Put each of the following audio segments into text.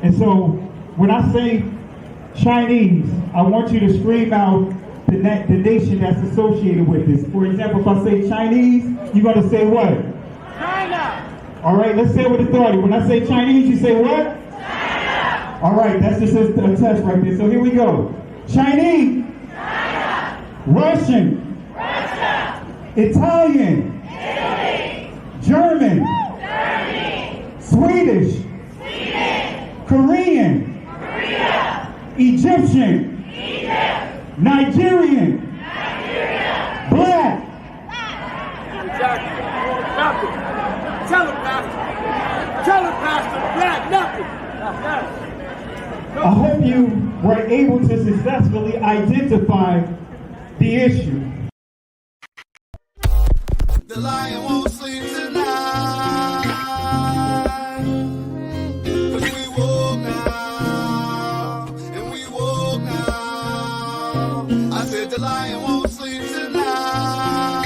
And so when I say Chinese, I want you to scream out the nation that's associated with this. For example, if I say Chinese, you're going to say what? China! All right, let's say it with authority. When I say Chinese, you say what? China! All right, that's just a test right there. So here we go. Chinese. China! Russian. Russia! Italian. Italy! German. Germany! Swedish. Sweden! Korean. Korea! Egyptian. Egypt! Nigerian. Nigeria! Black. Exactly. Nothing. Tell him, Pastor. Tell him, Pastor. Black, nothing. I hope you were able to successfully identify the issue. The lion won't sleep tonight. 'Cause we woke now, and we woke now. I said the lion won't sleep tonight.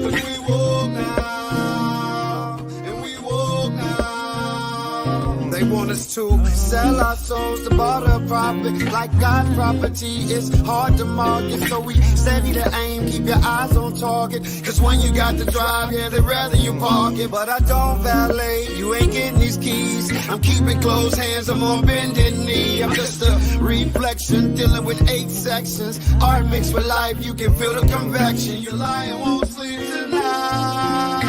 'Cause we woke now, and we woke now. They want us to sell our souls to barter profit. Like God's property, it's hard to market. So we steady to aim, keep your eyes on target. Cause when you got to drive, yeah, they'd rather you park it. But I don't valet, you ain't getting these keys. I'm keeping closed hands, I'm on bended knee. I'm just a reflection, dealing with 8 sections. Art mixed with life, you can feel the convection. Your lion won't sleep tonight.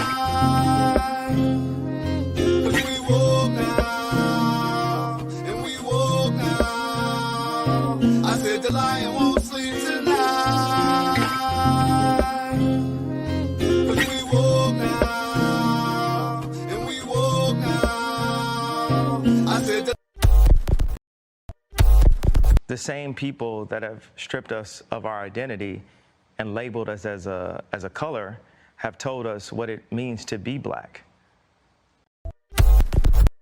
'Cause we woke now, and we woke now. I said the lion won't sleep tonight. 'Cause we woke now, and we woke now. I said the same people that have stripped us of our identity and labeled us as a color have told us what it means to be black.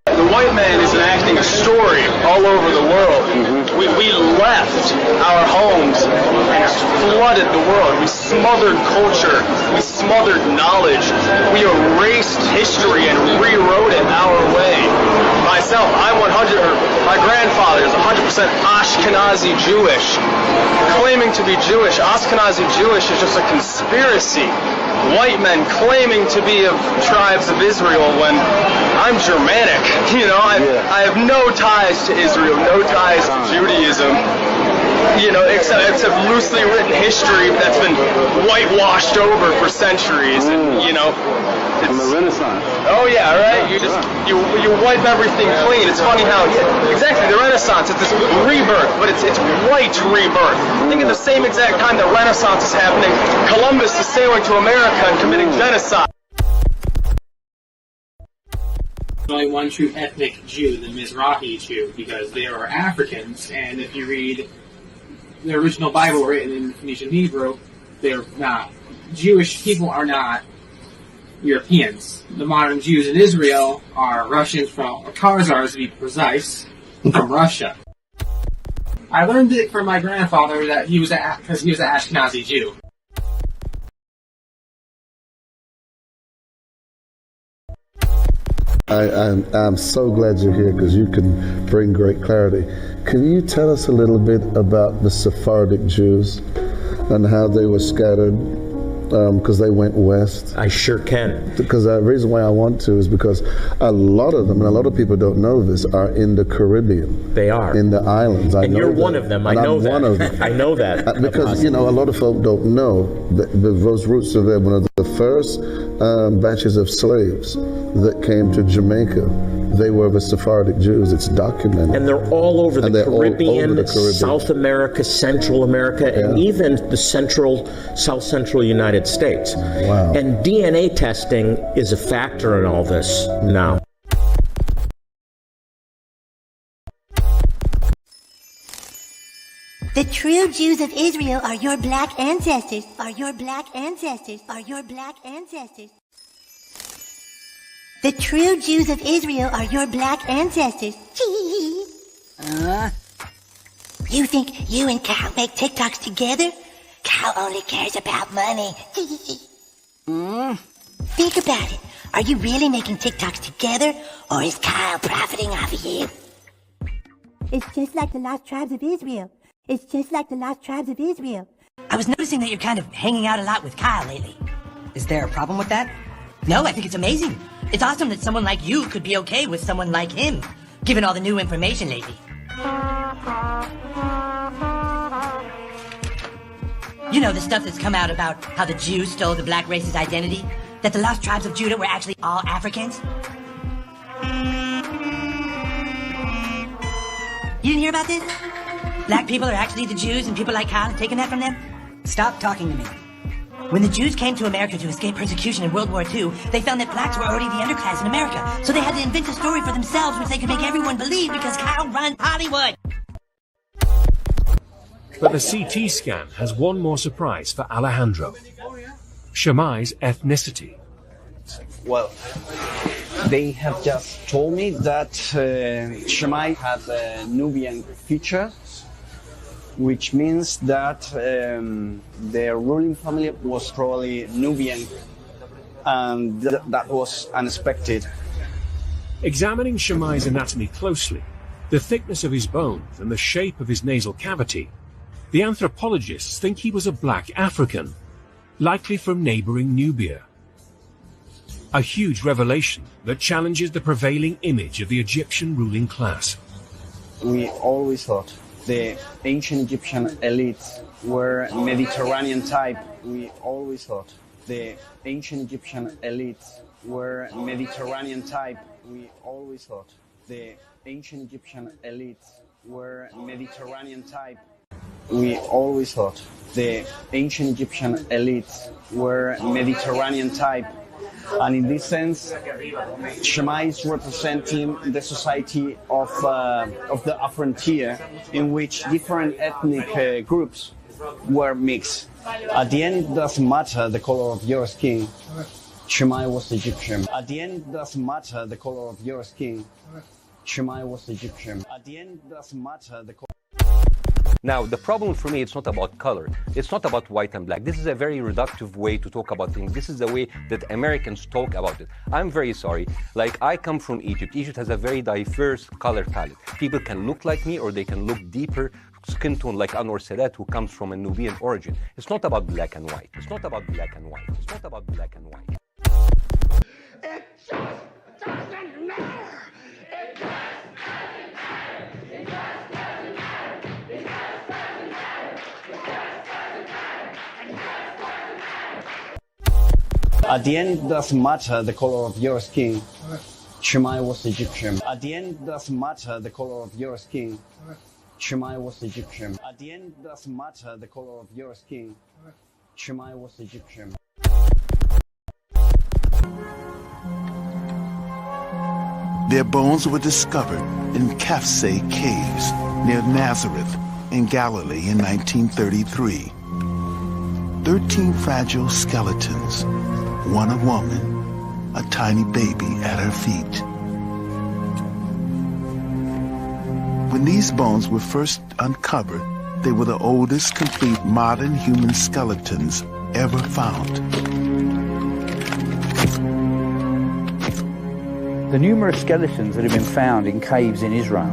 The white man is enacting a story all over the world. We left our homes and flooded the world. We smothered culture. We smothered knowledge. We erased history and rewrote it our way. Myself, my grandfather is 100% Ashkenazi Jewish. Claiming to be Jewish, Ashkenazi Jewish is just a conspiracy. White men claiming to be of tribes of Israel when I'm Germanic. You know, I have no ties to Israel, no ties to Judaism. You know, except loosely written history that's been whitewashed over for centuries. And you know, from the Renaissance. Oh yeah, right. You wipe everything clean. It's funny how exactly the Renaissance. It's this rebirth, but it's white rebirth. Think of the same exact time the Renaissance is happening. Columbus is sailing to America and committing genocide. Only one true ethnic Jew, the Mizrahi Jew, because they are Africans, and if you read the original Bible written in Phoenician Hebrew, they're not. Jewish people are not Europeans. The modern Jews in Israel are Russians or Khazars to be precise, from Russia. I learned it from my grandfather that he was because he was an Ashkenazi Jew. I'm so glad you're here because you can bring great clarity. Can you tell us a little bit about the Sephardic Jews and how they were scattered because they went west? I sure can. Because the reason why I want to is because a lot of them, and a lot of people don't know this, are in the Caribbean. They are. In the islands. And you're one of them. I know that. I'm one of them. I know that. Because, you know, a lot of folk don't know that those roots are there. One of the first batches of slaves that came to Jamaica, they were the Sephardic Jews. It's documented. And they're all over the Caribbean, South America, Central America, and even the South Central United States. Wow. And DNA testing is a factor in all this now. The true Jews of Israel are your black ancestors, are your black ancestors, are your black ancestors. The true Jews of Israel are your black ancestors. You think you and Kyle make TikToks together? Kyle only cares about money. Think about it. Are you really making TikToks together, or is Kyle profiting off of you? It's just like the Lost Tribes of Israel. It's just like the Lost Tribes of Israel. I was noticing that you're kind of hanging out a lot with Kyle lately. Is there a problem with that? No, I think it's amazing. It's awesome that someone like you could be okay with someone like him, given all the new information lately. You know, the stuff that's come out about how the Jews stole the black race's identity? That the lost tribes of Judah were actually all Africans? You didn't hear about this? Black people are actually the Jews and people like Kyle have taken that from them? Stop talking to me. When the Jews came to America to escape persecution in World War II, they found that blacks were already the underclass in America. So they had to invent a story for themselves which they could make everyone believe because Kyle runs Hollywood. But the CT scan has one more surprise for Alejandro. Shemai's ethnicity. Well, they have just told me that Shemai had a Nubian feature, which means that their ruling family was probably Nubian, and that was unexpected. Examining Shemai's anatomy closely, the thickness of his bones and the shape of his nasal cavity, the anthropologists think he was a black African, likely from neighboring Nubia. A huge revelation that challenges the prevailing image of the Egyptian ruling class. We always thought the ancient Egyptian elites were Mediterranean type. We always thought the ancient Egyptian elites were Mediterranean type. We always thought the ancient Egyptian elites were Mediterranean type. We always thought the ancient Egyptian elites were Mediterranean type. And in this sense, Shemai is representing the society of the frontier in which different ethnic groups were mixed. At the end, it doesn't matter the color of your skin. Shemai was Egyptian. At the end, it doesn't matter the color of your skin. Shemai was Egyptian. At the end, it doesn't matter the color. Now, the problem for me, it's not about color. It's not about white and black. This is a very reductive way to talk about things. This is the way that Americans talk about it. I'm very sorry. Like, I come from Egypt. Egypt has a very diverse color palette. People can look like me or they can look deeper skin tone like Anwar Sadat, who comes from a Nubian origin. It's not about black and white. It's not about black and white. It's not about black and white. It just doesn't matter. It just doesn't matter. It just doesn't matter. It just doesn't matter. It just doesn't matter. It just doesn't matter. At the end, it doesn't matter the color of your skin. Shemai was Egyptian. At the end, it doesn't matter the color of your skin. Shemai was Egyptian. At the end, it doesn't matter the color of your skin. Shemai was Egyptian. Their bones were discovered in Kafse caves near Nazareth in Galilee in 1933. 13 fragile skeletons, one a woman, a tiny baby at her feet. When these bones were first uncovered, they were the oldest complete modern human skeletons ever found. The numerous skeletons that have been found in caves in Israel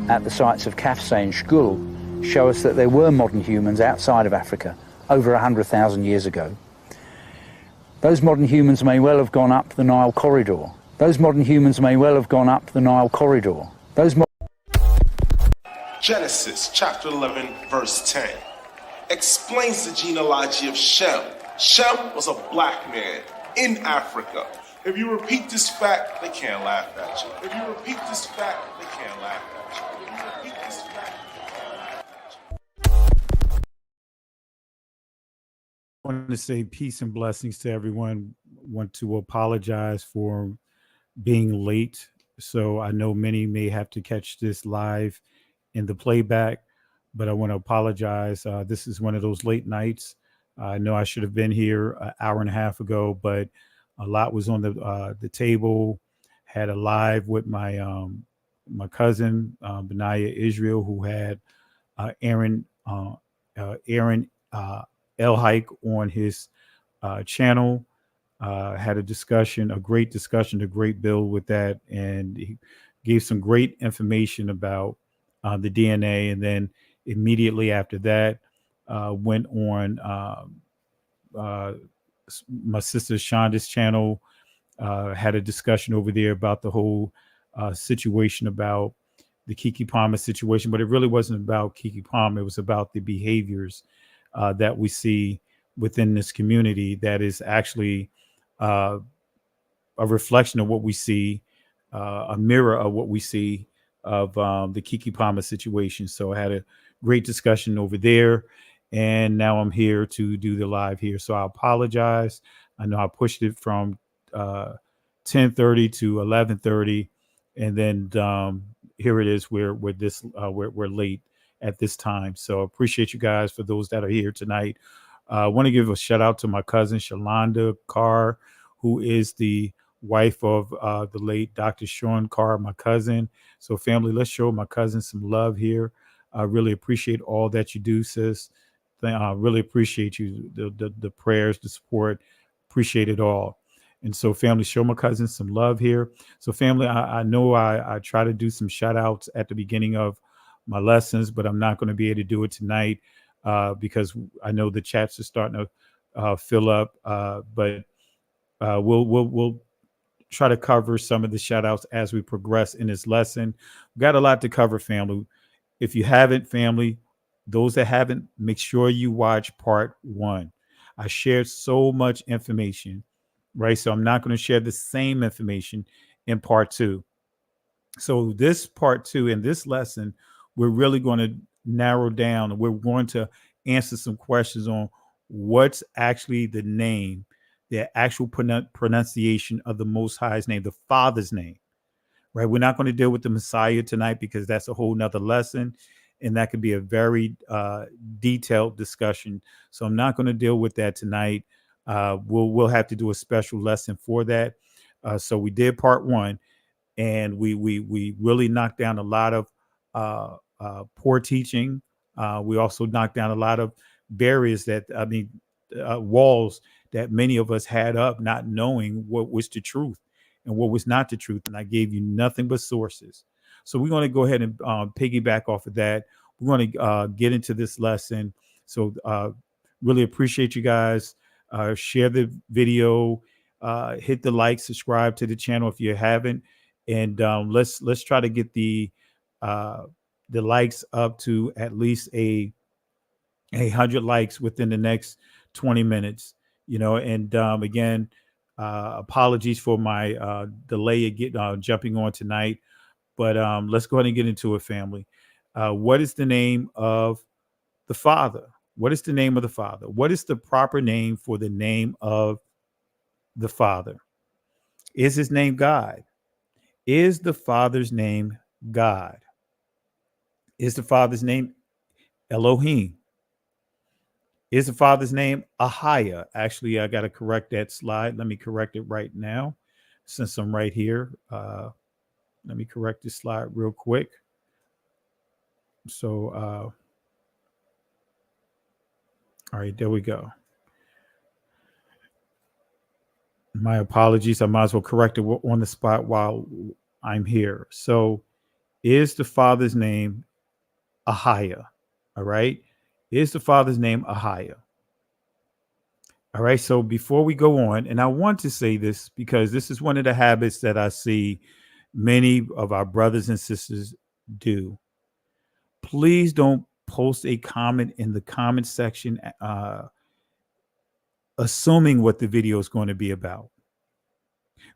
at the sites of Kafse and Shkul show us that there were modern humans outside of Africa over 100,000 years ago. Those modern humans may well have gone up the Nile corridor. Those modern humans may well have gone up the Nile corridor. Genesis chapter 11 verse 10 explains the genealogy of Shem. Shem was a black man in Africa. If you repeat this fact, they can't laugh at you. If you repeat this fact, they can't laugh at you. If you repeat this fact, they can't laugh at you. I wanted to say peace and blessings to everyone. Want to apologize for being late. So I know many may have to catch this live in the playback, but I want to apologize. This is one of those late nights. I know I should have been here an hour and a half ago, but a lot was on the table. Had a live with my my cousin Benaya Israel, who had Aaron El Hike on his channel. had a discussion, a great discussion, a great build with that, and he gave some great information about the DNA. And then immediately after that, went on my sister Shonda's channel, had a discussion over there about the whole situation about the Keke Palmer situation, but it really wasn't about Keke Palmer. It was about the behaviors that we see within this community that is actually a reflection of what we see, a mirror of what we see of the Keke Palmer situation. So I had a great discussion over there, and now I'm here to do the live here. So I apologize. I know I pushed it from 10:30 to 11:30, and then here it is. We're late at this time. So appreciate you guys for those that are here tonight. I want to give a shout out to my cousin Shalonda Carr, who is the wife of the late Dr. Sean Carr, my cousin. So family, let's show my cousin some love here. I really appreciate all that you do, sis. I really appreciate you, the prayers, the support, appreciate it all. And so family, show my cousin some love here. So family, I know I try to do some shout outs at the beginning of my lessons, but I'm not going to be able to do it tonight because I know the chats are starting to fill up. But we'll try to cover some of the shout outs as we progress in this lesson. We've got a lot to cover, family. If you haven't, family, those that haven't, make sure you watch part 1. I shared so much information, right? So I'm not going to share the same information in part 2. So this part 2 in this lesson, we're really going to narrow down, and we're going to answer some questions on what's actually the name, the actual pronunciation of the Most High's name, the Father's name, right? We're not going to deal with the Messiah tonight because that's a whole nother lesson, and that could be a very detailed discussion. So I'm not going to deal with that tonight. We'll have to do a special lesson for that. So we did part 1, and we really knocked down a lot of poor teaching. We also knocked down a lot of barriers walls that many of us had up, not knowing what was the truth and what was not the truth. And I gave you nothing but sources. So we're going to go ahead and piggyback off of that. We're going to get into this lesson. So really appreciate you guys. Share the video, hit the like, subscribe to the channel if you haven't, and let's try to get the likes up to at least a 100 likes within the next 20 minutes. And again, apologies for my delay of jumping on tonight, but let's go ahead and get into it, family. What is the name of the Father? What is the name of the Father? What is the proper name for the name of the Father? Is his name God? Is the Father's name God? Is the Father's name Elohim? Is the Father's name Ahia? Actually, I got to correct that slide. Let me correct it right now since I'm right here. Let me correct this slide real quick. So, all right, there we go. My apologies. I might as well correct it on the spot while I'm here. So, is the Father's name Ahia? All right. Is the Father's name Ahia? All right. So before we go on, and I want to say this because this is one of the habits that I see many of our brothers and sisters do. Please don't post a comment in the comment section assuming what the video is going to be about.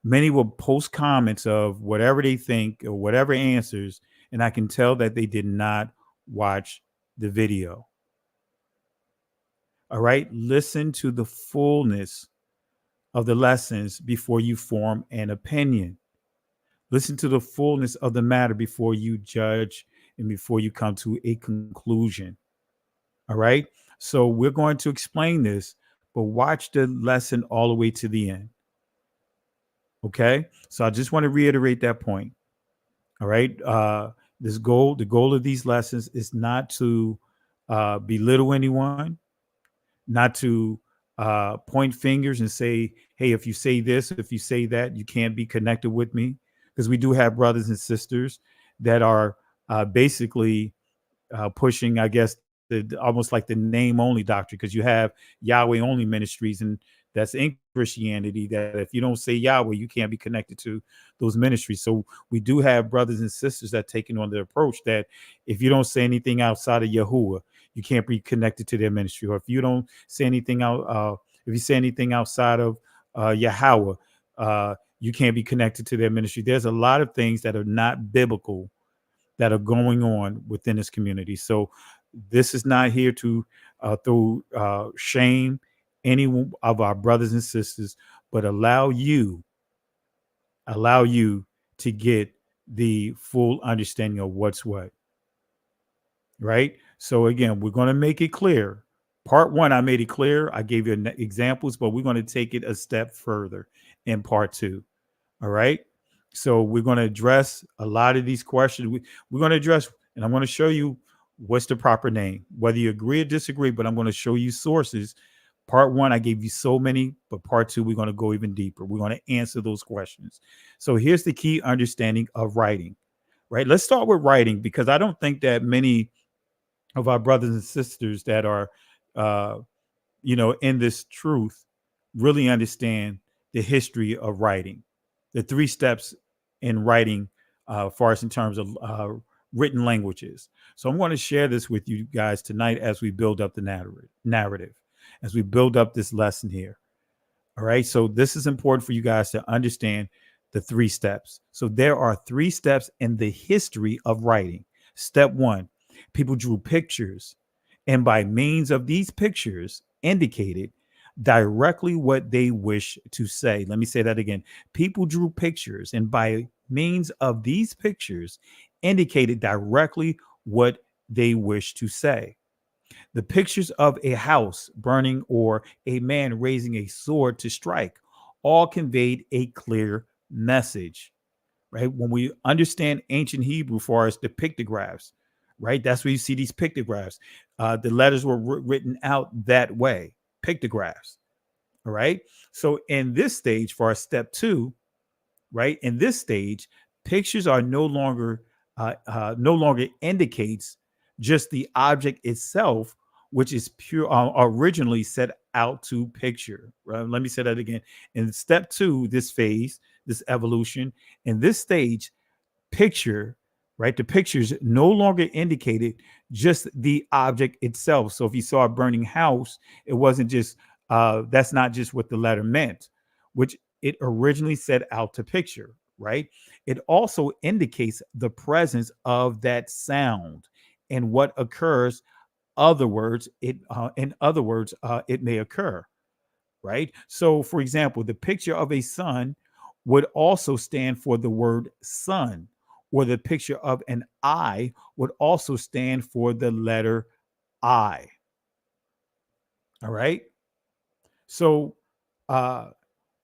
Many will post comments of whatever they think or whatever answers, and I can tell that they did not watch the video. All right, listen to the fullness of the lessons before you form an opinion. Listen to the fullness of the matter before you judge and before you come to a conclusion. All right, so we're going to explain this, but watch the lesson all the way to the end. Okay, so I just want to reiterate that point. All right, the goal of these lessons is not to belittle anyone, not to point fingers and say, hey, if you say this, if you say that, you can't be connected with me. Because we do have brothers and sisters that are basically pushing, I guess, almost like the name only doctrine, because you have Yahweh only ministries, and that's in Christianity, that if you don't say Yahweh, you can't be connected to those ministries. So we do have brothers and sisters that taking on the approach that if you don't say anything outside of Yahuwah, you can't be connected to their ministry. Or if you don't say anything out, if you say anything outside of Yahweh, you can't be connected to their ministry. There's a lot of things that are not biblical that are going on within this community. So this is not here to throw shame any of our brothers and sisters, but allow you to get the full understanding of what's what. Right? So again, we're going to make it clear. Part 1, I made it clear. I gave you examples, but we're going to take it a step further in part 2. All right. So we're going to address a lot of these questions. We're going to address, and I'm going to show you what's the proper name, whether you agree or disagree, but I'm going to show you sources. Part 1, I gave you so many, but part 2, we're going to go even deeper. We're going to answer those questions. So here's the key understanding of writing, right? Let's start with writing, because I don't think that many of our brothers and sisters that are, in this truth really understand the history of writing, the 3 steps in writing, for us in terms of written languages. So I'm going to share this with you guys tonight as we build up the narrative, as we build up this lesson here. All right. So this is important for you guys to understand the 3 steps. So there are 3 steps in the history of writing. Step 1, people drew pictures, and by means of these pictures indicated directly what they wish to say. Let me say that again. People drew pictures, and by means of these pictures indicated directly what they wish to say. The pictures of a house burning or a man raising a sword to strike all conveyed a clear message, right? When we understand ancient Hebrew for us, the pictographs, right? That's where you see these pictographs. The letters were written out that way, pictographs. All right. So in this stage, for our step 2, right? In this stage, pictures are no longer indicates just the object itself, which is pure originally set out to picture. Right? Let me say that again. In step 2, this phase, this evolution, in this stage, picture, right? The pictures no longer indicated just the object itself. So if you saw a burning house, it wasn't just that's not just what the letter meant, which it originally set out to picture, right? It also indicates the presence of that sound and what occurs. In other words, it may occur, right? So, for example, the picture of a sun would also stand for the word sun, or the picture of an eye would also stand for the letter I. All right. So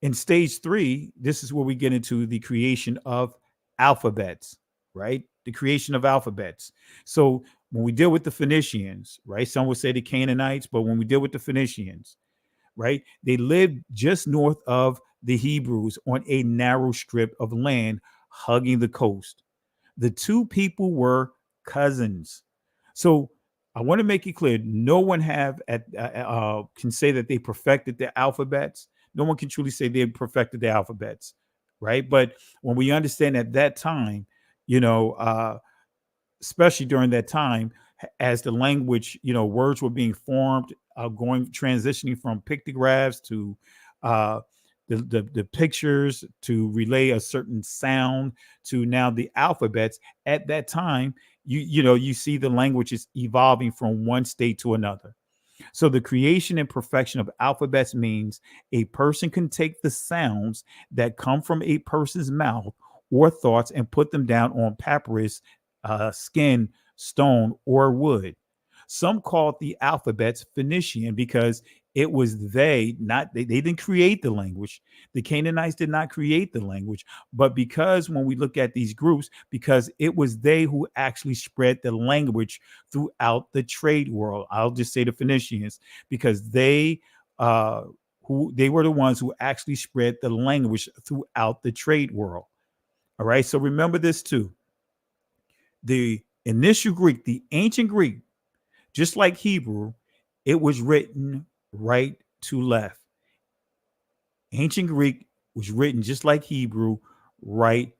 in stage 3, this is where we get into the creation of alphabets, right? The creation of alphabets. So when we deal with the Phoenicians, right? Some would say the Canaanites, but when we deal with the Phoenicians, right? They lived just north of the Hebrews on a narrow strip of land hugging the coast. The 2 people were cousins. So I want to make it clear, no one can say that they perfected the alphabets. No one can truly say they perfected the alphabets, right? But when we understand at that time, especially during that time, as the language, words were being formed, transitioning from pictographs to the pictures to relay a certain sound to now the alphabets. At that time, you see the language is evolving from one state to another. So the creation and perfection of alphabets means a person can take the sounds that come from a person's mouth or thoughts and put them down on papyrus, skin, stone, or wood. Some called the alphabets Phoenician because it was they didn't create the language. The Canaanites did not create the language, but because when we look at these groups, because it was they who actually spread the language throughout the trade world. I'll just say the Phoenicians, because they who they were the ones who actually spread the language throughout the trade world. All right. So remember this too. The initial Greek, the ancient Greek, just like Hebrew, it was written right to left. Ancient Greek was written just like Hebrew, right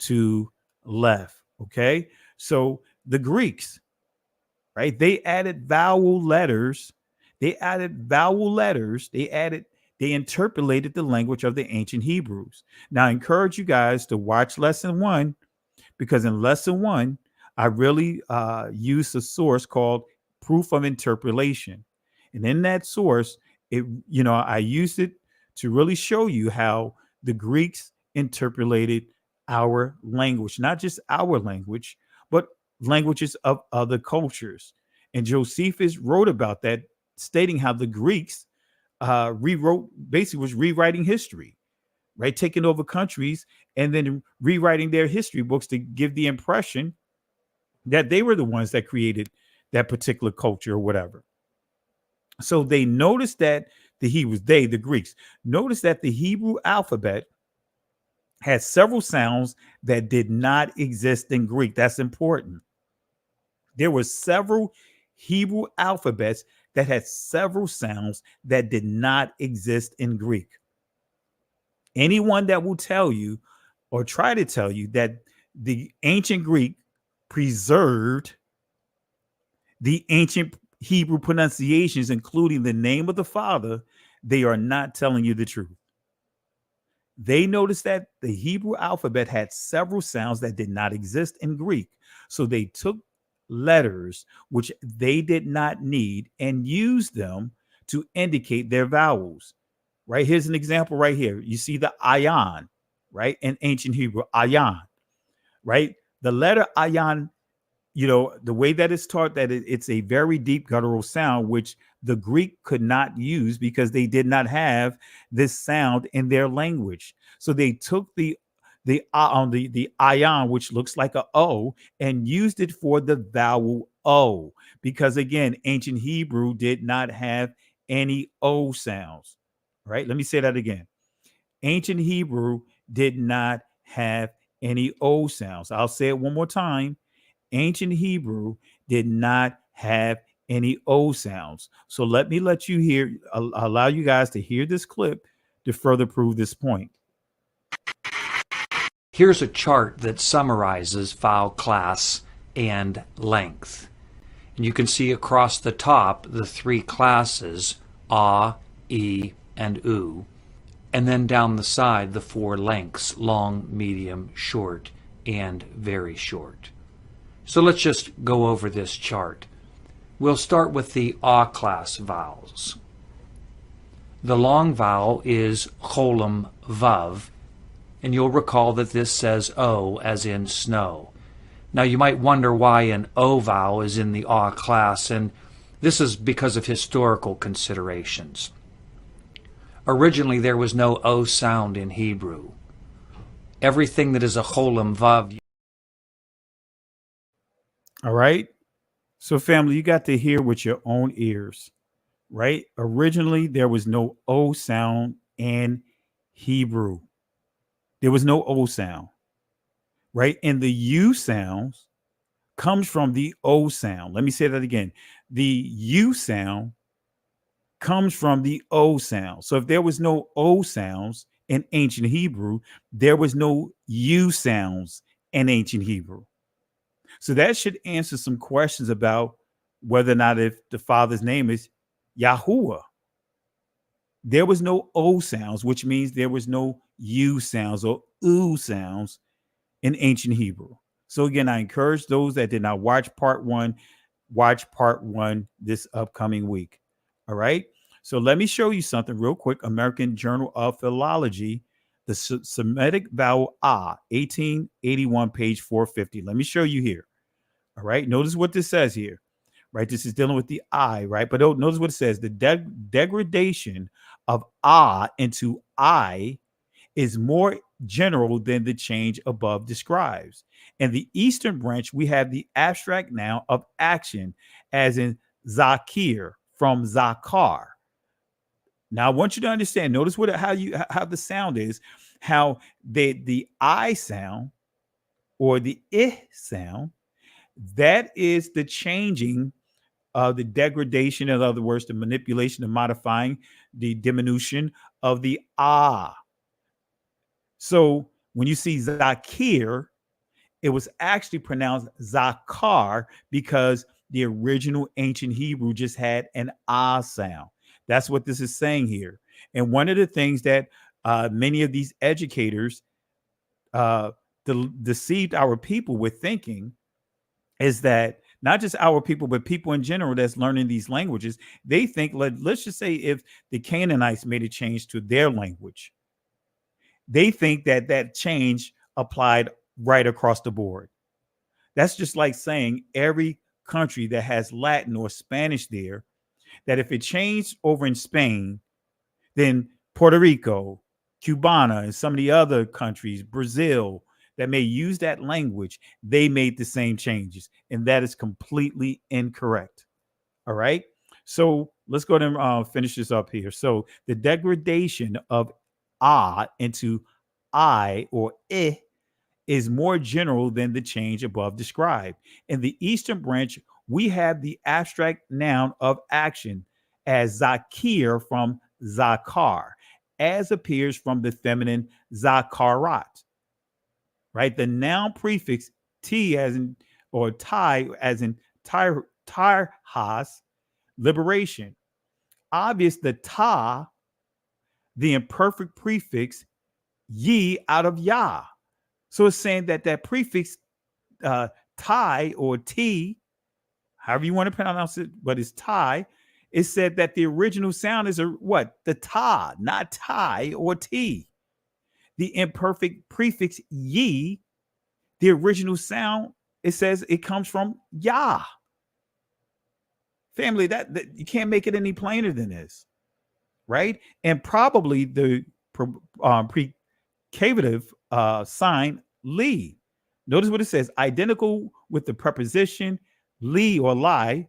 to left. Okay. So the Greeks, right? They added vowel letters. They interpolated the language of the ancient Hebrews. Now, I encourage you guys to watch lesson 1, because in lesson 1, I really used a source called Proof of Interpolation. And in that source, I used it to really show you how the Greeks interpolated our language, not just our language, but languages of other cultures. And Josephus wrote about that, stating how the Greeks was rewriting history, right? Taking over countries and then rewriting their history books to give the impression that they were the ones that created that particular culture or whatever. So they noticed that the Greeks, noticed that the Hebrew alphabet had several sounds that did not exist in Greek. That's important. There were several Hebrew alphabets that had several sounds that did not exist in Greek. Anyone that will tell you or try to tell you that the ancient Greek preserved the ancient Hebrew pronunciations, including the name of the Father, they are not telling you the truth. They noticed that the Hebrew alphabet had several sounds that did not exist in Greek. So they took letters which they did not need and used them to indicate their vowels. Right? Here's an example right here. You see the ayan, right? In ancient Hebrew, ayan, right? The letter ayan, the way that it's taught, that it's a very deep guttural sound, which the Greek could not use because they did not have this sound in their language. So they took the ayan, which looks like a O, and used it for the vowel O, because again, ancient Hebrew did not have any O sounds. Right? Let me say that again. Ancient Hebrew did not have any O sounds. I'll say it one more time. Ancient Hebrew did not have any O sounds. So let you allow you guys to hear this clip to further prove this point. Here's a chart that summarizes vowel class and length. And you can see across the top the 3 classes, A, E, and U, and then down the side the 4 lengths, long, medium, short, and very short. So let's just go over this chart. We'll start with the A class vowels. The long vowel is cholam vav, and you'll recall that this says O as in snow. Now you might wonder why an O vowel is in the A class, and this is because of historical considerations. Originally there was no O sound in Hebrew. Everything that is a cholam vav. All right. So family, you got to hear with your own ears, right? Originally, there was no O sound in Hebrew. There was no O sound, right? And the U sounds comes from the O sound. Let me say that again. The U sound comes from the O sound. So if there was no O sounds in ancient Hebrew, there was no U sounds in ancient Hebrew. So that should answer some questions about whether or not if the Father's name is Yahuwah. There was no O sounds, which means there was no U sounds or U sounds in ancient Hebrew. So again, I encourage those that did not watch part 1, watch part 1 this upcoming week. All right. So let me show you something real quick. American Journal of Philology, the Semitic vowel A, 1881, page 450. Let me show you here. All right. Notice what this says here. Right. This is dealing with the I. Right. But notice what it says. The degradation of A into I is more general than the change above describes. In the Eastern branch, we have the abstract noun of action, as in zakir from zakar. Now I want you to understand. Notice how the sound is, how the I sound or the I sound. That is the changing of the degradation, in other words, the manipulation, the modifying, the diminution of the ah. So when you see Zakir, it was actually pronounced Zakar because the original ancient Hebrew just had an ah sound. That's what this is saying here. And one of the things that many of these educators deceived our people with thinking is that not just our people, but people in general that's learning these languages, they think, let's just say if the Canaanites made a change to their language, they think that change applied right across the board. That's just like saying every country that has Latin or Spanish there, that if it changed over in Spain, then Puerto Rico, Cubana, and some of the other countries, Brazil, that may use that language, they made the same changes. And that is completely incorrect. All right. So let's go ahead and finish this up here. So the degradation of into I or I is more general than the change above described. In the Eastern branch, we have the abstract noun of action as Zakir from Zakar, as appears from the feminine Zakarat. Right? The noun prefix T as in, or Tai as in Tarhas, liberation. Obvious the Ta, the imperfect prefix Yi out of Ya. So it's saying that prefix Tai or T, however you want to pronounce it, but it's Tai. It said that the original sound is what? The Ta, not Tai or T. The imperfect prefix Yi, the original sound, it says it comes from Ya. Family, that you can't make it any plainer than this, right? And probably the precavitive sign Li. Notice what it says: identical with the preposition Li or lie.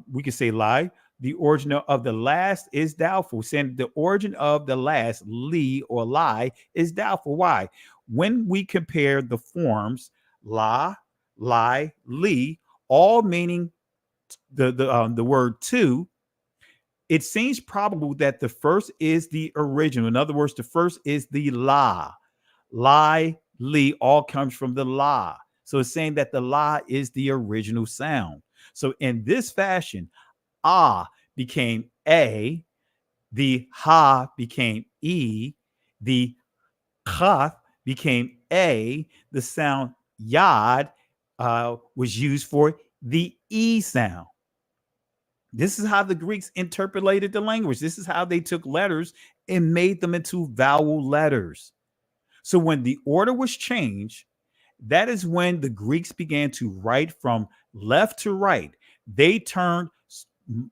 We could say lie. The origin of the last is doubtful. Saying the origin of the last, Li or lie, is doubtful. Why? When we compare the forms la, lie, li, all meaning the word to, it seems probable that the first is the original. In other words, the first is the la. Lie, li, all comes from the la. So it's saying that the la is the original sound. So in this fashion, ah became a, the ha became e, the kaf became a, the sound yad was used for the e sound. This is how the Greeks interpolated the language. This is how they took letters and made them into vowel letters. So when the order was changed, that is when the Greeks began to write from left to right. They turned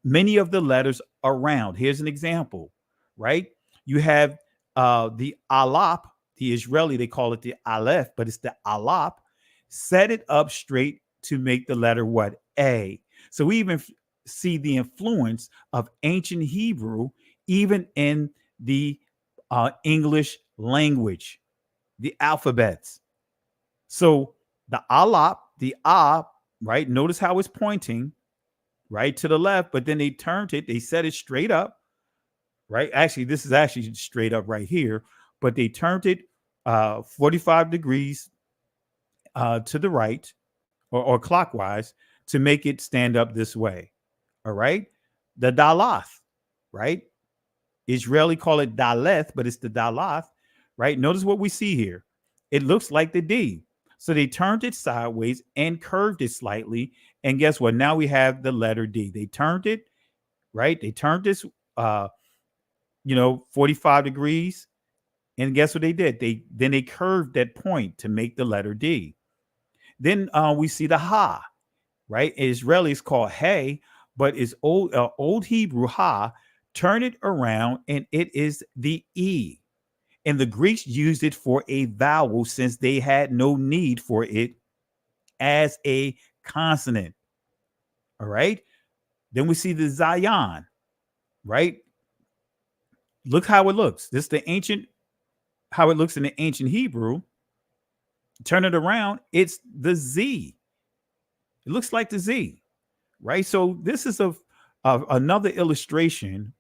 many of the letters around. Here's an example, right? You have the alap, the Israeli, they call it the aleph, but it's the alap. Set it up straight to make the letter what? A. So we even see the influence of ancient Hebrew even in the English language, the alphabets. So the alap, the a, right? Notice how it's pointing right to the left, but then they turned it, they set it straight up, right? Actually, this is actually straight up right here, but they turned it 45 degrees to the right or clockwise to make it stand up this way. All right. The dalath, right? Israeli call it daleth, but it's the dalath, right? Notice what we see here. It looks like the D. So they turned it sideways and curved it slightly. And guess what? Now we have the letter D. They turned it, right? They turned this, 45 degrees. And guess what they did? They curved that point to make the letter D. Then we see the ha, right? Israelis call hey, but it's old Hebrew ha. Turn it around and it is the E. And the Greeks used it for a vowel since they had no need for it as a consonant. All right. Then we see the Zayin, right? Look how it looks. This is the ancient, how it looks in the ancient Hebrew. Turn it around. It's the Z. It looks like the Z, right? So this is another illustration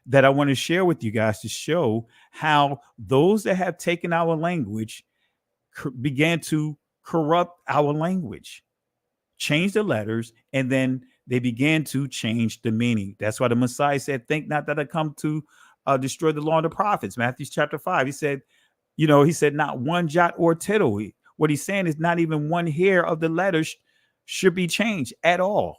that I want to share with you guys to show how those that have taken our language began to corrupt our language, change the letters, and then they began to change the meaning. That's why the Messiah said, think not that I come to destroy the law and the prophets. Matthew chapter 5, he said, he said, not one jot or tittle. What he's saying is not even one hair of the letters should be changed at all.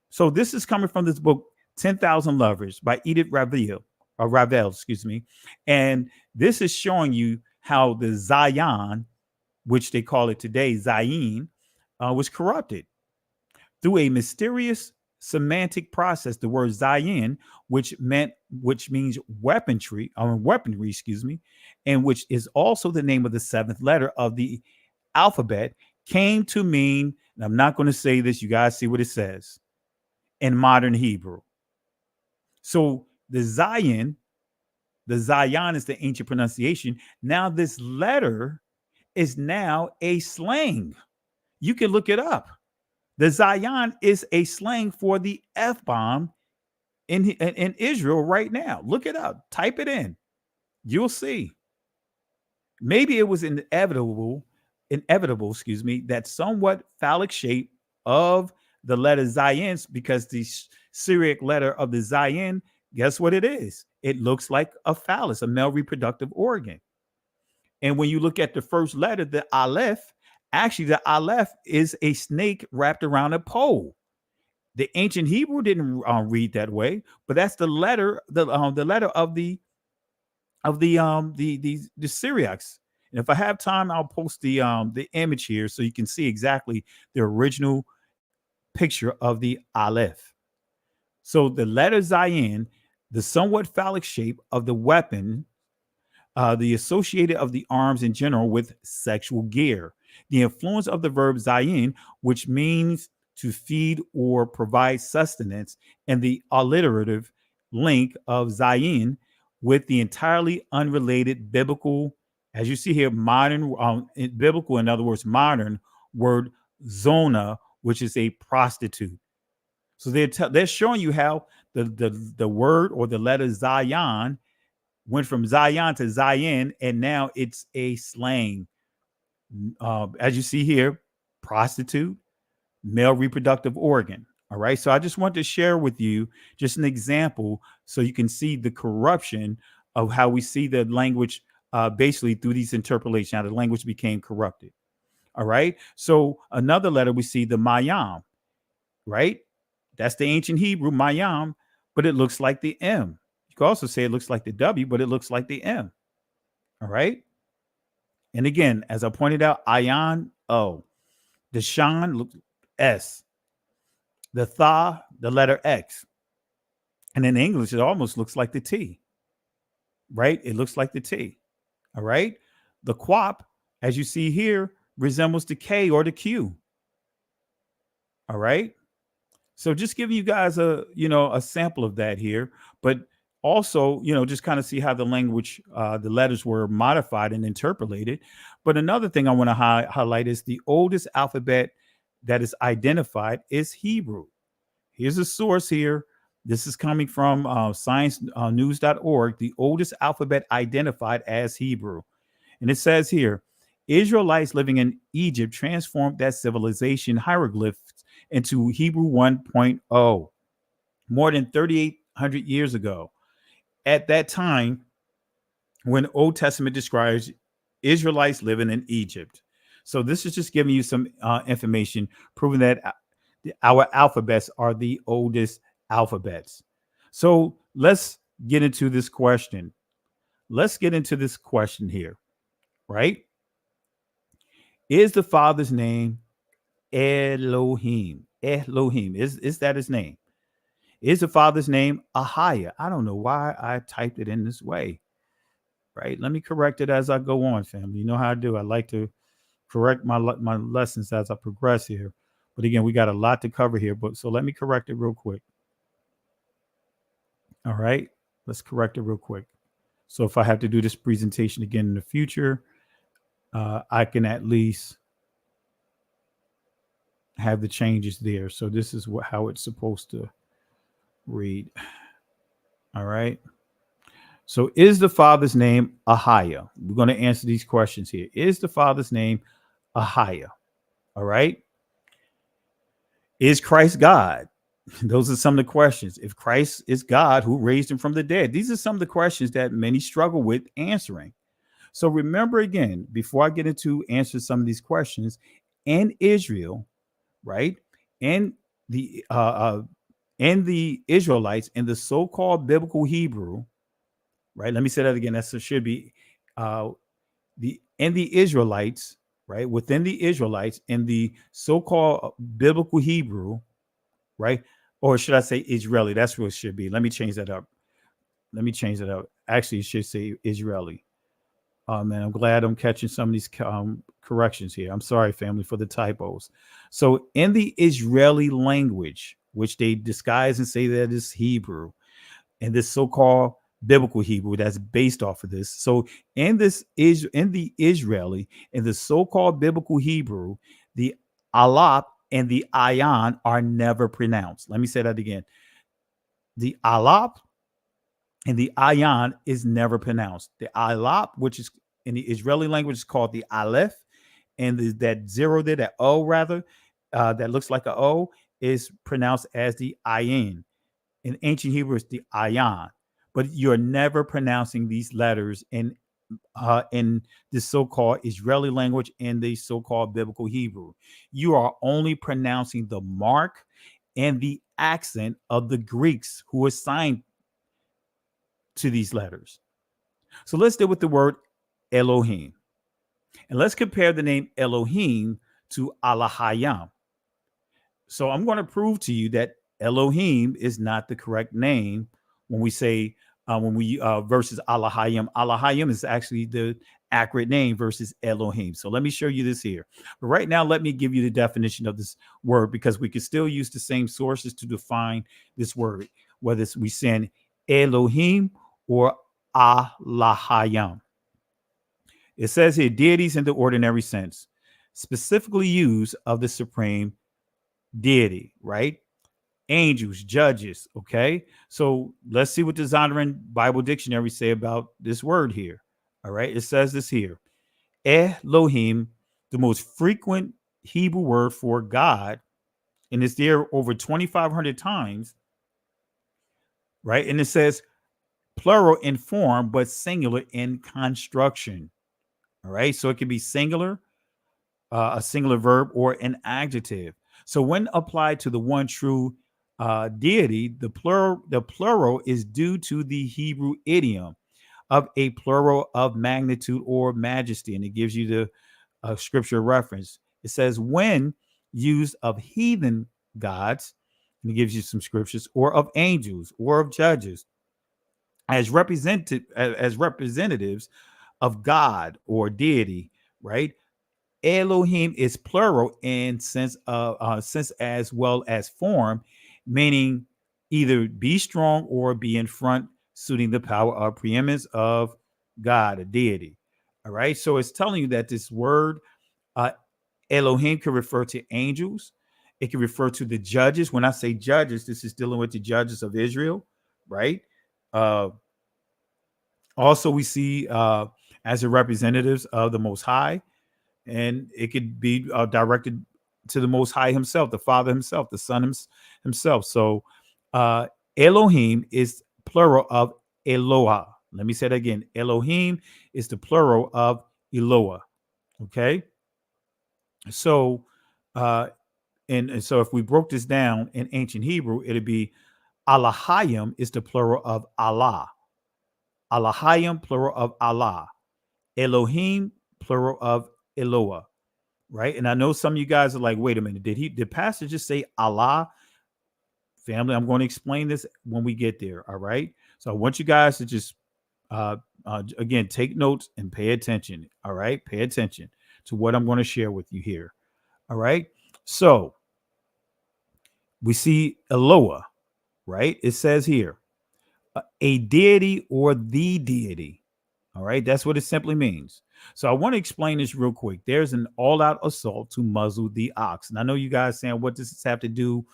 So this is coming from this book, 10,000 Lovers by Edith Ravel, excuse me. And this is showing you how the Zion, which they call it today, Zayin, was corrupted through a mysterious semantic process. The word Zayin, which means weaponry, excuse me, and which is also the name of the seventh letter of the alphabet, came to mean, and I'm not going to say this, you guys see what it says in modern Hebrew. So the Zion is the ancient pronunciation. Now this letter is now a slang. You can look it up. The Zion is a slang for the F-bomb in Israel right now. Look it up. Type it in. You'll see. Maybe it was inevitable, excuse me, that somewhat phallic shape of the letter Zion, because the Syriac letter of the Zion, guess what it is? It looks like a phallus, a male reproductive organ. And when you look at the first letter, the Aleph, actually the Aleph is a snake wrapped around a pole. The ancient Hebrew didn't read that way, but that's the letter, the letter of the Syriacs. And if I have time, I'll post the image here so you can see exactly the original picture of the Aleph. So the letter Zayin, the somewhat phallic shape of the weapon, the associated of the arms in general with sexual gear, the influence of the verb Zayin, which means to feed or provide sustenance, and the alliterative link of Zayin with the entirely unrelated biblical, as you see here, modern, biblical, in other words, modern word zona, which is a prostitute. So they're showing you how the word or the letter Zion went from Zion to Zayin, and now it's a slang. As you see here, prostitute, male reproductive organ. All right. So I just want to share with you just an example so you can see the corruption of how we see the language basically through these interpolations, how the language became corrupted. All right. So another letter, we see the Mayam, right? That's the ancient Hebrew, Mayam, but it looks like the M. You can also say it looks like the W, but it looks like the M. All right. And again, as I pointed out, Ayan, O. The Shan, looks S. The Tha, the letter X. And in English, it almost looks like the T. Right? It looks like the T. All right. The Quap, as you see here, resembles the K or the Q. All right. So just giving you guys a sample of that here, but also, just kind of see how the language, the letters were modified and interpolated. But another thing I want to highlight is the oldest alphabet that is identified is Hebrew. Here's a source here. This is coming from sciencenews.org, the oldest alphabet identified as Hebrew. And it says here, Israelites living in Egypt transformed that civilization hieroglyphs into Hebrew 1.0 more than 3,800 years ago. At that time, when Old Testament describes Israelites living in Egypt. So this is just giving you some information proving that our alphabets are the oldest alphabets. So let's get into this question. Let's get into this question here, right? Is the Father's name Elohim? Elohim, is that his name? Is the Father's name Ahaya? I don't know why I typed it in this way, right? Let me correct it as I go on, family. You know how I do. I like to correct my lessons as I progress here. But again, we got a lot to cover here. So let me correct it real quick. All right, let's correct it real quick. So if I have to do this presentation again in the future, I can at least have the changes there. So this is how it's supposed to read. All right. So is the father's name Ahiah? We're going to answer these questions here. Is the father's name Ahiah? All right. Is Christ God? Those are some of the questions. If Christ is God who raised him from the dead, these are some of the questions that many struggle with answering. So remember again, before I get into answering some of these questions, in Israel, right, and the Israelites in the so-called biblical Hebrew, right? Let me say that again. That should be the Israelites, right? Within the Israelites in the so-called biblical Hebrew, right? Or should I say Israeli? That's what it should be. Let me change that up. Actually, it should say Israeli. Man, I'm glad I'm catching some of these corrections here. I'm sorry, family, for the typos. So in the Israeli language, which they disguise and say that is Hebrew, and this so-called biblical Hebrew that's based off of this. So in the so-called biblical Hebrew, the alap and the ayan are never pronounced. Let me say that again. The alap and the ayan is never pronounced. The alap, which is in the Israeli language, is called the aleph, and that zero there, that O rather, that looks like an O, is pronounced as the ayin. In ancient Hebrew, it's the ayan. But you're never pronouncing these letters in the so-called Israeli language and the so-called biblical Hebrew. You are only pronouncing the mark and the accent of the Greeks who assigned to these letters. So let's deal with the word Elohim. And let's compare the name Elohim to Alahayam. So I'm going to prove to you that Elohim is not the correct name when we say, versus Alahayim. Alahayim is actually the accurate name versus Elohim. So let me show you this here. But right now, let me give you the definition of this word, because we can still use the same sources to define this word, whether we send Elohim or Alahayim. It says here, deities in the ordinary sense, specifically used of the supreme deity, right? Angels, judges. Okay, so let's see what the Zondervan Bible Dictionary say about this word here. All right, it says this here: Elohim, the most frequent Hebrew word for God, and it's there over 2,500 times. Right, and it says plural in form, but singular in construction. All right, so it can be singular, a singular verb, or an adjective. So when applied to the one true deity, the plural is due to the Hebrew idiom of a plural of magnitude or majesty, and it gives you the scripture reference. It says when used of heathen gods, and it gives you some scriptures, or of angels or of judges as representatives of God or deity, right? Elohim is plural in sense as well as form, meaning either be strong or be in front, suiting the power of preeminence of God, a deity. All right. So it's telling you that this word Elohim can refer to angels. It can refer to the judges. When I say judges, this is dealing with the judges of Israel, right? Also, we see as the representatives of the Most High, and it could be directed to the Most High himself, the Father himself, the Son himself. So Elohim is plural of Eloah. Let me say that again. Elohim is the plural of Eloah. Okay. So and so if we broke this down in ancient Hebrew, it'd be Alahayim is the plural of Allah. Alahayim, plural of Allah. Elohim, plural of Eloah. Right. And I know some of you guys are like, wait a minute, did pastor just say Allah? Family, I'm going to explain this when we get there. All right. So I want you guys to just again take notes and pay attention. All right. Pay attention to what I'm going to share with you here. All right. So we see Eloah, right? It says here, a deity or the deity. All right, that's what it simply means. So I want to explain this real quick. There's an all-out assault to muzzle the ox. And I know you guys saying, what does this have to do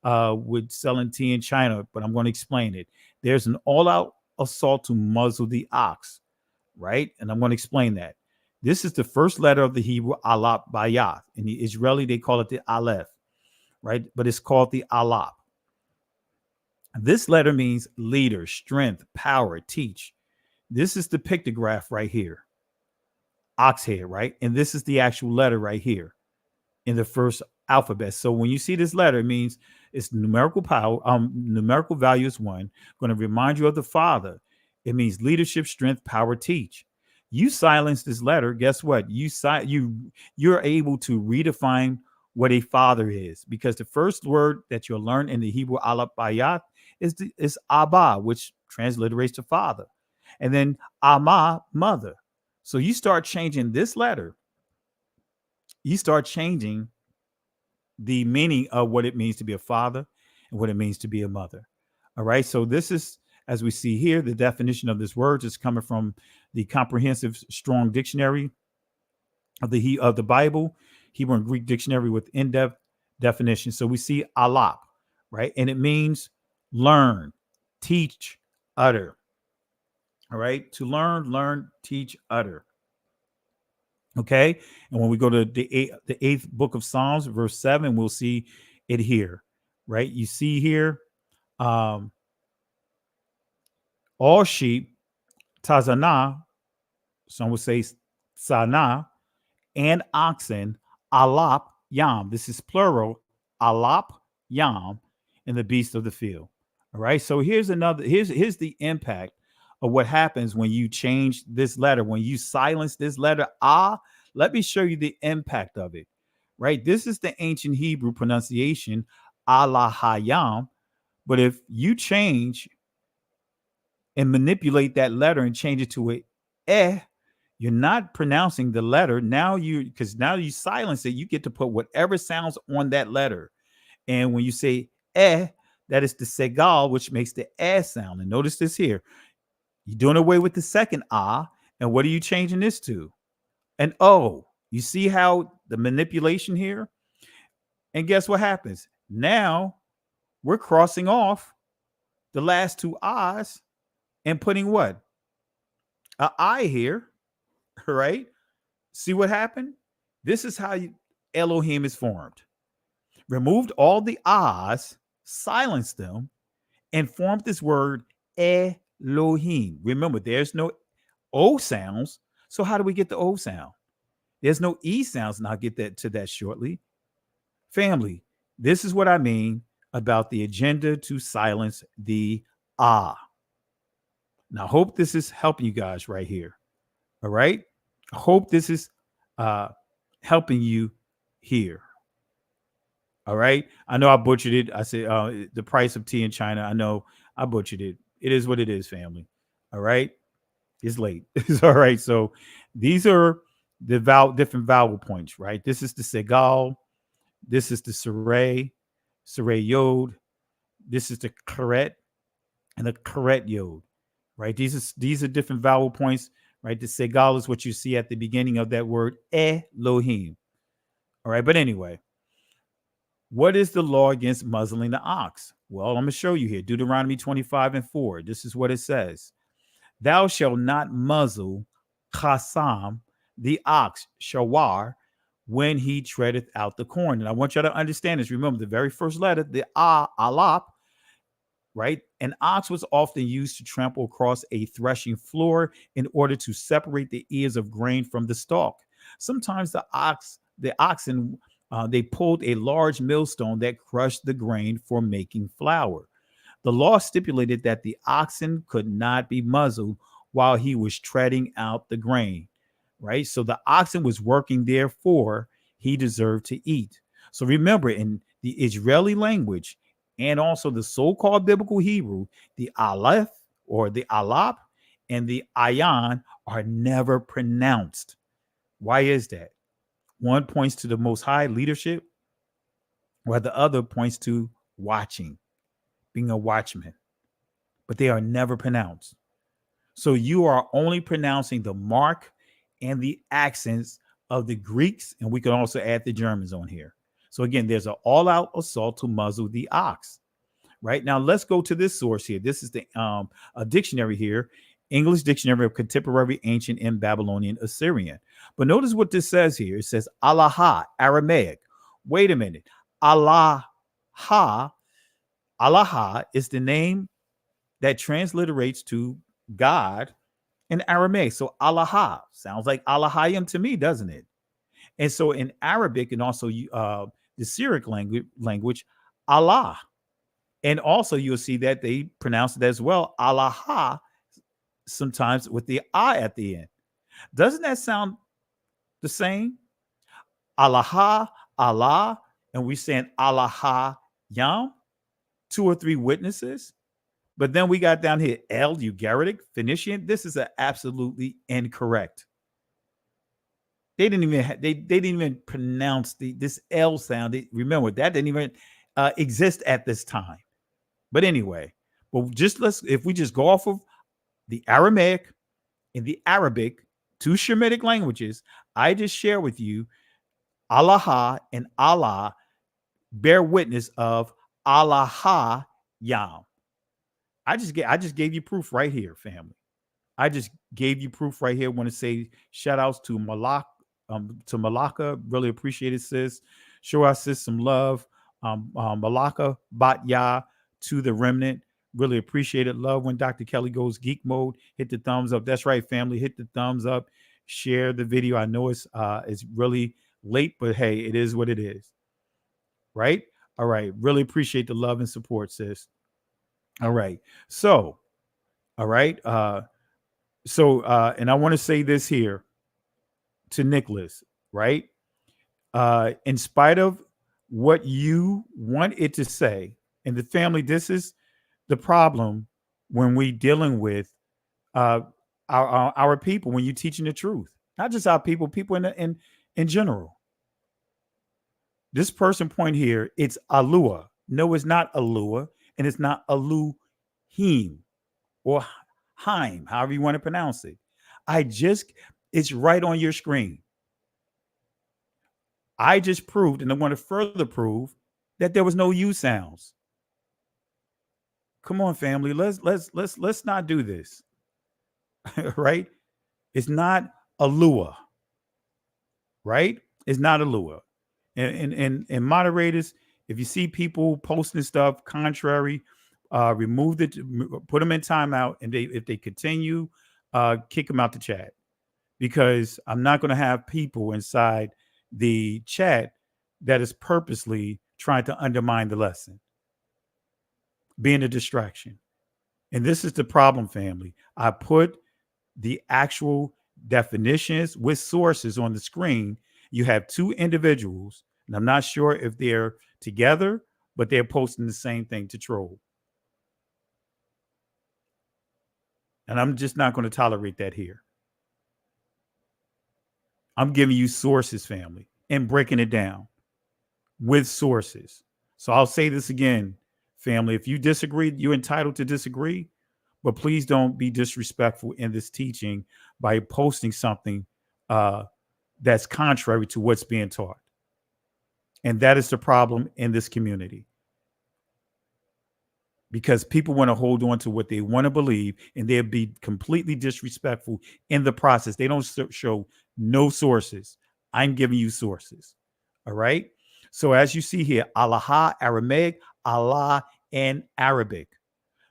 with selling tea in China? But I'm going to explain it. There's an all-out assault to muzzle the ox, right? And I'm going to explain that. This is the first letter of the Hebrew Alap Bayath. In the Israeli, they call it the Aleph, right? But it's called the Alap. This letter means leader, strength, power, teach. This is the pictograph right here. Ox head, right? And this is the actual letter right here in the first alphabet. So when you see this letter, it means it's numerical power, numerical value is 1. Going to remind you of the Father. It means leadership, strength, power, teach. You silence this letter, guess what? You're able to redefine what a father is, because the first word that you'll learn in the Hebrew Alap Bayath is Abba, which transliterates to father. And then Ama, mother. So you start changing this letter. You start changing the meaning of what it means to be a father and what it means to be a mother. All right. So this is, as we see here, the definition of this word is coming from the Comprehensive Strong Dictionary of the Bible, Hebrew and Greek dictionary with in-depth definition. So we see alap, right? And it means learn, teach, utter. All right. To learn, teach, utter. Okay. And when we go to the eighth book of Psalms, verse 7, we'll see it here, right? You see here, all sheep, tazana, some would say sana, and oxen, alap yam. This is plural, alap yam, and the beast of the field. All right. So here's the impact of what happens when you change this letter, when you silence this letter. Let me show you the impact of it. Right. This is the ancient Hebrew pronunciation, Alahayam. But if you change and manipulate that letter and change it to a you're not pronouncing the letter. Because now you silence it, you get to put whatever sounds on that letter. And when you say that is the segal, which makes the sound. And notice this here. You're doing away with the second and what are you changing this to? An O. You see how the manipulation here? And guess what happens? Now we're crossing off the last two I's and putting what? An I here, right? See what happened? This is how Elohim is formed. Removed all the I's, silenced them, and formed this word Elohim. Remember, there's no O sounds. So how do we get the O sound? There's no E sounds, and I'll get to that shortly. Family, this is what I mean about the agenda to silence the Now, I hope this is helping you guys right here. All right? I hope this is helping you here. All right? I know I butchered it. I said the price of tea in China. I know I butchered it. It is what it is, family. All right? It's late. It's all right. So these are the different vowel points, right? This is the segal. This is the saray yod. This is the karet and the karet yod, right? These are different vowel points, right? The segal is what you see at the beginning of that word Elohim. All right. But anyway, what is the law against muzzling the ox? Well, I'm going to show you here. Deuteronomy 25:4. This is what it says. Thou shalt not muzzle chasam, the ox, shawar, when he treadeth out the corn. And I want you to understand this. Remember the very first letter, the alap, right? An ox was often used to trample across a threshing floor in order to separate the ears of grain from the stalk. Sometimes the oxen, they pulled a large millstone that crushed the grain for making flour. The law stipulated that the oxen could not be muzzled while he was treading out the grain, right? So the oxen was working, therefore he deserved to eat. So remember, in the Israeli language and also the so-called biblical Hebrew, the aleph or the alap and the ayan are never pronounced. Why is that? One points to the Most High leadership, while the other points to watching, being a watchman. but they are never pronounced. So you are only pronouncing the mark and the accents of the Greeks, and we can also add the Germans on here. So again, there's an all-out assault to muzzle the ox. Right now, let's go to this source here. This is the a dictionary here, English Dictionary of Contemporary Ancient and Babylonian Assyrian. But notice what this says here. It says Allah, Aramaic. Wait a minute. Allah is the name that transliterates to God in Aramaic. So Allah sounds like Allahayim to me, doesn't it? And so in Arabic and also the Syriac language, Allah. And also you'll see that they pronounce it as well, Allah, sometimes with the I at the end. Doesn't that sound the same? Allah, Allah, and we saying Allah Yam, 2 or 3 witnesses. But then we got down here, El, Ugaritic, Phoenician. This is absolutely incorrect. They didn't even pronounce this L sound. Remember, that didn't even exist at this time. But anyway, if we just go off of the Aramaic and the Arabic, 2 Shemitic languages, I just share with you Allah and Allah bear witness of Allah Yam. I just gave you proof right here, family. I just gave you proof right here. I want to say shout outs to Malaka. Really appreciate it, sis. Show our sis some love. Malaka Batya to the remnant. Really appreciate it. Love when Dr. Kelly goes geek mode. Hit the thumbs up. That's right, family. Hit the thumbs up. Share the video. I know it's really late, but hey, it is what it is. Right? All right. Really appreciate the love and support, sis. All right. So, all right. And I want to say this here to Nicholas, right? In spite of what you want it to say, and the family, this is the problem when we dealing with our people, when you're teaching the truth, not just our people in general. This person point here, it's Alua. No, it's not Alua. And it's not Elohim or Haim, however you want to pronounce it. It's right on your screen. I just proved, and I want to further prove that there was no U sounds. Come on, family. Let's not do this. Right? It's not Alua. Right? It's not Alua. And moderators, if you see people posting stuff contrary, remove it, put them in timeout, and if they continue, kick them out the chat, because I'm not going to have people inside the chat that is purposely trying to undermine the lesson, being a distraction. And this is the problem, family. I put the actual definitions with sources on the screen. You have 2 individuals, and I'm not sure if they're together, but they're posting the same thing to troll. And I'm just not going to tolerate that here. I'm giving you sources, family, and breaking it down with sources. So I'll say this again, family. If you disagree, you're entitled to disagree, but please don't be disrespectful in this teaching by posting something that's contrary to what's being taught. And that is the problem in this community, because people want to hold on to what they want to believe, and they'll be completely disrespectful in the process. They don't show no sources. I'm giving you sources. All right. So as you see here, Allah, Aramaic, Allah, and Arabic.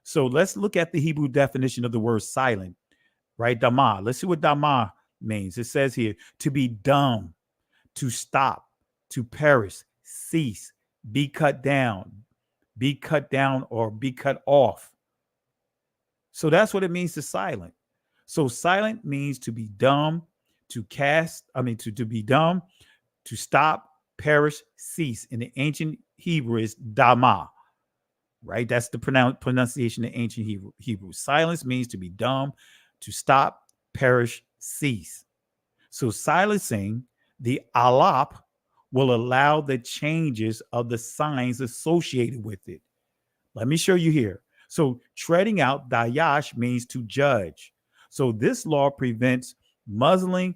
So let's look at the Hebrew definition of the word silent, right? Dama. Let's see what Dama means. It says here, to be dumb, to stop, to perish, cease, be cut down, or be cut off. So that's what it means to silent. So silent means to be dumb, to be dumb, to stop, perish, cease. In the ancient Hebrew is Dama, right? That's the pronunciation in ancient Hebrew. Silence means to be dumb, to stop, perish, cease. So silencing the alap will allow the changes of the signs associated with it. Let me show you here. So treading out dayash means to judge. So this law prevents muzzling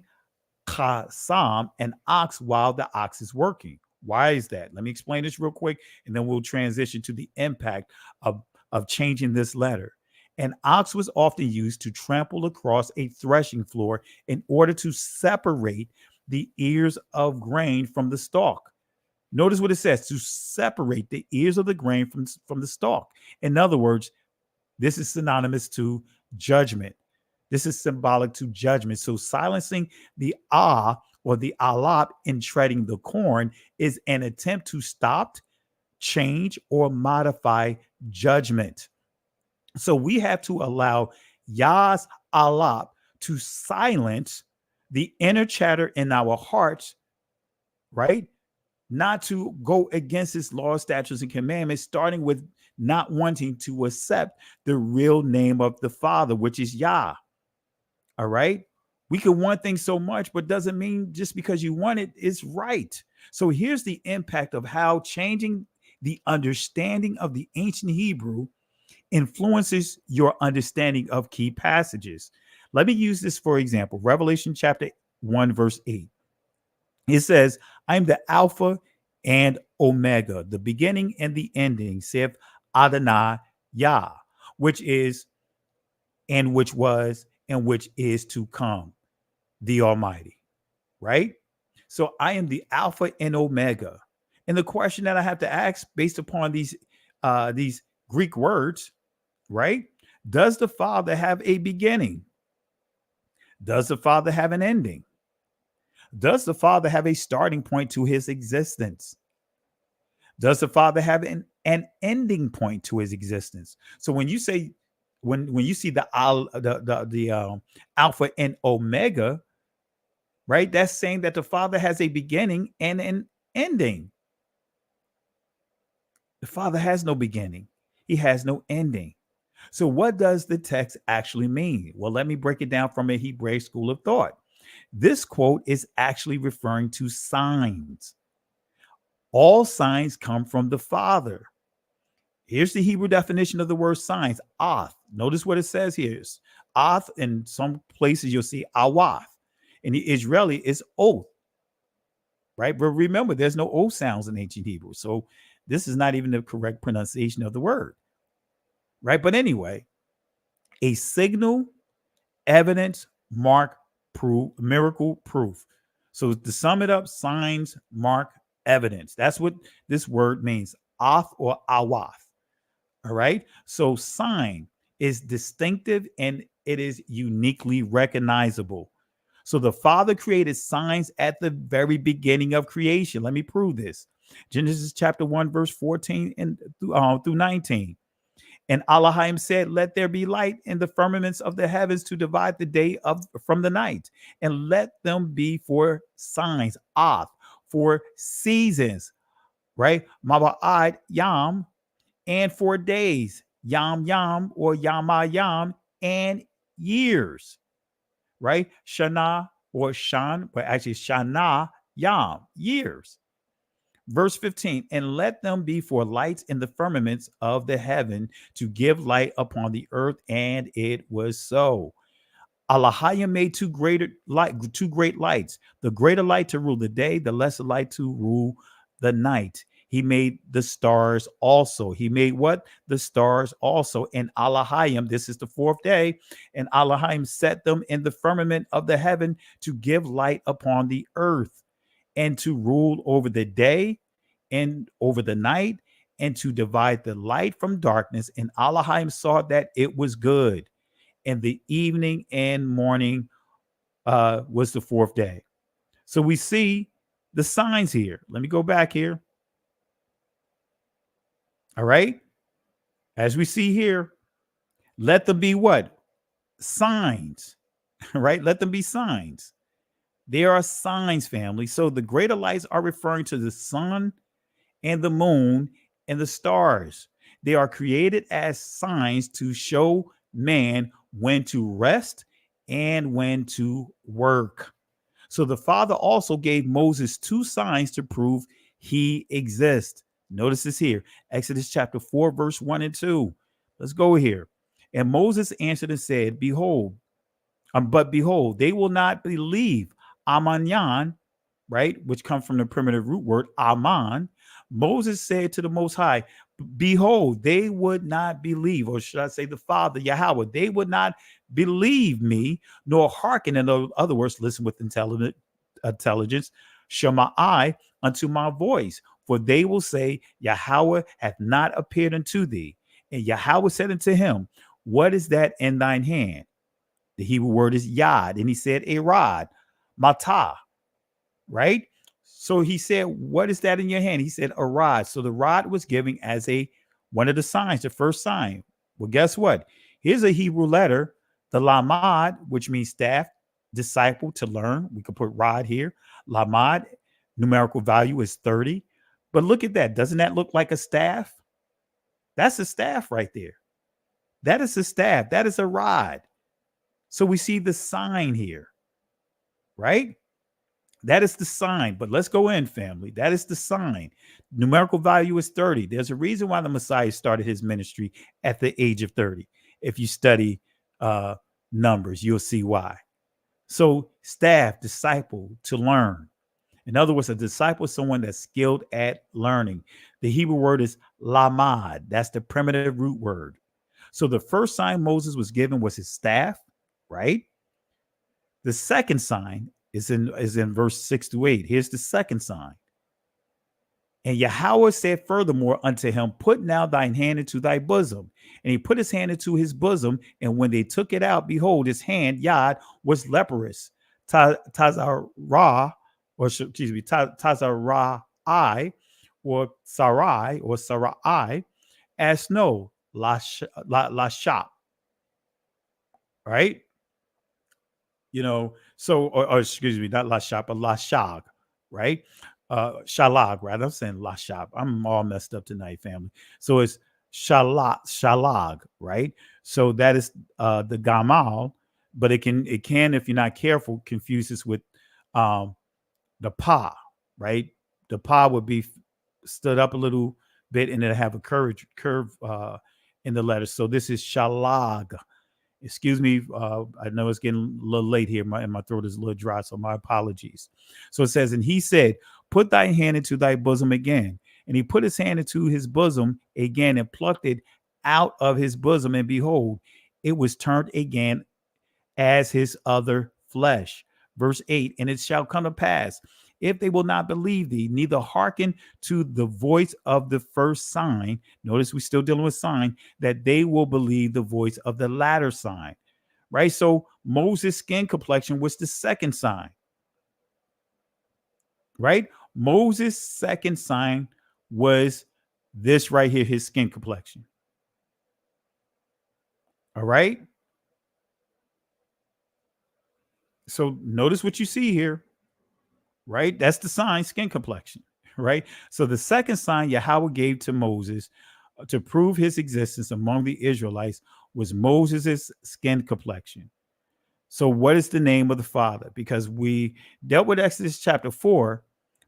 Qasam, an ox, while the ox is working. Why is that? Let me explain this real quick, and then we'll transition to the impact of changing this letter. An ox was often used to trample across a threshing floor in order to separate the ears of grain from the stalk. Notice what it says, to separate the ears of the grain from the stalk. In other words, this is synonymous to judgment. This is symbolic to judgment. So silencing the or the alap in treading the corn is an attempt to stop, change, or modify judgment. So we have to allow Yah's alap to silence the inner chatter in our hearts, right? Not to go against his laws, statutes, and commandments, starting with not wanting to accept the real name of the Father, which is Yah. All right. We can want things so much, but doesn't mean just because you want it is right. So here's the impact of how changing the understanding of the ancient Hebrew influences your understanding of key passages. Let me use this for example. Revelation chapter 1, verse 8. It says, I am the Alpha and Omega, the beginning and the ending, saith Adonai Yah, which is, and which was, and which is to come, the Almighty, right? So I am the Alpha and Omega. And the question that I have to ask based upon these Greek words, right? Does the Father have a beginning? Does the Father have an ending? Does the Father have a starting point to his existence? Does the Father have an ending point to his existence? So when you say, when you see the Alpha and Omega, right? That's saying that the Father has a beginning and an ending. The Father has no beginning. He has no ending. So what does the text actually mean? Well, let me break it down from a Hebraic school of thought. This quote is actually referring to signs. All signs come from the Father. Here's the Hebrew definition of the word signs, ath. Notice what it says here. Ath, in some places you'll see awath. In the Israeli, it's oath, right? But remember, there's no O sounds in ancient Hebrew. So this is not even the correct pronunciation of the word, right? But anyway, a signal, evidence, mark, proof, miracle, proof. So to sum it up, signs, mark, evidence. That's what this word means, ath or awath. All right. So sign is distinctive and it is uniquely recognizable. So the Father created signs at the very beginning of creation. Let me prove this. Genesis chapter 1, verse 14 and through 19. And Elohim said, let there be light in the firmaments of the heavens to divide the day from the night, and let them be for signs, for seasons, right? Maba'ad yam, and for days, yam yam or yama yam, and years, right? Shana or shan, but actually shana yam, years. Verse 15, and let them be for lights in the firmaments of the heaven to give light upon the earth, and it was so. Elohim made two great lights, the greater light to rule the day, the lesser light to rule the night. He made the stars also. He made what? The stars also. And Elohim, this is the fourth day, and Elohim set them in the firmament of the heaven to give light upon the earth, and to rule over the day and over the night, and to divide the light from darkness. And Elohim saw that it was good. And the evening and morning was the fourth day. So we see the signs here. Let me go back here. All right. As we see here, let them be what? Signs, right? Let them be signs. There are signs, family. So the greater lights are referring to the sun and the moon and the stars. They are created as signs to show man when to rest and when to work. So the Father also gave Moses two signs to prove he exists. Notice this here, Exodus chapter 4, verse 1 and 2. Let's go here. And Moses answered and said, but behold, they will not believe Amanyan, right? Which comes from the primitive root word Aman. Moses said to the Most High, behold, they would not believe, or should I say the Father, Yahweh, they would not believe me, nor hearken, in other words, listen with intelligence, Shema unto my voice. For they will say, Yahweh hath not appeared unto thee. And Yahweh said unto him, what is that in thine hand? The Hebrew word is yad. And he said, a rod, matah, right? So he said, what is that in your hand? He said, a rod. So the rod was given as one of the signs, the first sign. Well, guess what? Here's a Hebrew letter, the lamad, which means staff, disciple, to learn. We could put rod here. Lamad, numerical value is 30. But look at that. Doesn't that look like a staff? That's a staff right there. That is a staff. That is a rod. So we see the sign here, right? That is the sign. But let's go in, family. That is the sign. Numerical value is 30. There's a reason why the Messiah started his ministry at the age of 30. If you study numbers, you'll see why. So staff, disciple, to learn. In other words, a disciple is someone that's skilled at learning. The Hebrew word is lamad. That's the primitive root word. So the first sign Moses was given was his staff, right? The second sign is in verse 6-8. Here's the second sign. And Yahweh said furthermore unto him, put now thine hand into thy bosom. And he put his hand into his bosom. And when they took it out, behold, his hand, Yad, was leprous. Tazarah, or excuse me, Tazarai, or Sarai, as snow, Lashap. Right? You know, so, or excuse me, not Lashap, but Lashag, right? Shalag, rather. I'm saying Lashap. I'm all messed up tonight, family. So it's Shalag, right? So that is the Gamal, but it can, if you're not careful, confuse this with the Pa, right? The Pa would be stood up a little bit and it'll have a curve in the letters. So this is Shalag. Excuse me. I know it's getting a little late here. My throat is a little dry, so my apologies. So it says, and he said, put thy hand into thy bosom again. And he put his hand into his bosom again and plucked it out of his bosom. And behold, it was turned again as his other flesh. Verse 8, and it shall come to pass, if they will not believe thee, neither hearken to the voice of the first sign. Notice we're still dealing with sign, that they will believe the voice of the latter sign, right? So Moses' skin complexion was the second sign, right? Moses' second sign was this right here, his skin complexion. All right. So notice what you see here. Right? That's the sign, skin complexion, right? So the second sign Yahweh gave to Moses to prove his existence among the Israelites was Moses' skin complexion. So what is the name of the Father? Because we dealt with Exodus chapter 4,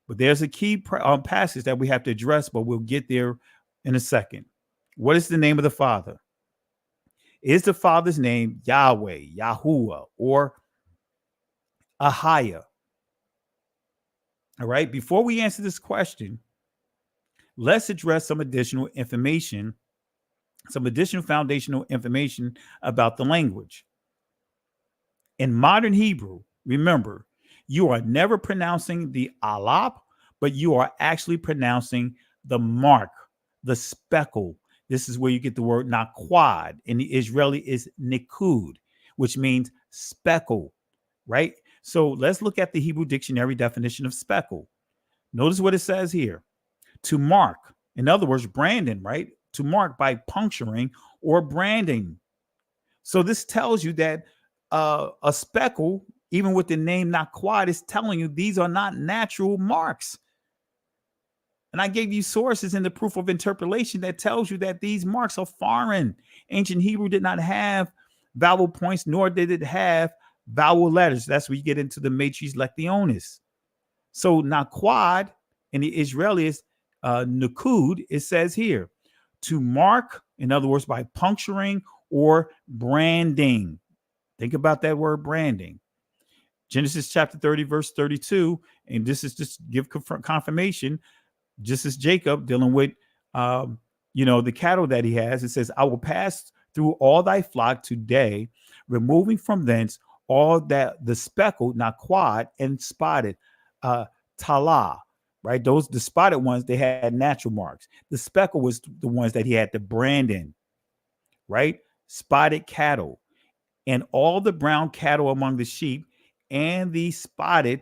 but there's a key passage that we have to address, but we'll get there in a second. What is the name of the Father? Is the Father's name Yahweh, Yahuwah, or Ahia? All right. Before we answer this question, let's address some additional information, some additional foundational information about the language. In modern Hebrew, remember, you are never pronouncing the alap, but you are actually pronouncing the mark, the speckle. This is where you get the word naquad. In the Israeli is nikud, which means speckle, right? So let's look at the Hebrew dictionary definition of speckle. Notice what it says here. To mark, in other words, branding, right? To mark by puncturing or branding. So this tells you that a speckle, even with the name naquad, is telling you these are not natural marks. And I gave you sources in the proof of interpolation that tells you that these marks are foreign. Ancient Hebrew did not have vowel points, nor did it have vowel letters. That's where you get into the matrices lectionis. So naquad in the Israeli is nukud. It says here to mark In other words, by puncturing or branding. Think about that word branding. Genesis chapter 30, verse 32. And this is just give confirmation, just as Jacob dealing with, the cattle that he has. It says, I will pass through all thy flock today, removing from thence all that the speckled, naquad, and spotted, tala, right? Those, the spotted ones, they had natural marks. The speckled was the ones that he had to brand in, right? Spotted cattle, and all the brown cattle among the sheep, and the spotted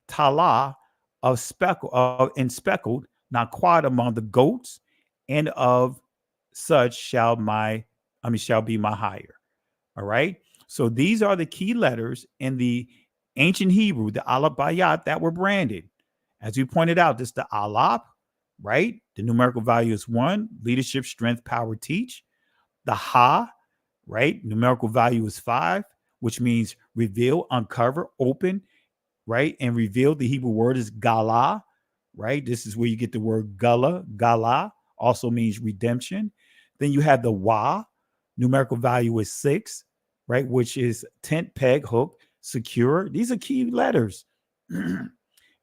tala of speckled and speckled, naquad, among the goats, and of such shall be my hire. All right. So these are the key letters in the ancient Hebrew, the Aleph Bayat, that were branded. As we pointed out, this is the Aleph, right? The numerical value is 1, leadership, strength, power, teach. The Ha, right? Numerical value is 5, which means reveal, uncover, open, right? And reveal, the Hebrew word is Gala, right? This is where you get the word Gala, also means redemption. Then you have the Wa, numerical value is 6, right? Which is tent, peg, hook, secure. These are key letters. Then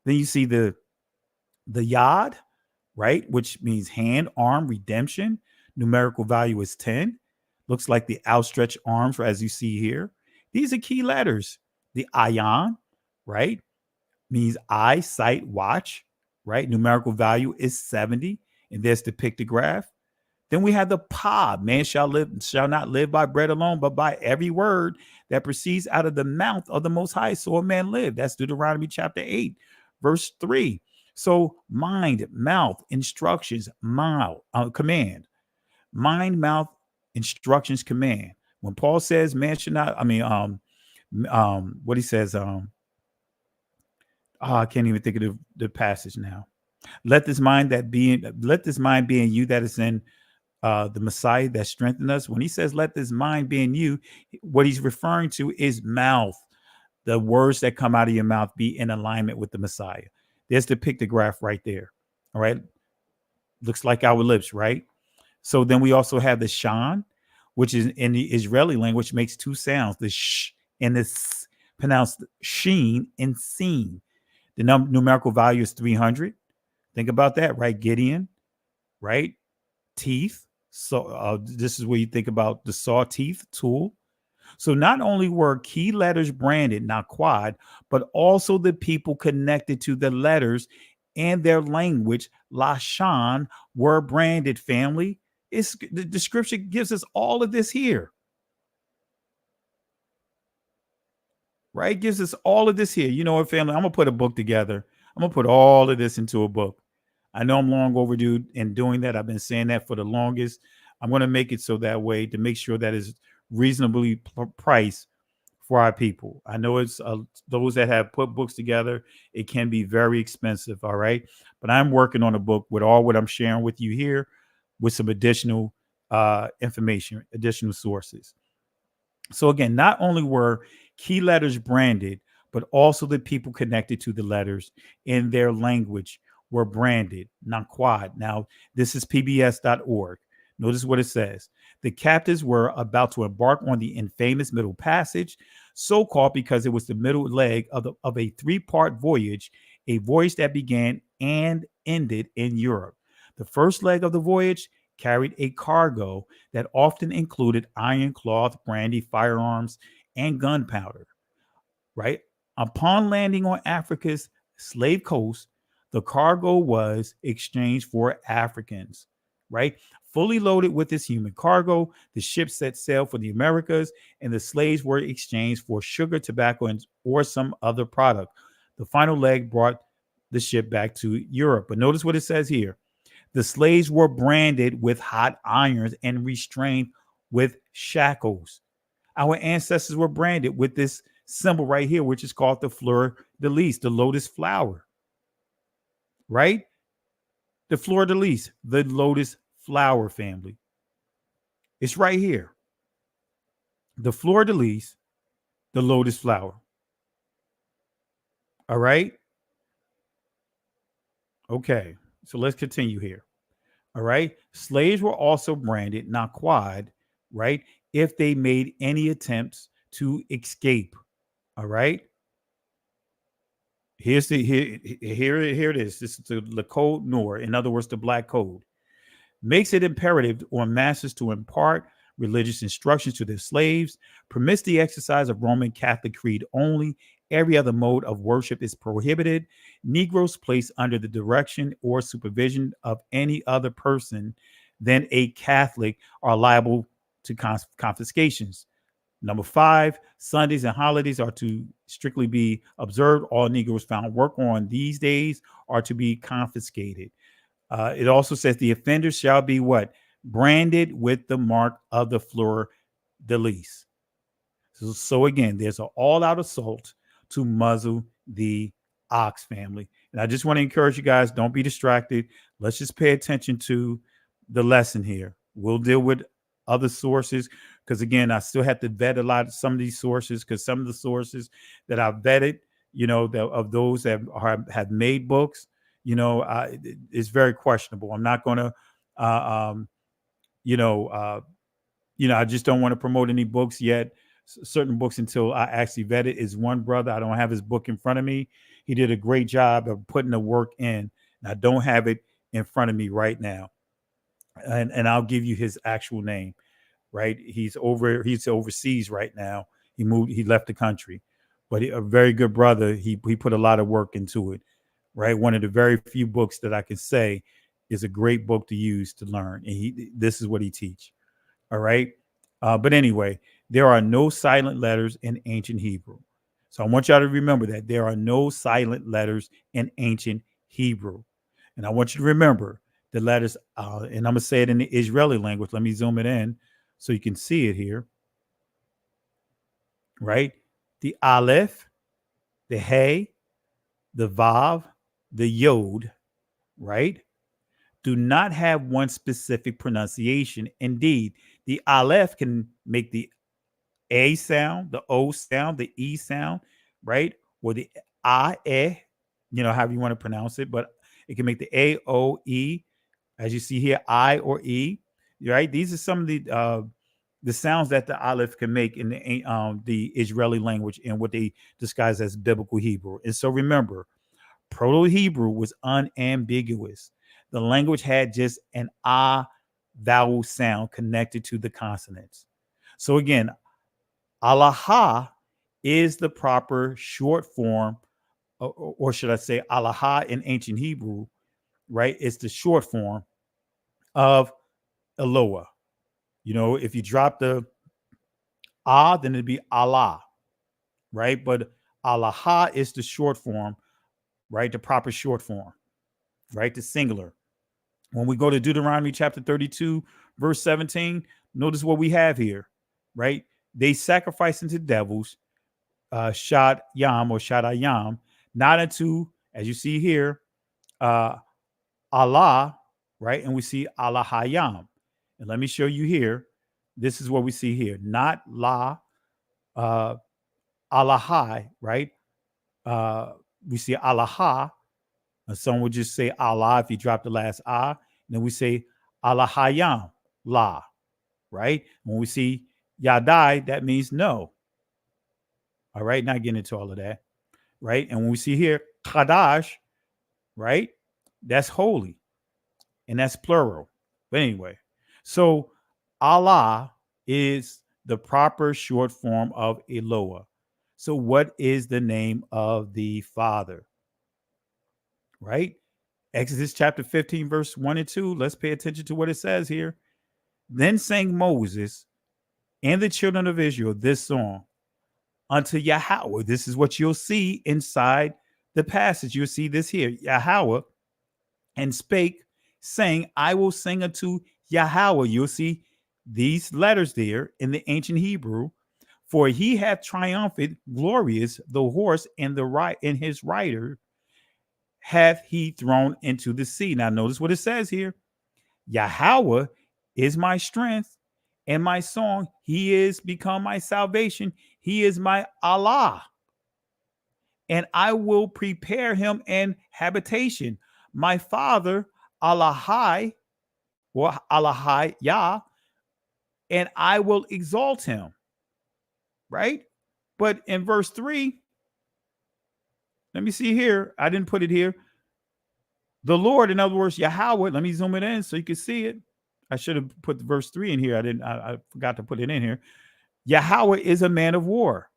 you see the Yod, right? Which means hand, arm, redemption. Numerical value is 10. Looks like the outstretched arms, as you see here. These are key letters. The Ayan, right? Means eye, sight, watch, right? Numerical value is 70. And there's the pictograph. Then we have the Pa, man shall not live by bread alone, but by every word that proceeds out of the mouth of the Most High, so a man live. That's Deuteronomy chapter 8, verse 3. So mind, mouth, instructions, command. Mind, mouth, instructions, command. When Paul says man should not, what he says, I can't even think of the passage now. Let this mind be in you that is in the Messiah that strengthened us. When he says, let this mind be in you, what he's referring to is mouth. The words that come out of your mouth be in alignment with the Messiah. There's the pictograph right there. All right. Looks like our lips, right? So then we also have the Shan, which is in the Israeli language, makes two sounds, the sh and the s, pronounced sheen and seen. The numerical value is 300. Think about that, right? Gideon, right? Teeth. So this is where you think about the saw teeth tool. So not only were key letters branded, not quad, but also the people connected to the letters and their language, Lashan, were branded, family. The scripture gives us all of this here. Right? Gives us all of this here. You know what, family? I'm going to put a book together. I'm going to put all of this into a book. I know I'm long overdue in doing that. I've been saying that for the longest. I'm going to make it so that way to make sure that is reasonably priced for our people. I know it's those that have put books together, it can be very expensive. All right. But I'm working on a book with all what I'm sharing with you here with some additional information, additional sources. So again, not only were key letters branded, but also the people connected to the letters in their language were branded, not quad. Now, this is pbs.org. Notice what it says. The captives were about to embark on the infamous Middle Passage, so-called because it was the middle leg of a three-part voyage, a voyage that began and ended in Europe. The first leg of the voyage carried a cargo that often included iron, cloth, brandy, firearms, and gunpowder. Right? Upon landing on Africa's slave coast, the cargo was exchanged for Africans, right? Fully loaded with this human cargo, the ship set sail for the Americas, and the slaves were exchanged for sugar, tobacco, or some other product. The final leg brought the ship back to Europe. But notice what it says here. The slaves were branded with hot irons and restrained with shackles. Our ancestors were branded with this symbol right here, which is called the fleur de lis, the lotus flower. Right? The fleur de lis, the lotus flower, family. It's right here. The fleur de lis, the lotus flower. All right. Okay. So let's continue here. All right. Slaves were also branded naqad, right, if they made any attempts to escape. All right. Here it is. This is the code Noor. In other words, the black code makes it imperative on masters to impart religious instructions to their slaves, permits the exercise of Roman Catholic creed only. Every other mode of worship is prohibited. Negroes placed under the direction or supervision of any other person than a Catholic are liable to confiscations. Number 5, Sundays and holidays are to strictly be observed. All Negroes found work on these days are to be confiscated. It also says the offender shall be what? Branded with the mark of the fleur de lis. So again, there's an all-out assault to muzzle the Ox family. And I just want to encourage you guys, don't be distracted. Let's just pay attention to the lesson here. We'll deal with other sources because, again, I still have to vet a lot of some of these sources because some of the sources that I've vetted, of those that have made books, it's very questionable. I'm not going to, I just don't want to promote any books yet. Certain books until I actually vet it. Is one brother, I don't have his book in front of me. He did a great job of putting the work in. And I don't have it in front of me right now. And I'll give you his actual name, right? He's overseas right now. He left the country, but a very good brother. He put a lot of work into it, right? One of the very few books that I can say is a great book to use to learn. And this is what he teach. All right. But anyway, there are no silent letters in ancient Hebrew. So I want y'all to remember that there are no silent letters in ancient Hebrew. And I want you to remember the letters, and I'm going to say it in the Israeli language. Let me zoom it in so you can see it here. Right? The Aleph, the Hey, the Vav, the Yod, right, do not have one specific pronunciation. Indeed, the Aleph can make the A sound, the O sound, the E sound, right? Or the A, however you want to pronounce it, but it can make the A, O, E, as you see here, I or E, right? These are some of the sounds that the Aleph can make in the Israeli language and what they disguise as biblical Hebrew. And so remember, Proto-Hebrew was unambiguous. The language had just an ah vowel sound connected to the consonants. So again, Alaha is the proper short form, or should I say Alaha in ancient Hebrew, right? It's the short form of Eloah. If you drop the then it'd be Allah, right? But Alaha is the short form, right? The proper short form, right? The singular. When we go to Deuteronomy chapter 32, verse 17, notice what we have here, right? They sacrifice unto devils, Shad Yam or Shadayam, not unto, as you see here, Allah, right? And we see Allahayam. And let me show you here. This is what we see here. Not La, Allahai, right? We see Allaha. And some would just say Allah if you drop the last ah. And then we say Allahayam, La, right? When we see Yadai, that means no. All right, not getting into all of that, right? And when we see here Kadash, right? That's holy. And that's plural. But anyway, so Allah is the proper short form of Eloah. So what is the name of the Father? Right? Exodus chapter 15, verse 1 and 2. Let's pay attention to what it says here. Then sang Moses and the children of Israel this song unto Yahweh. This is what you'll see inside the passage. You'll see this here. Yahweh and spake, saying, I will sing unto Yahweh. You'll see these letters there in the ancient Hebrew. For he hath triumphant, glorious, the horse and his rider hath he thrown into the sea. Now notice what it says here. Yahweh is my strength and my song. He is become my salvation. He is my Allah. And I will prepare him an habitation. My father, Allahai, or Alahai Yah, and I will exalt him. Right? But in verse 3, let me see here. I didn't put it here. The Lord, in other words, Yahweh, let me zoom it in so you can see it. I should have put the verse 3 in here. I forgot to put it in here. Yahweh is a man of war.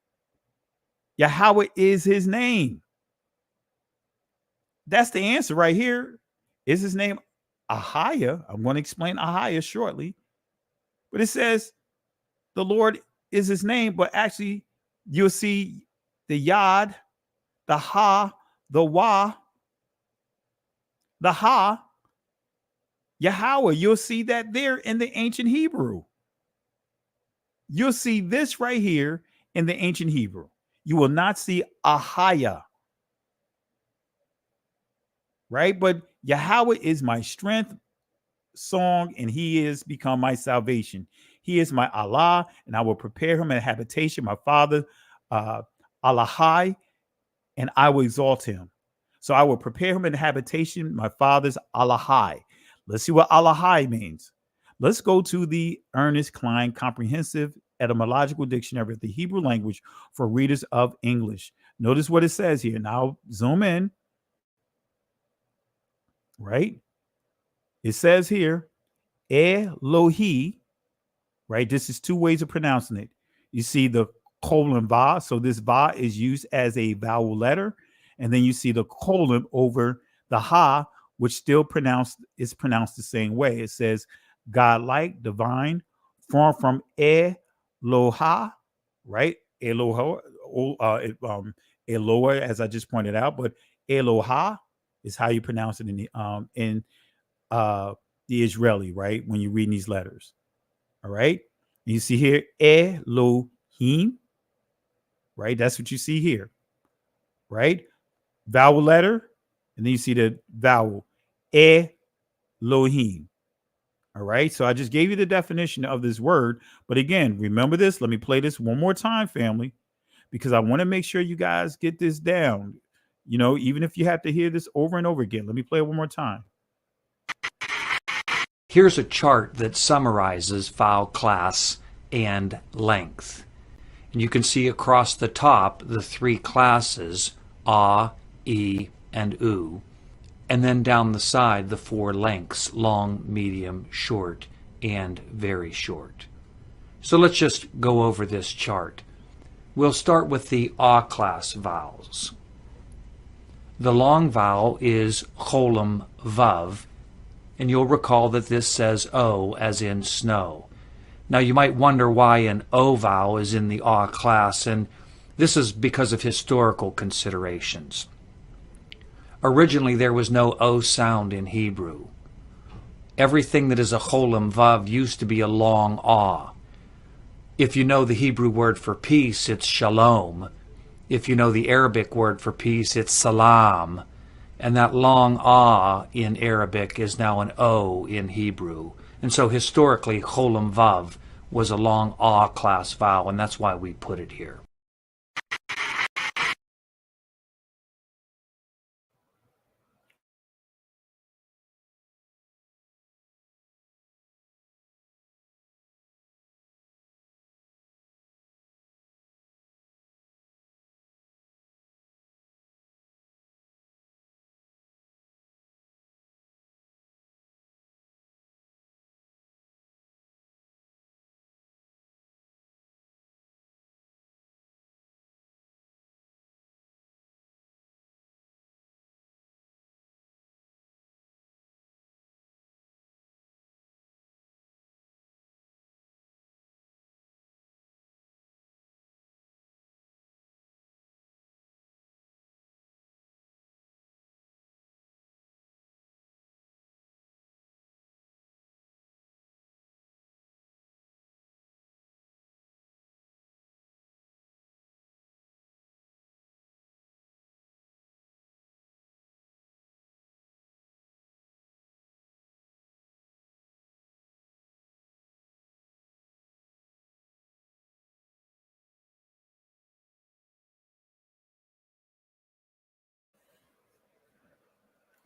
Yahweh is his name. That's the answer right here. Is his name Ahiah? I'm going to explain Ahiah shortly. But it says the Lord is his name, but actually you'll see the Yod, the Ha, the Wa, the Ha, Yahweh. You'll see that there in the ancient Hebrew. You'll see this right here in the ancient Hebrew. You will not see Ahiah. Right? But Yahweh is my strength, song, and he is become my salvation. He is my Allah, and I will prepare him a habitation, my father, Alahai, and I will exalt him. So I will prepare him in habitation, my father's Alahai. Let's see what Alahai means. Let's go to the Ernest Klein Comprehensive Etymological Dictionary of the Hebrew Language for readers of English. Notice what it says here. Now zoom in. Right? It says here, Elohi, right? This is two ways of pronouncing it. You see the colon va. So this va is used as a vowel letter. And then you see the colon over the ha, which still is pronounced the same way. It says godlike, divine, formed from Eloha, right? Eloha, Eloah, as I just pointed out, but Eloha is how you pronounce it in the Israeli, right? When you're reading these letters. All right. And you see here, Elohim, right? That's what you see here, right? Vowel letter. And then you see the vowel, Elohim. All right. So I just gave you the definition of this word. But again, remember this. Let me play this one more time, family, because I want to make sure you guys get this down. You know, even if you have to hear this over and over again, let me play it one more time. Here's a chart that summarizes vowel class and length. And you can see across the top the three classes, A, E, and U. And then down the side, the four lengths, long, medium, short, and very short. So let's just go over this chart. We'll start with the A class vowels. The long vowel is cholam vav, and you'll recall that this says O as in snow. Now you might wonder why an O vowel is in the A class, and this is because of historical considerations. Originally there was no O sound in Hebrew. Everything that is a cholam vav used to be a long A. If you know the Hebrew word for peace, it's shalom. If you know the Arabic word for peace, it's salam. And that long ah in Arabic is now an O in Hebrew. And so historically, cholam vav was a long ah class vowel, and that's why we put it here.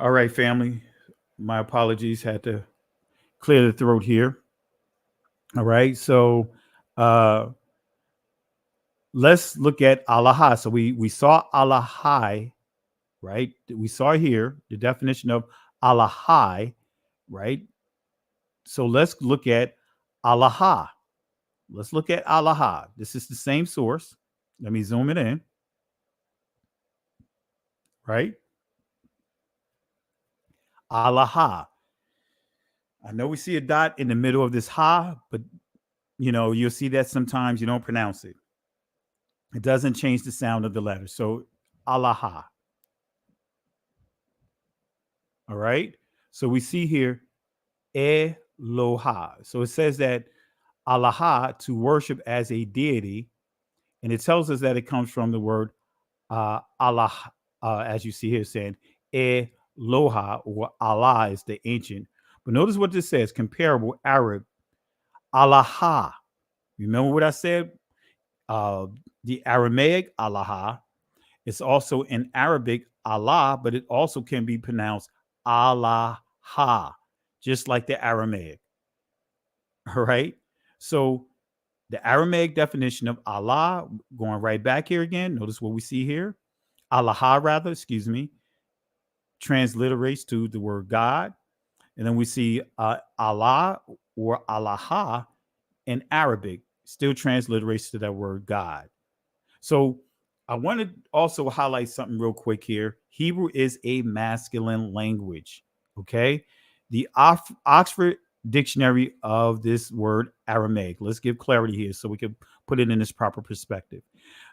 All right, family. My apologies. Had to clear the throat here. All right. So let's look at Allah. So we saw Allah, right? We saw here the definition of Allah, right? So let's look at Allah. Let's look at Allah. This is the same source. Let me zoom it in. Right? Allah. I know we see a dot in the middle of this ha, but you'll see that sometimes you don't pronounce it. It doesn't change the sound of the letter. So Allah. All right. So we see here Eloha. So it says that Allah, to worship as a deity, and it tells us that it comes from the word Allah, as you see here saying Eloha, or Allah is the ancient. But notice what this says, comparable Arab, Allah. Remember what I said? The Aramaic Allah. It's also in Arabic Allah, but it also can be pronounced Allah, just like the Aramaic. All right. So the Aramaic definition of Allah, going right back here again, notice what we see here. Allah, rather, transliterates to the word God. And then we see Allah or Allah in Arabic, still transliterates to that word God. So I want to also highlight something real quick here. Hebrew is a masculine language. Okay. The Oxford Dictionary of this word Aramaic. Let's give clarity here so we can put it in its proper perspective.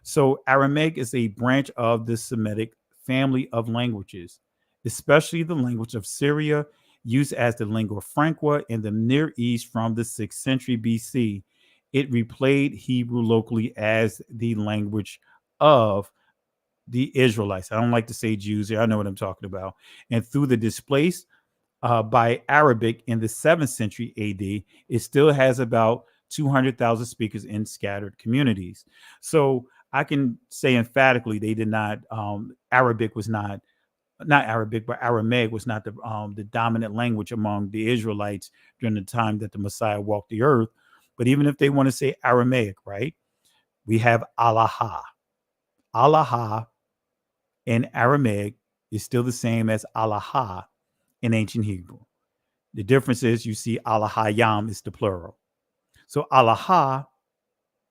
So Aramaic is a branch of the Semitic family of languages, especially the language of Syria, used as the lingua franca in the Near East from the 6th century BC. It replayed Hebrew locally as the language of the Israelites. I don't like to say Jews here. I know what I'm talking about. And through the displaced by Arabic in the 7th century AD, it still has about 200,000 speakers in scattered communities. So I can say emphatically they did not, Arabic was not Arabic, but Aramaic was not the dominant language among the Israelites during the time that the Messiah walked the earth. But even if they want to say Aramaic, right, we have Allah. Allah in Aramaic is still the same as Allah in ancient Hebrew. The difference is you see Allah Yam is the plural. So Allah,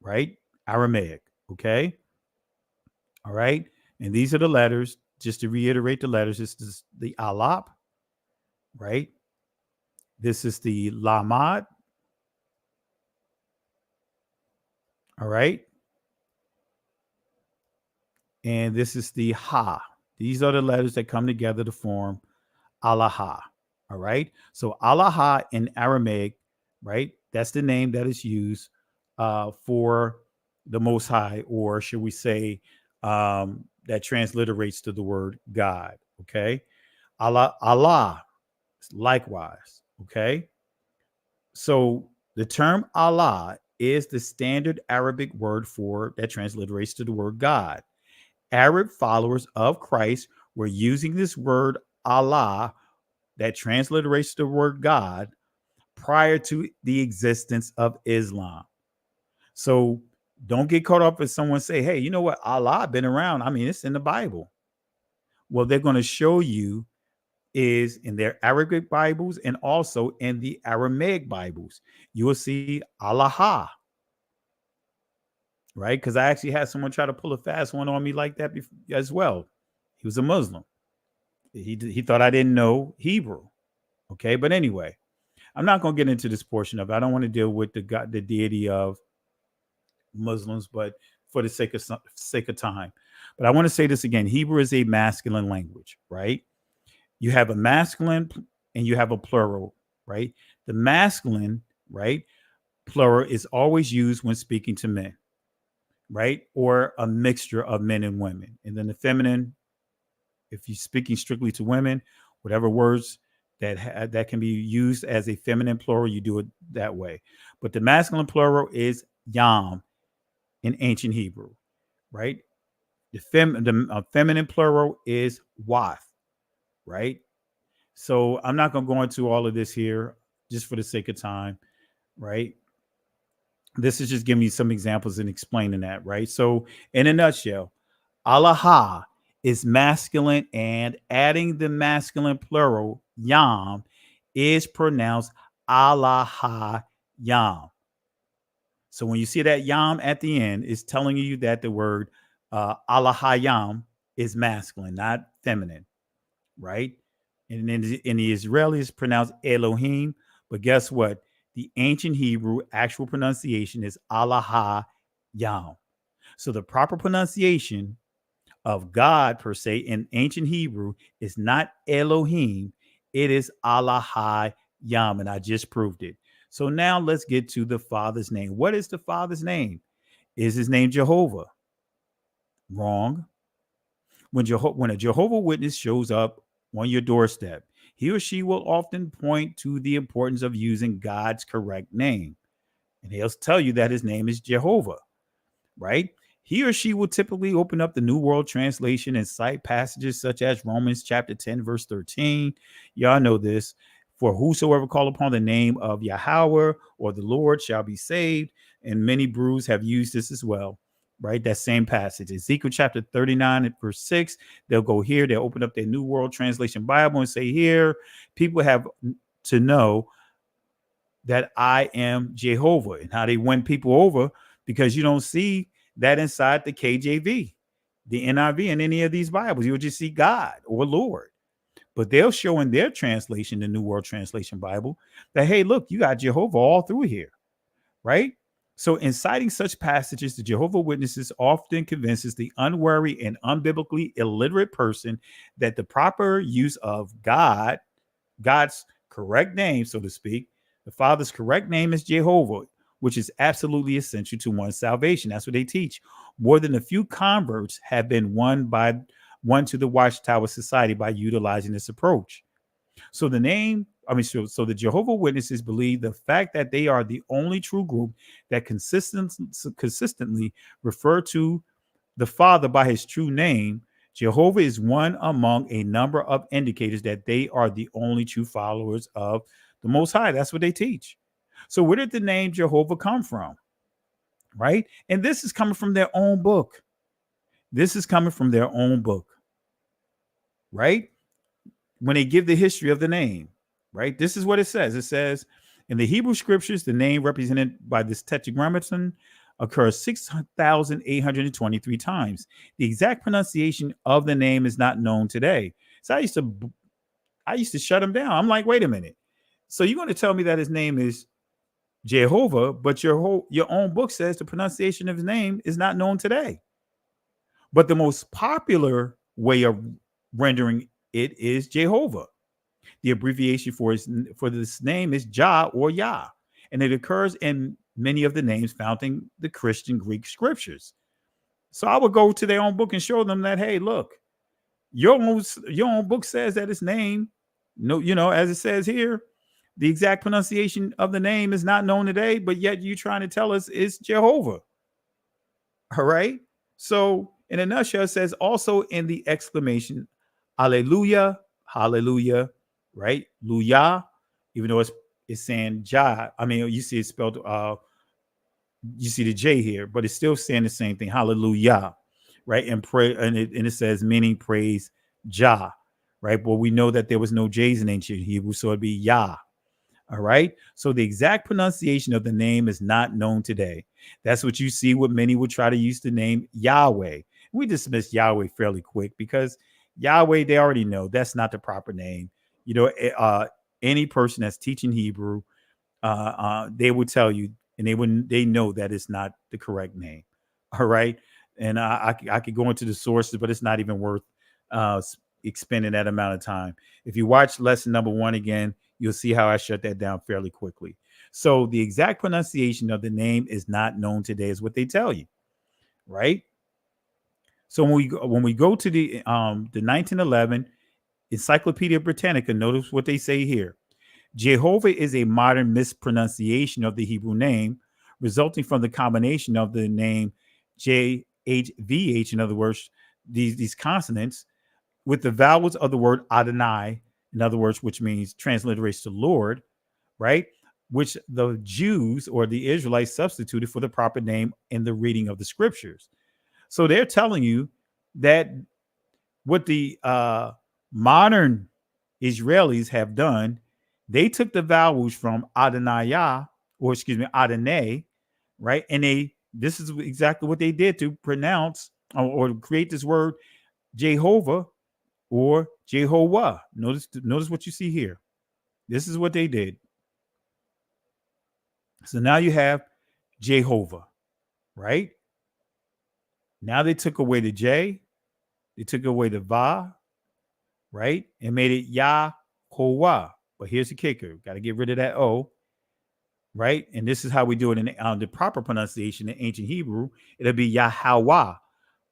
right, Aramaic, okay? All right, and these are the letters. Just to reiterate the letters, this is the Alap, right? This is the Lamad. All right. And this is the Ha. These are the letters that come together to form Allah. All right. So Allah in Aramaic, right? That's the name that is used for the Most High, or should we say that transliterates to the word God. Okay. Allah likewise. Okay. So the term Allah is the standard Arabic word for that transliterates to the word God. Arab followers of Christ were using this word Allah that transliterates to the word God prior to the existence of Islam. So don't get caught up if someone say, hey, you know what? Allah been around. I mean, it's in the Bible. Well, they're going to show you is in their Arabic Bibles and also in the Aramaic Bibles. You will see Allah, right? Because I actually had someone try to pull a fast one on me like that as well. He was a Muslim. He thought I didn't know Hebrew. Okay, but anyway, I'm not going to get into this portion of it. I don't want to deal with the deity of Muslims, but for the sake of time. But I want to say this again. Hebrew is a masculine language, right? You have a masculine and you have a plural, right? The masculine, right, plural is always used when speaking to men, right? Or a mixture of men and women. And then the feminine, if you're speaking strictly to women, whatever words that can be used as a feminine plural, you do it that way. But the masculine plural is Yam in ancient Hebrew, right? The feminine plural is Wath, right? So I'm not going to go into all of this here. just for the sake of time, right? This is just giving you some examples and explaining that, right? So in a nutshell, Allah is masculine, and adding the masculine plural yam is pronounced Allah yam. So when you see that yam at the end, it's telling you that the word Allah yam is masculine, not feminine, right? And in the Israeli, it's pronounced Elohim. But guess what? The ancient Hebrew actual pronunciation is Allah Yam. So the proper pronunciation of God per se in ancient Hebrew is not Elohim. It is Allah Yam. And I just proved it. So now let's get to the Father's name. What is the Father's name? Is his name Jehovah? Wrong. When a Jehovah Witness shows up on your doorstep, he or she will often point to the importance of using God's correct name. And he'll tell you that his name is Jehovah, right? He or she will typically open up the New World Translation and cite passages such as Romans chapter 10, verse 13. Y'all know this. For whosoever call upon the name of Yahweh or the Lord shall be saved. And many brews have used this as well, right? That same passage. Ezekiel chapter 39 and verse 6. They'll go here. They'll open up their New World Translation Bible and say, here, people have to know that I am Jehovah. And how they win people over, because you don't see that inside the KJV, the NIV, and any of these Bibles. You'll just see God or Lord. But they'll show in their translation, the New World Translation Bible, that, hey, look, you got Jehovah all through here, right? So in citing such passages, the Jehovah Witnesses often convinces the unwary and unbiblically illiterate person that the proper use of God's correct name, so to speak, the Father's correct name is Jehovah, which is absolutely essential to one's salvation. That's what they teach. More than a few converts have been won to the Watchtower Society by utilizing this approach. So the Jehovah Witnesses believe the fact that they are the only true group that consistently refer to the Father by his true name. Jehovah is one among a number of indicators that they are the only true followers of the Most High. That's what they teach. So where did the name Jehovah come from? Right? And this is coming from their own book. Right? When they give the history of the name, right? This is what it says. It says, in the Hebrew scriptures, the name represented by this tetragrammaton occurs 6,823 times. The exact pronunciation of the name is not known today. So I used to shut him down. I'm like, wait a minute. So you're going to tell me that his name is Jehovah, but your own book says the pronunciation of his name is not known today. But the most popular way of rendering it is Jehovah. The abbreviation for this name is Jah or Yah, and it occurs in many of the names found in the Christian Greek scriptures. So I would go to their own book and show them that, hey, look, your own book says that his name, as it says here, the exact pronunciation of the name is not known today, but yet you trying to tell us it's Jehovah. All right. So in a nutshell, it says also in the exclamation, Alleluia, hallelujah, right? Luya, even though it's saying Jah. I mean, you see it spelled, you see the J here, but it's still saying the same thing. Hallelujah, right? And pray, and it says meaning praise Jah, right? But we know that there was no J's in ancient Hebrew, so it'd be Yah. All right. So the exact pronunciation of the name is not known today. That's what you see. What many would try to use the name Yahweh. We dismiss Yahweh fairly quick because Yahweh, they already know that's not the proper name. Any person that's teaching Hebrew, they would tell you, and they know that it's not the correct name. All right. And I could go into the sources, but it's not even worth expending that amount of time. If you watch lesson number 1 again, you'll see how I shut that down fairly quickly. So the exact pronunciation of the name is not known today, is what they tell you, right? So when we go to the 1911 Encyclopedia Britannica, notice what they say here. Jehovah is a modern mispronunciation of the Hebrew name, resulting from the combination of the name JHVH, in other words, these consonants, with the vowels of the word Adonai, in other words, which means transliterates to Lord, right? Which the Jews or the Israelites substituted for the proper name in the reading of the scriptures. So they're telling you that what the modern Israelis have done, they took the vowels from Adonai, or excuse me, Adonai, right? And this is exactly what they did to pronounce or create this word Jehovah or Jehovah. Notice what you see here. This is what they did. So now you have Jehovah, right? Now they took away the J, they took away the Va, right? And made it Yahovah. But here's the kicker. Got to get rid of that O, right? And this is how we do it in the proper pronunciation in ancient Hebrew. It'll be Yahweh.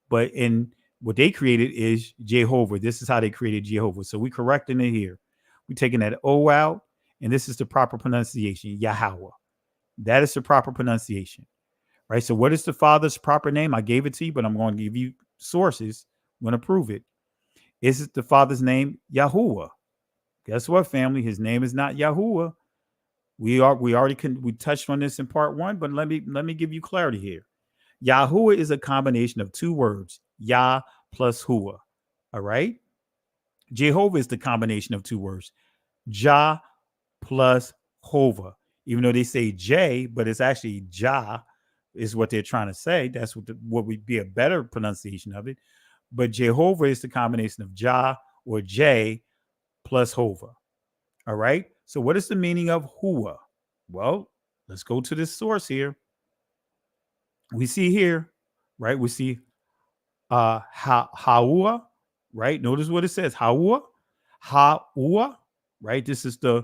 But in what they created is Jehovah. This is how they created Jehovah. So we're correcting it here. We're taking that O out, and this is the proper pronunciation, Yahweh. That is the proper pronunciation, right? So what is the Father's proper name? I gave it to you, but I'm going to give you sources. I'm going to prove it. Is it the Father's name, Yahuwah? Guess what, family? His name is not Yahuwah. We touched on this in part 1, but let me give you clarity here. Yahuwah is a combination of two words, Yah plus Hua. All right. Jehovah is the combination of two words, Jah plus Hova. Even though they say J, but it's actually Jah is what they're trying to say. That's what would be a better pronunciation of it. But Jehovah is the combination of Jah or J plus Hova. All right. So what is the meaning of Hua? Well, let's go to this source here. We see here, right? We see Haua, right? Notice what it says. Haua, right? This is the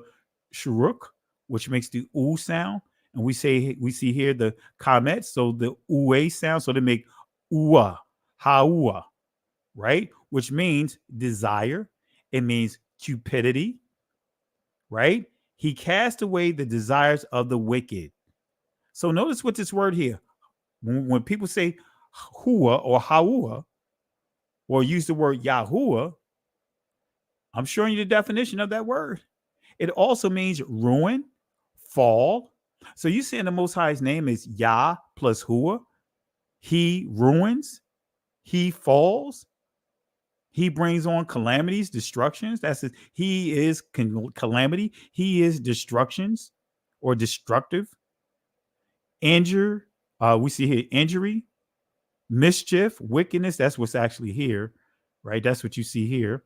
Shuruk, which makes the U sound. And we see here the Kamet, so the Ue sound. So they make Ua, Haua, right? Which means desire. It means cupidity, right? He cast away the desires of the wicked. So notice what this word here, when people say Hua or Haua, or use the word Yahuwah, I'm showing you the definition of that word. It also means ruin, fall. So you saying the Most High's name is Yah plus Hua. He ruins, he falls, he brings on calamities, destructions. That's it. He is calamity. He is destructions or destructive. Injure. We see here injury, mischief, wickedness. That's what's actually here, right? That's what you see here.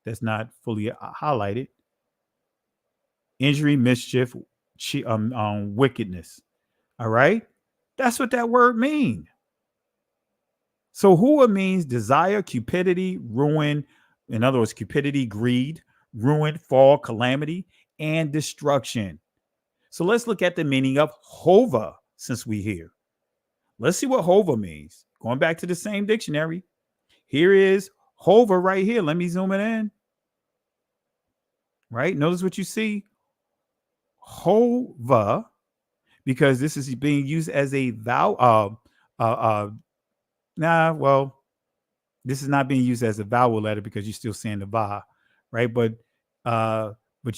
That's not fully highlighted. Injury, mischief, wickedness. All right. That's what that word means. So Hua means desire, cupidity, ruin. In other words, cupidity, greed, ruin, fall, calamity, and destruction. So let's look at the meaning of Hova since we're here. Let's see what Hova means. Going back to the same dictionary. Here is Hova right here. Let me zoom it in. Right? Notice what you see. Hova, because this is being used as a vowel. This is not being used as a vowel letter because you're still saying the va, right? But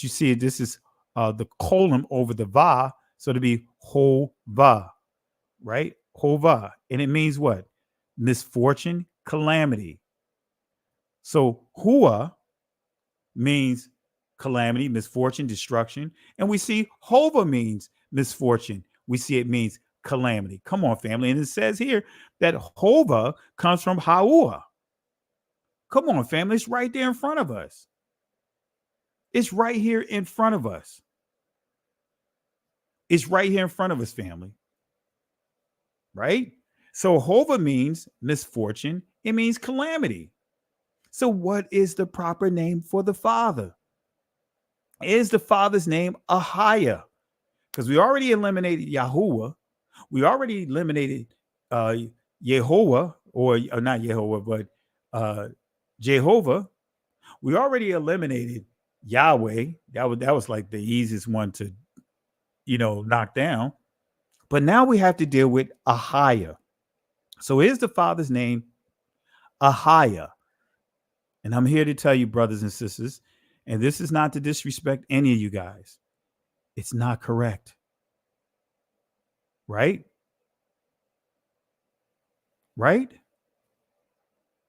you see it. This is the colon over the va, so to be Hova, right? Hova, and it means what? Misfortune, calamity. So Hua means calamity, misfortune, destruction, and we see Hova means misfortune. We see it means calamity. Come on, family. And it says here that Hova comes from Haua. Come on, family. It's right there in front of us. It's right here in front of us. It's right here in front of us, family. Right? So Hova means misfortune. It means calamity. So what is the proper name for the Father? Is the Father's name Ahiah? Because we already eliminated Yahuwah. We already eliminated Yehovah, or not Yehovah, but Jehovah. We already eliminated Yahweh. That was like the easiest one to, knock down. But now we have to deal with Ahiah. So is the Father's name Ahiah? And I'm here to tell you, brothers and sisters, and this is not to disrespect any of you guys. It's not correct. Right? Right?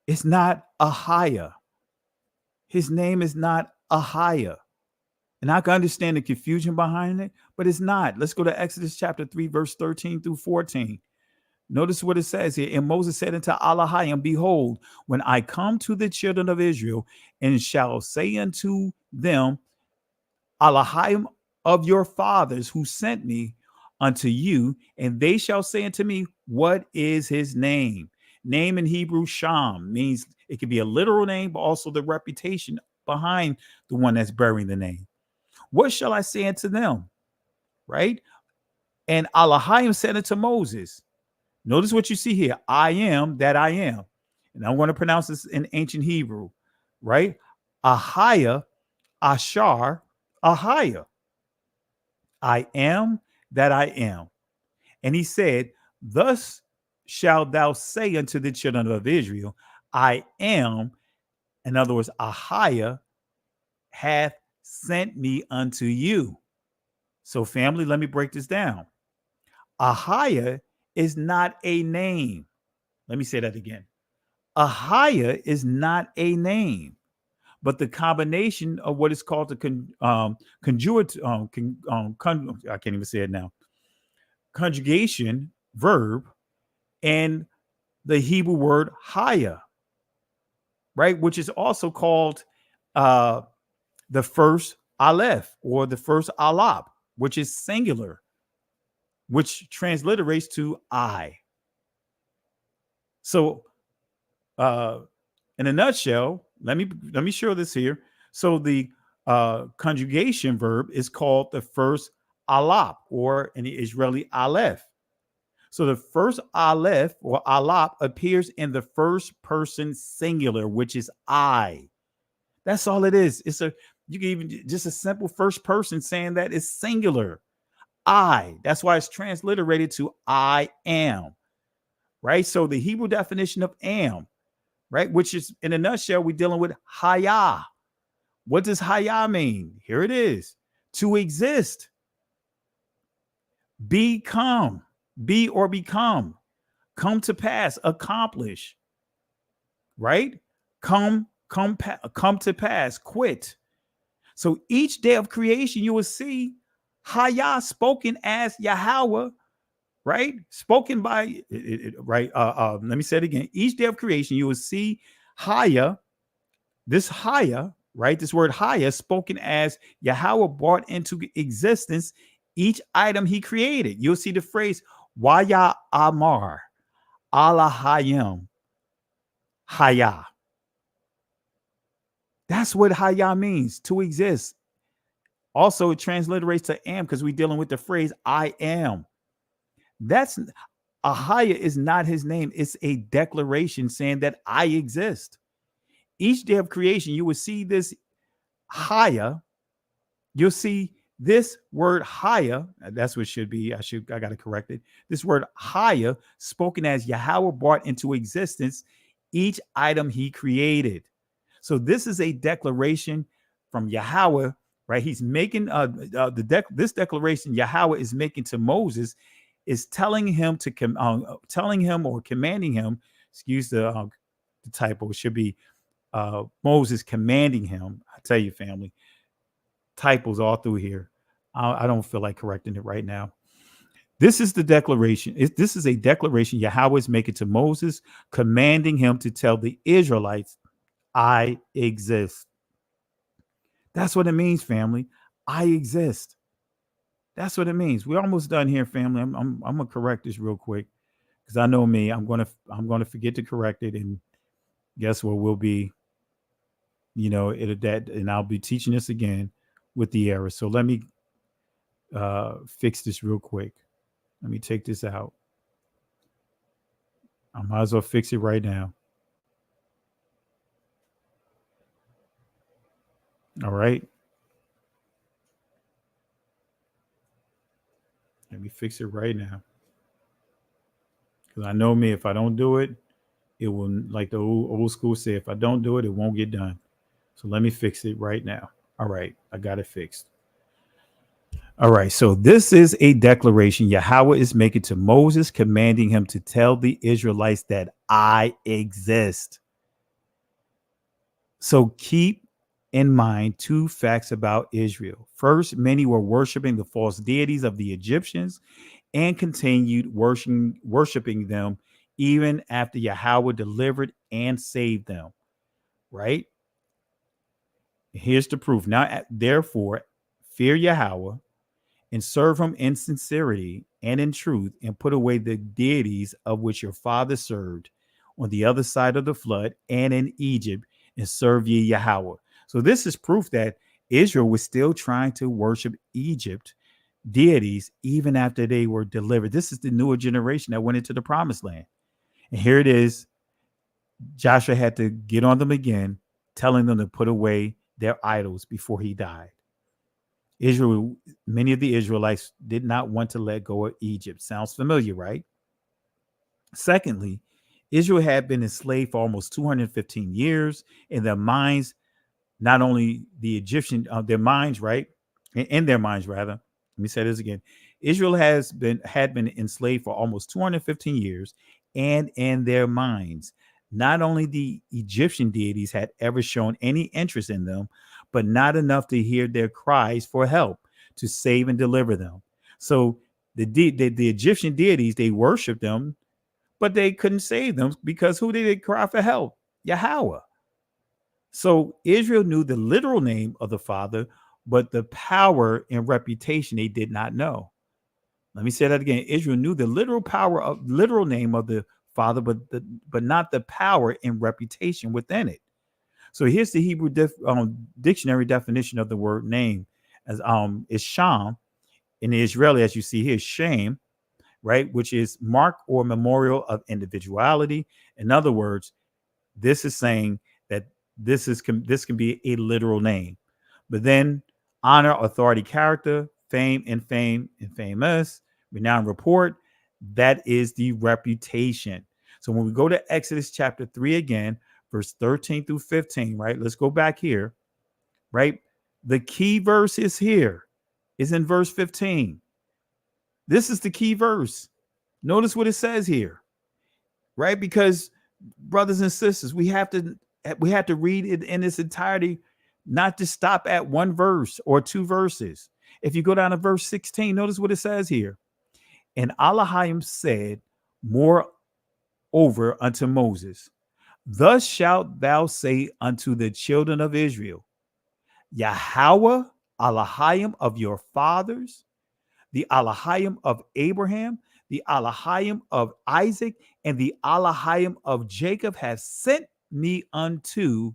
It's not Ahiah. His name is not Ahiah. And I can understand the confusion behind it, but it's not. Let's go to Exodus chapter 3, verse 13 through 14. Notice what it says here. And Moses said unto Elohim, behold, when I come to the children of Israel and shall say unto them, Elohim of your fathers who sent me unto you, and they shall say unto me, what is his name? Name in Hebrew, Sham, means it could be a literal name, but also the reputation behind the one that's bearing the name. What shall I say unto them? Right? And Elohim said unto Moses, notice what you see here. I am that I am. And I'm going to pronounce this in ancient Hebrew, right? Ahiah, Ashar, Ahiah. I am that I am. And he said, thus shalt thou say unto the children of Israel, I am, in other words, Ahiah hath sent me unto you. So family, let me break this down. Ahiah is not a name. Let me say that again. Ahiah is not a name, but the combination of what is called the I can't even say it now. Conjugation verb and the Hebrew word haya, right? Which is also called the first aleph or the first alap, which is singular, which transliterates to I. So in a nutshell, let me show this here. So the conjugation verb is called the first alap, or in the Israeli aleph. So the first aleph or alap appears in the first person singular, which is I. That's all it is. You can even just a simple first person saying that is singular. I. That's why it's transliterated to I am. Right? So the Hebrew definition of am, right? Which is, in a nutshell, we're dealing with haya. What does haya mean? Here it is. To exist. Become. Be or become. Come to pass. Accomplish. Right? Come to pass. Quit. So each day of creation, you will see haya spoken as Yahweh, right? Spoken by, right? Let me say it again. Each day of creation, you will see haya, this haya, right? This word haya spoken as Yahweh brought into existence each item he created. You'll see the phrase Waya Amar, Alahayim, Haya. That's what haya means, to exist. Also, it transliterates to am because we're dealing with the phrase I am. That's Ahiah is not his name. It's a declaration saying that I exist. Each day of creation, you will see this Haya. You'll see this word Haya. That's what it should be. I got to correct it. This word Haya spoken as Yahweh brought into existence each item he created. So this is a declaration from Yahweh, right? He's making this declaration Yahweh is making to Moses, is telling him or commanding him. Excuse the typo. It should be Moses commanding him. I tell you, family, typos all through here. I don't feel like correcting it right now. This is the declaration. This is a declaration Yahweh is making to Moses, commanding him to tell the Israelites, I exist. That's what it means, family. I exist. That's what it means. We're almost done here, family. I'm gonna correct this real quick because I know me. I'm gonna forget to correct it, and guess what? We'll be, and I'll be teaching this again with the error. So let me fix this real quick. Let me take this out. I might as well fix it right now. All right. Let me fix it right now. Because I know me, if I don't do it, it will, like the old school say, if I don't do it, it won't get done. So let me fix it right now. All right. I got it fixed. All right, so this is a declaration Yahweh is making to Moses, commanding him to tell the Israelites that I exist. So keep in mind two facts about Israel. First, many were worshiping the false deities of the Egyptians and continued worshiping them even after Yahweh delivered and saved them. Right? Here's the proof. Now, therefore, fear Yahweh and serve him in sincerity and in truth, and put away the deities of which your father served on the other side of the flood and in Egypt, and serve ye Yahweh. So this is proof that Israel was still trying to worship Egypt deities even after they were delivered. This is the newer generation that went into the promised land. And here it is. Joshua had to get on them again, telling them to put away their idols before he died. Israel, many of the Israelites did not want to let go of Egypt. Sounds familiar, right? Secondly, Israel had been enslaved for almost 215 years, in their minds, not only the Egyptian, their minds, right? In their minds, rather. Let me say this again. Israel had been enslaved for almost 215 years, and in their minds, not only the Egyptian deities had ever shown any interest in them, but not enough to hear their cries for help to save and deliver them. So the Egyptian deities, they worshiped them, but they couldn't save them because who did they cry for help? Yahweh. So Israel knew the literal name of the Father, but the power and reputation they did not know. Let me say that again. Israel knew the literal name of the Father, but not the power and reputation within it. So here's the Hebrew dictionary definition of the word name, as is sham. In the Israeli, as you see here, shame, right, which is mark or memorial of individuality. In other words, this is saying that this can be a literal name. But then honor, authority, character, fame, and famous, renowned, report, that is the reputation. So when we go to Exodus chapter 3 again, verse 13 through 15, right? Let's go back here, right? The key verse is here, is in verse 15. This is the key verse. Notice what it says here, right? Because brothers and sisters, we have to read it in its entirety, not to stop at one verse or two verses. If you go down to verse 16, notice what it says here. And Elohim said moreover unto Moses, thus shalt thou say unto the children of Israel, Yahweh, Elohim of your fathers, the Elohim of Abraham, the Elohim of Isaac, and the Elohim of Jacob has sent me unto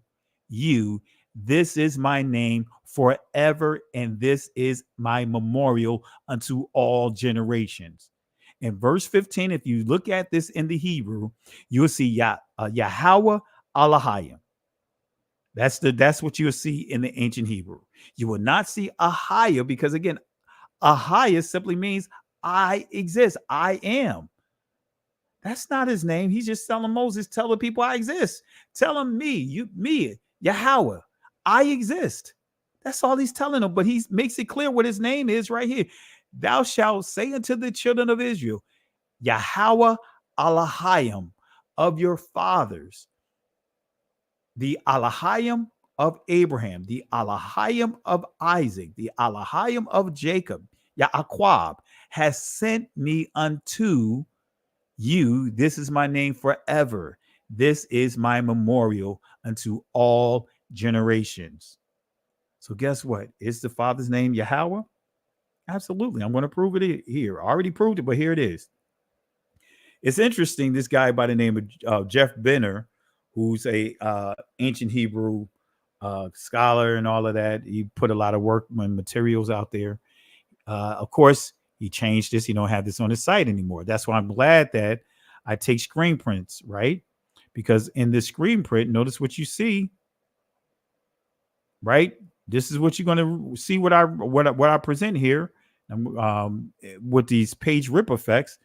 you. This is my name forever, and this is my memorial unto all generations. In verse 15, if you look at this in the Hebrew, you will see Yahweh Elohim. That's what you'll see in the ancient Hebrew. You will not see Ahia, because again, Ahia simply means I exist. I am. That's not his name. He's just telling Moses, tell the people I exist. Tell them me, Yahweh, I exist. That's all he's telling them. But he makes it clear what his name is right here. Thou shalt say unto the children of Israel, Yahweh Elohim of your fathers, the Elohim of Abraham, the Elohim of Isaac, the Elohim of Jacob, Yaquab, has sent me unto you. This is my name forever. This is my memorial unto all generations. So guess what? Is the Father's name Yahweh? Absolutely. I'm going to prove it here. I already proved it, but here it is. It's interesting. This guy by the name of Jeff Benner, who's a ancient Hebrew scholar and all of that. He put a lot of work and materials out there. Of course, he changed this. He don't have this on his site anymore. That's why I'm glad that I take screen prints, right? Because in this screen print, notice what you see, right? This is what you're going to see what I present here with these page rip effects.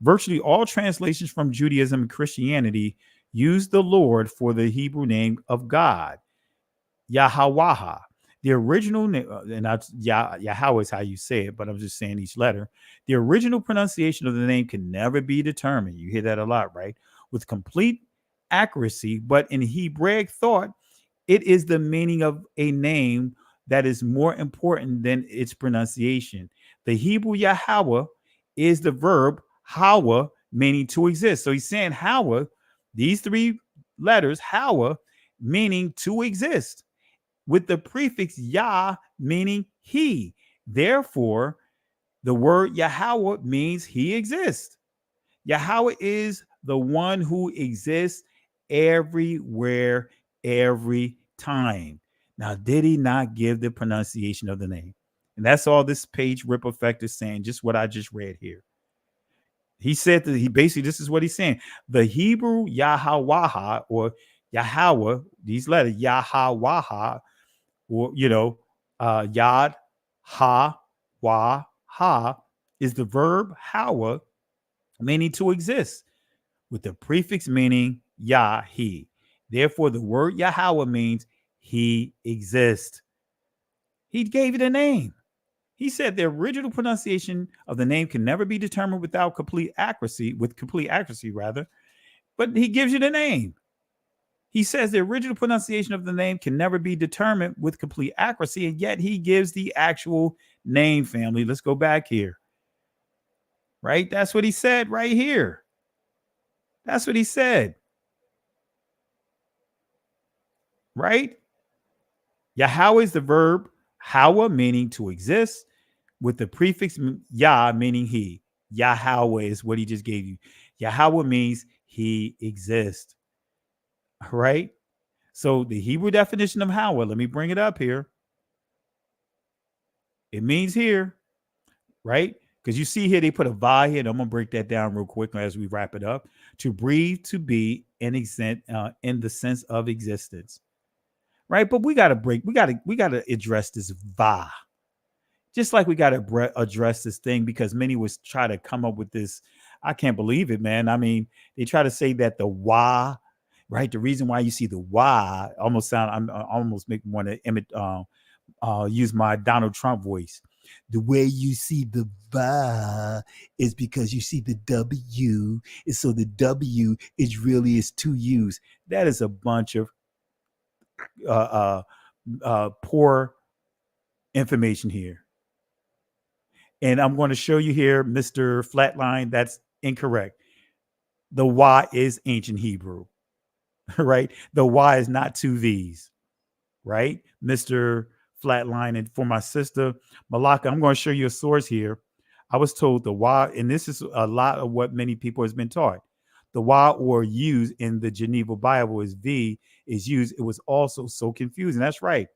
Virtually all translations from Judaism and Christianity use the Lord for the Hebrew name of God, Yahweh, The original name, and that's Yahweh is how you say it, but I'm just saying each letter. The original pronunciation of the name can never be determined. You hear that a lot, right? With complete accuracy, but in Hebraic thought, it is the meaning of a name that is more important than its pronunciation. The Hebrew Yahweh is the verb Hawa, meaning to exist. So he's saying Hawa, these three letters, Hawa, meaning to exist, with the prefix Yah, meaning he. Therefore, the word Yahweh means he exists. Yahweh is the one who exists everywhere, every time. Now, did he not give the pronunciation of the name? And that's all this page rip effect is saying, just what I just read here. He said that this is what he's saying. The Hebrew Yahweh or Yahweh, these letters, Yahweh, or, Yad, Ha, Wa, Ha, is the verb Hawa, meaning to exist, with the prefix meaning Yah, he. Therefore, the word Yahweh means he exists. He gave it a name. He said the original pronunciation of the name can never be determined with complete accuracy, but he gives you the name. He says the original pronunciation of the name can never be determined with complete accuracy, and yet he gives the actual name, family. Let's go back here. Right? That's what he said right here. That's what he said. Right? Yahweh is the verb Hawa, meaning to exist, with the prefix Yah, meaning he. Yahweh is what he just gave you. Yahweh means he exists. All right? So the Hebrew definition of Hawa, let me bring it up here. It means here, right? Because you see here, they put a va here, and I'm going to break that down real quick as we wrap it up. To breathe, to be, in the sense of existence. Right? But we got to address this va. Just like we got to address this thing, because many was try to come up with this. I can't believe it, man. I mean, they try to say that the wa, right? The reason why you see the wa I'm almost making want to use my Donald Trump voice. The way you see the va is because you see the W, and so the W is really two U's. That is a bunch of poor information here. And I'm going to show you here, Mr. Flatline, that's incorrect. The Y is ancient Hebrew, right? The Y is not two V's, right? Mr. Flatline. And for my sister, Malaka, I'm going to show you a source here. I was told the Y, and this is a lot of what many people has been taught. The Y or used in the Geneva Bible is V is used. It was also so confusing. That's right.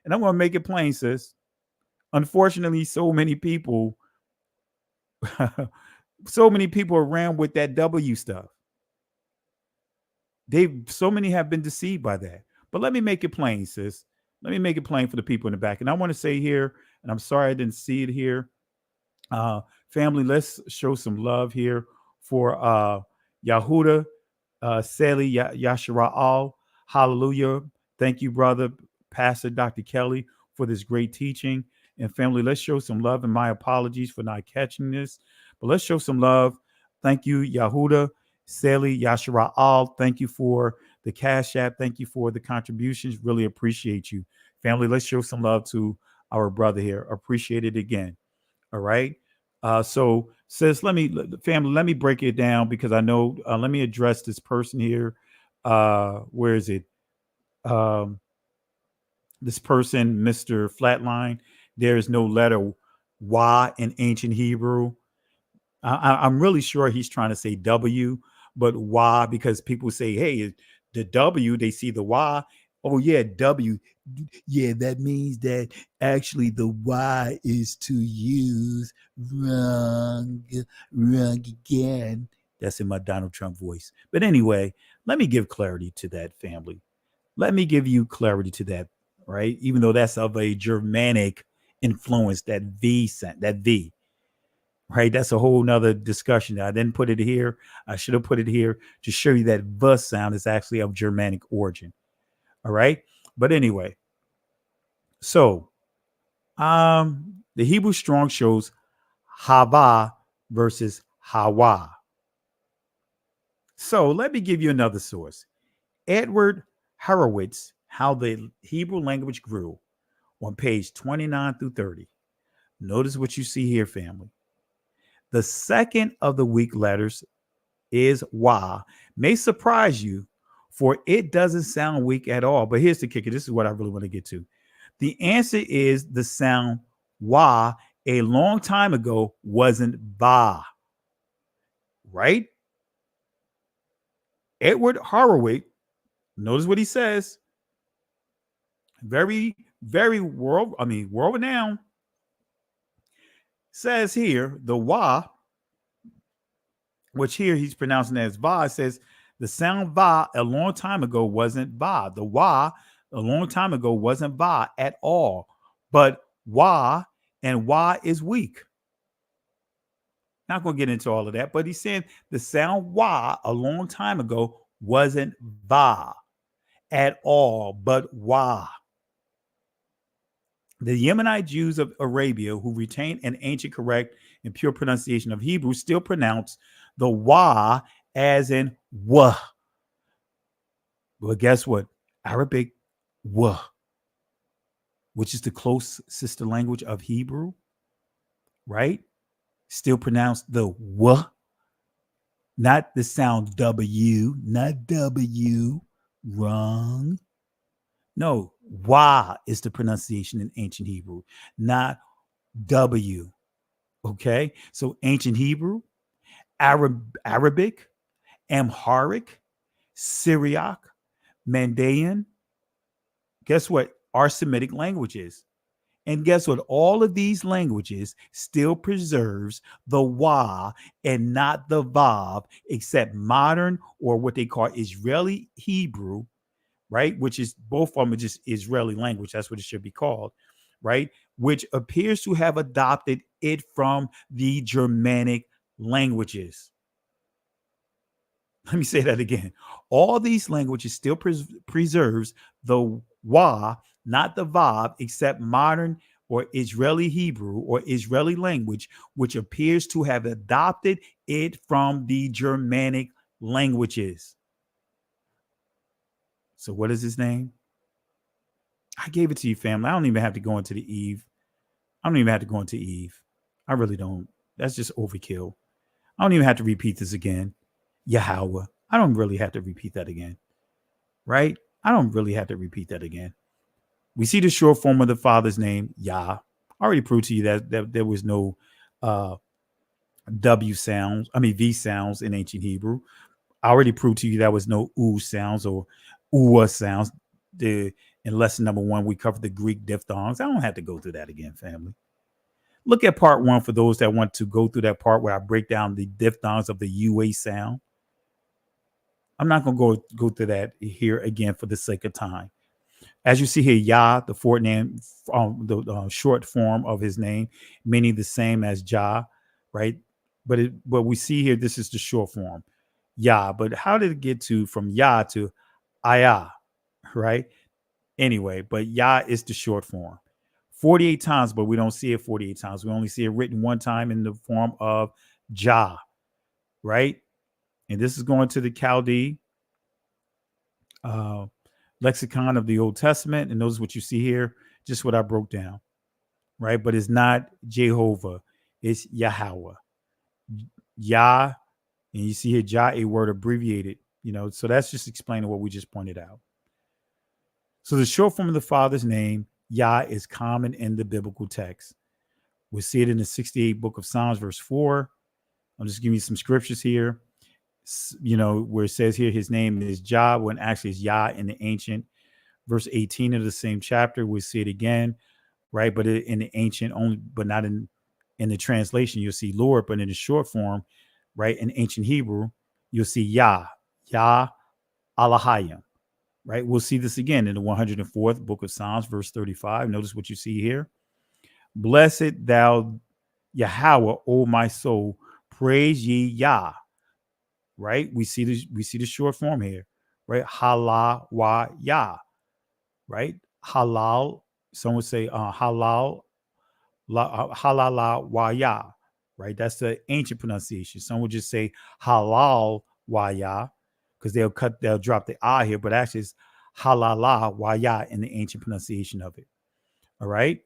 And I'm going to make it plain, sis. Unfortunately, so many people around with that W stuff. So many have been deceived by that. But let me make it plain, sis. Let me make it plain for the people in the back. And I want to say here, and I'm sorry I didn't see it here. Family, let's show some love here for Yahuda, Seli Yashara'al. Hallelujah. Thank you, brother, Pastor Dr. Kelly, for this great teaching. And family, let's show some love, and my apologies for not catching this, but let's show some love. Thank you, Yahuda, Seli Yashara'al. Thank you for the Cash App. Thank you for the contributions. Really appreciate you. Family, let's show some love to our brother here. Appreciate it again. All right. So sis, let me break it down, because I know, let me address this person here. Where is it? This person, Mr. Flatline, there is no letter Y in ancient Hebrew. I'm really sure he's trying to say W, but Y, because people say, hey, the W, they see the Y. Oh, yeah, W. Yeah, that means that actually the Y is to use. Wrong again. That's in my Donald Trump voice. But anyway, let me give clarity to that, family. Let me give you clarity to that, right? Even though that's of a Germanic influence, that V, right? That's a whole nother discussion. I didn't put it here. I should have put it here to show you that V sound is actually of Germanic origin. All right. But anyway, So, the Hebrew Strong shows Hava versus Hawa. So let me give you another source. Edward Horowitz, How the Hebrew Language Grew, on page 29 through 30. Notice what you see here, family. The second of the weak letters is Wa. May surprise you, for it doesn't sound weak at all. But here's the kicker. This is what I really want to get to. The answer is the sound Wa a long time ago wasn't Ba. Right? Edward Horowitz, notice what he says. Very, very world renowned. Says here, the Wa, which here he's pronouncing as Va, says the sound Va a long time ago wasn't Va. The Wa a long time ago wasn't Va at all. But Wa and Wa is weak. Not going to get into all of that, but he's saying the sound Wa a long time ago wasn't Va at all, but Wa. The Yemenite Jews of Arabia, who retained an ancient, correct, and pure pronunciation of Hebrew, still pronounce the Wa as in Wa. But guess what? Arabic Wa, which is the close sister language of Hebrew, right? Still pronounced the Wa, not the sound W, not W, wrong. No, Wa is the pronunciation in ancient Hebrew, not W. Okay, so ancient Hebrew, Arabic, Amharic, Syriac, Mandaean. Guess what? Are Semitic languages. And guess what? All of these languages still preserves the Wa and not the Vav, except modern, or what they call Israeli Hebrew, right? Which is both of them are just Israeli language. That's what it should be called, right? Which appears to have adopted it from the Germanic languages. Let me say that again. All these languages still preserves the Wa, not the Vav, except modern or Israeli Hebrew or Israeli language, which appears to have adopted it from the Germanic languages. So what is his name? I gave it to you, family. I don't even have to go into the Eve. I don't even have to go into Eve. I really don't. That's just overkill. I don't even have to repeat this again. Yahweh. I don't really have to repeat that again. Right? I don't really have to repeat that again. We see the short form of the Father's name, Yah. I already proved to you that there was no V sounds in ancient Hebrew. I already proved to you there was no U sounds or Ua sounds. In lesson number 1, we covered the Greek diphthongs. I don't have to go through that again, family. Look at part 1 for those that want to go through that part where I break down the diphthongs of the UA sound. I'm not going to go through that here again for the sake of time. As you see here, Yah, the short form of his name, meaning the same as Jah, right? But we see here, this is the short form, Yah. But how did it get from Yah to Ayah, right? Anyway, but Yah is the short form. 48 times, but we don't see it 48 times. We only see it written one time in the form of Jah, right? And this is going to the Chaldee lexicon of the Old Testament. And notice what you see here, just what I broke down, right? But it's not Jehovah, it's Yahweh. Yah, and you see here, Jah, a word abbreviated, so that's just explaining what we just pointed out. So the short form of the Father's name, Yah, is common in the biblical text. We see it in the 68th book of Psalms, verse 4. I'll just give you some scriptures here. Where it says here his name is Jah, when actually it's Yah in the ancient. Verse 18 of the same chapter, we see it again, right? But in the ancient only, but not in the translation, you'll see Lord, but in the short form, right? In ancient Hebrew, you'll see Yah Alahayim, right? We'll see this again in the 104th book of Psalms, verse 35. Notice what you see here. Blessed thou Yahweh, O my soul, praise ye Yah. Right? We see the short form here, right? Halal wa Yah, right? Halal Some would say halal, halala waya, right? That's the ancient pronunciation. Some would just say halal waya because they'll drop the I here, but actually it's halala waya in the ancient pronunciation of it. All right.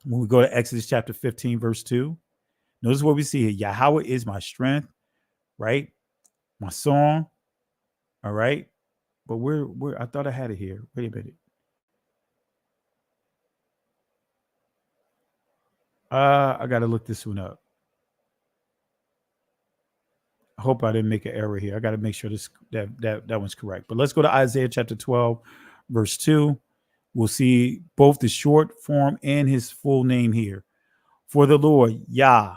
When we go to Exodus chapter 15, verse 2, notice what we see here. Yahweh is my strength, right? My song. All right. But where I thought I had it here. Wait a minute. I got to look this one up. I hope I didn't make an error here. I got to make sure that one's correct. But let's go to Isaiah chapter 12, verse 2. We'll see both the short form and his full name here. For the Lord, Yahweh.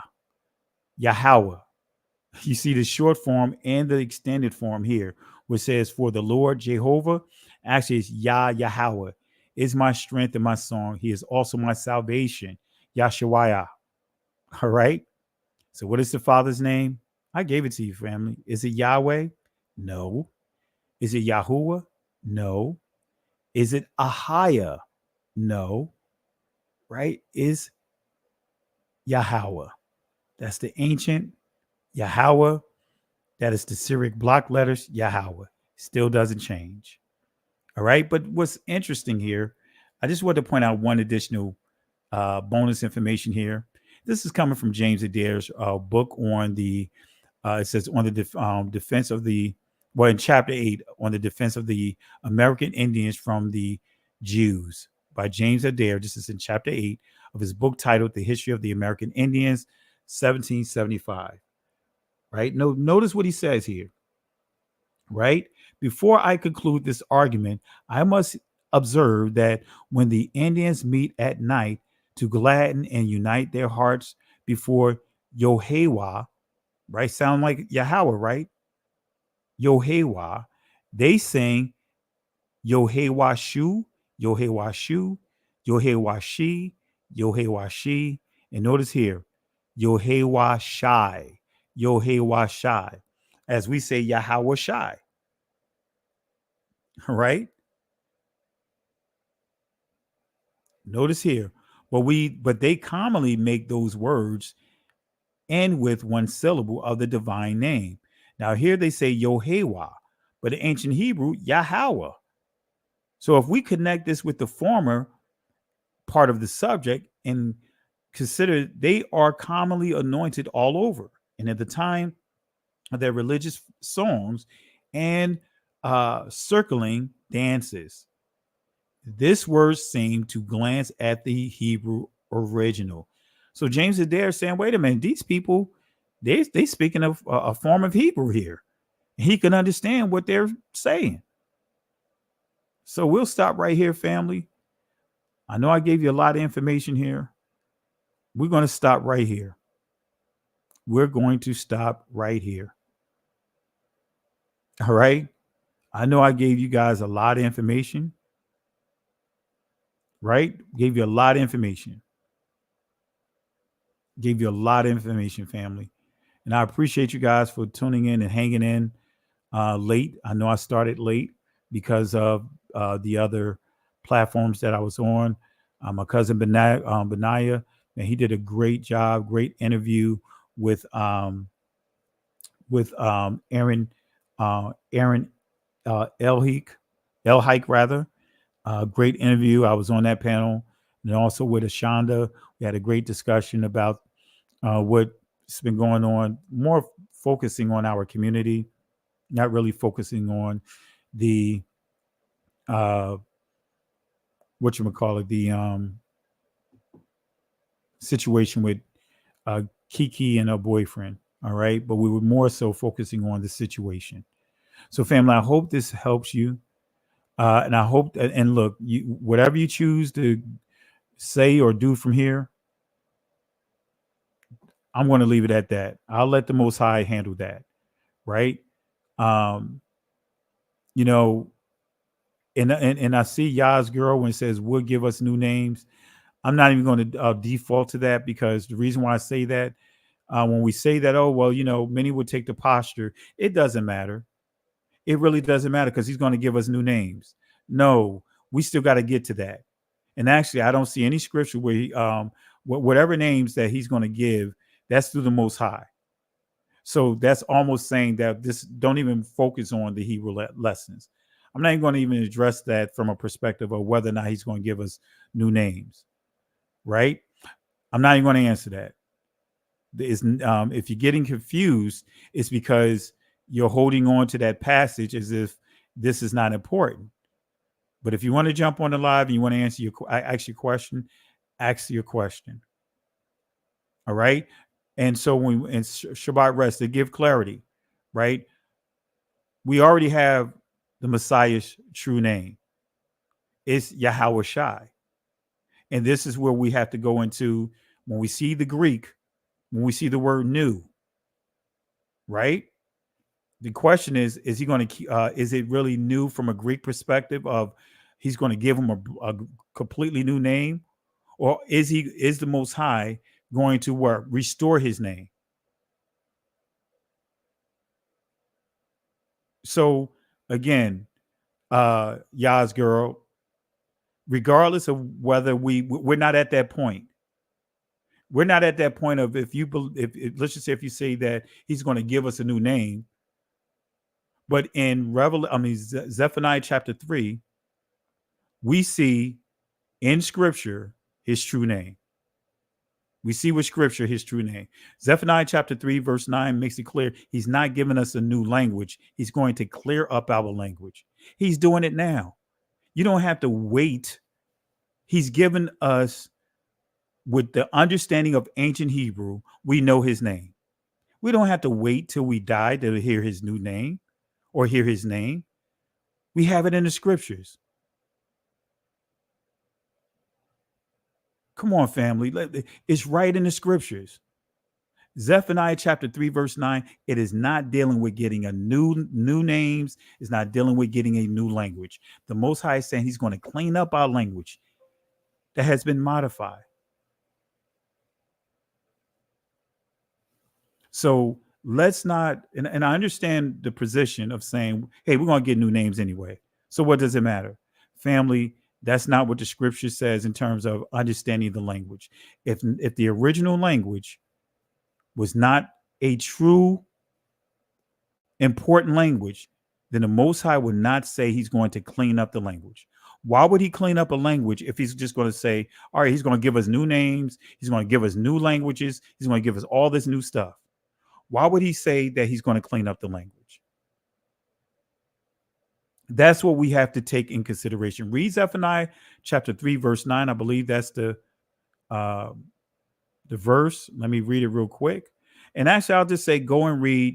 You see the short form and the extended form here, which says, for the Lord, Jehovah. Actually, it's Yahweh is my strength and my song. He is also my salvation. Yahshua. All right. So what is the Father's name? I gave it to you, family. Is it Yahweh? No. Is it Yahuwah? No. Is it Ahia? No. Right? Is Yahweh. That's the ancient Yahweh. That is the Syriac block letters, Yahweh. Still doesn't change. All right. But what's interesting here, I just want to point out one additional bonus information here. This is coming from James Adair's book on the, it says on the defense of the, well, in chapter 8, on the defense of the American Indians from the Jews by James Adair. This is in chapter 8 of his book titled The History of the American Indians, 1775. Right? Notice what he says here. Right? Before I conclude this argument, I must observe that when the Indians meet at night to gladden and unite their hearts before Yehovah, right? Sound like Yahweh, right? Yehovah, they sing Yehovah-shu, Yehovah-shu, Yehovah-shi, Yehovah-shi, and notice here, Yehovah-shai, Yehovah-shai, as we say Yahweh-shai, right? Notice here, but they commonly make those words end with one syllable of the divine name. Now here they say Yehovah, but in ancient Hebrew, Yahweh. So if we connect this with the former part of the subject and consider they are commonly anointed all over, and at the time of their religious songs and circling dances, this word seemed to glance at the Hebrew original. So James Adair is saying, wait a minute, these people, they speaking of a form of Hebrew here. He can understand what they're saying. So we'll stop right here, family. I know I gave you a lot of information here. We're going to stop right here. We're going to stop right here. All right. I know I gave you guys a lot of information. Right? Gave you a lot of information. Gave you a lot of information, family. And I appreciate you guys for tuning in and hanging in late. I know I started late because of the other platforms that I was on. My cousin Benaya, and he did a great job, great interview with Aaron Elhike rather. Great interview. I was on that panel, and also with Ashonda. We had a great discussion about what's been going on, more focusing on our community, not really focusing on the the situation with Kiki and her boyfriend. All right. But we were more so focusing on the situation. So family, I hope this helps you. And I hope that, and look, whatever you choose to say or do from here, I'm going to leave it at that. I'll let the Most High handle that. Right. You know, and I see Yah's girl when it says will give us new names. I'm not even going to default to that, because the reason why I say that, when we say that, oh, well, you know, many would take the posture. It doesn't matter. It really doesn't matter, because he's going to give us new names. No, we still got to get to that. And actually, I don't see any scripture where he, whatever names that he's going to give, that's through the Most High. So that's almost saying that this, don't even focus on the Hebrew lessons. I'm not even going to even address that from a perspective of whether or not he's going to give us new names, right? I'm not even going to answer that. If you're getting confused, it's because you're holding on to that passage as if this is not important. But if you want to jump on the live and you want to ask your question, ask your question. All right. And so when in Shabbat rest, to give clarity, right? We already have the Messiah's true name. It's Yahweh Shai. And this is where we have to go into when we see the Greek, when we see the word new, right? The question is he going to, is it really new from a Greek perspective of he's going to give him a completely new name? Or is the Most High going to work, restore his name? So again, Yah's girl, regardless of whether we're not at that point. We're not at that point of if let's just say if you say that he's going to give us a new name, but in Zephaniah chapter 3, we see in Scripture his true name. We see with Scripture his true name. Zephaniah chapter 3 verse 9 makes it clear he's not giving us a new language. He's going to clear up our language. He's doing it now. You don't have to wait. He's given us, with the understanding of ancient Hebrew, we know his name. We don't have to wait till we die to hear his new name or hear his name. We have it in the Scriptures. Come on, family. It's right in the Scriptures. Zephaniah chapter 3 verse 9, it is not dealing with getting a new names. It's not dealing with getting a new language. The Most High is saying he's going to clean up our language that has been modified. So let's not, and I understand the position of saying, hey, we're going to get new names anyway. So what does it matter? Family, that's not what the Scripture says in terms of understanding the language. If the original language was not a true important language, then the Most High would not say he's going to clean up the language. Why would he clean up a language if he's just going to say, all right, he's going to give us new names, he's going to give us new languages, he's going to give us all this new stuff? Why would he say that he's going to clean up the language? That's what we have to take in consideration. Read Zephaniah chapter 3, verse 9. I believe that's the verse. Let me read it real quick. And actually, I'll just say, go and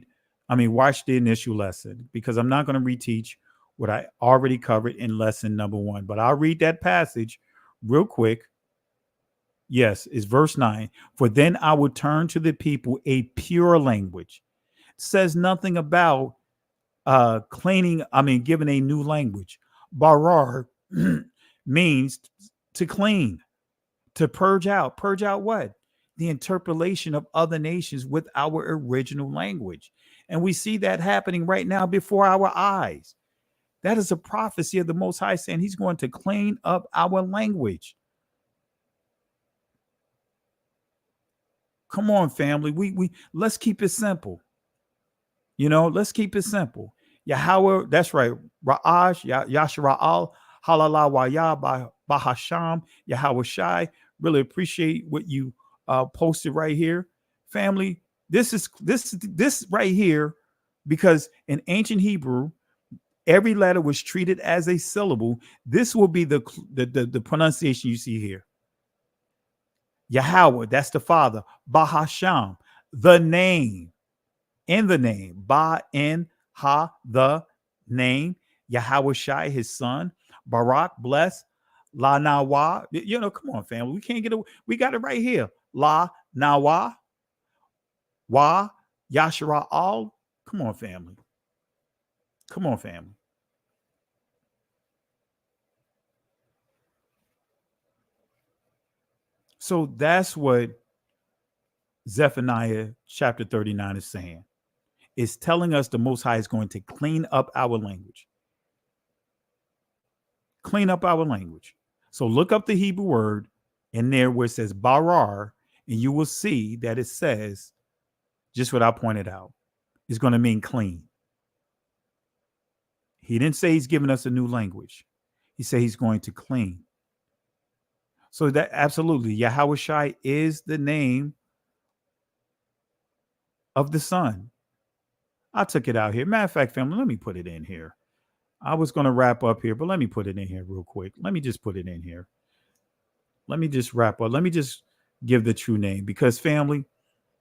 watch the initial lesson, because I'm not going to reteach what I already covered in lesson number 1. But I'll read that passage real quick. Yes, it's verse 9. For then I will turn to the people a pure language. It says nothing about giving a new language. Barar means to clean, to purge out. Purge out what? The interpolation of other nations with our original language. And we see that happening right now before our eyes. That is a prophecy of the Most High saying he's going to clean up our language. Come on, family. We let's keep it simple. Let's keep it simple. Yahweh, that's right. Ra'ash, Yashara'al, Halala Waya, Bahasham, Yahweh Shai. Really appreciate what you posted right here. Family, this right here, because in ancient Hebrew, every letter was treated as a syllable. This will be the pronunciation you see here. Yahweh, that's the Father. Bahasham, the name. In the name. Ba, in, ha, the name. Yahweh Shai, his son. Barak, bless. La Nawa. Come on, family. We can't get it. We got it right here. La Nawa. Wa, Yashara al. Come on, family. Come on, family. So that's what Zephaniah chapter 39 is saying. It's telling us the Most High is going to clean up our language. Clean up our language. So look up the Hebrew word in there where it says barar, and you will see that it says, just what I pointed out, it's going to mean clean. He didn't say he's giving us a new language. He said he's going to clean. So that absolutely, Yahweh Shai is the name of the Son. I took it out here. Matter of fact, family, let me put it in here. I was going to wrap up here, but let me put it in here real quick. Let me just put it in here. Let me just wrap up. Let me just give the true name, because family,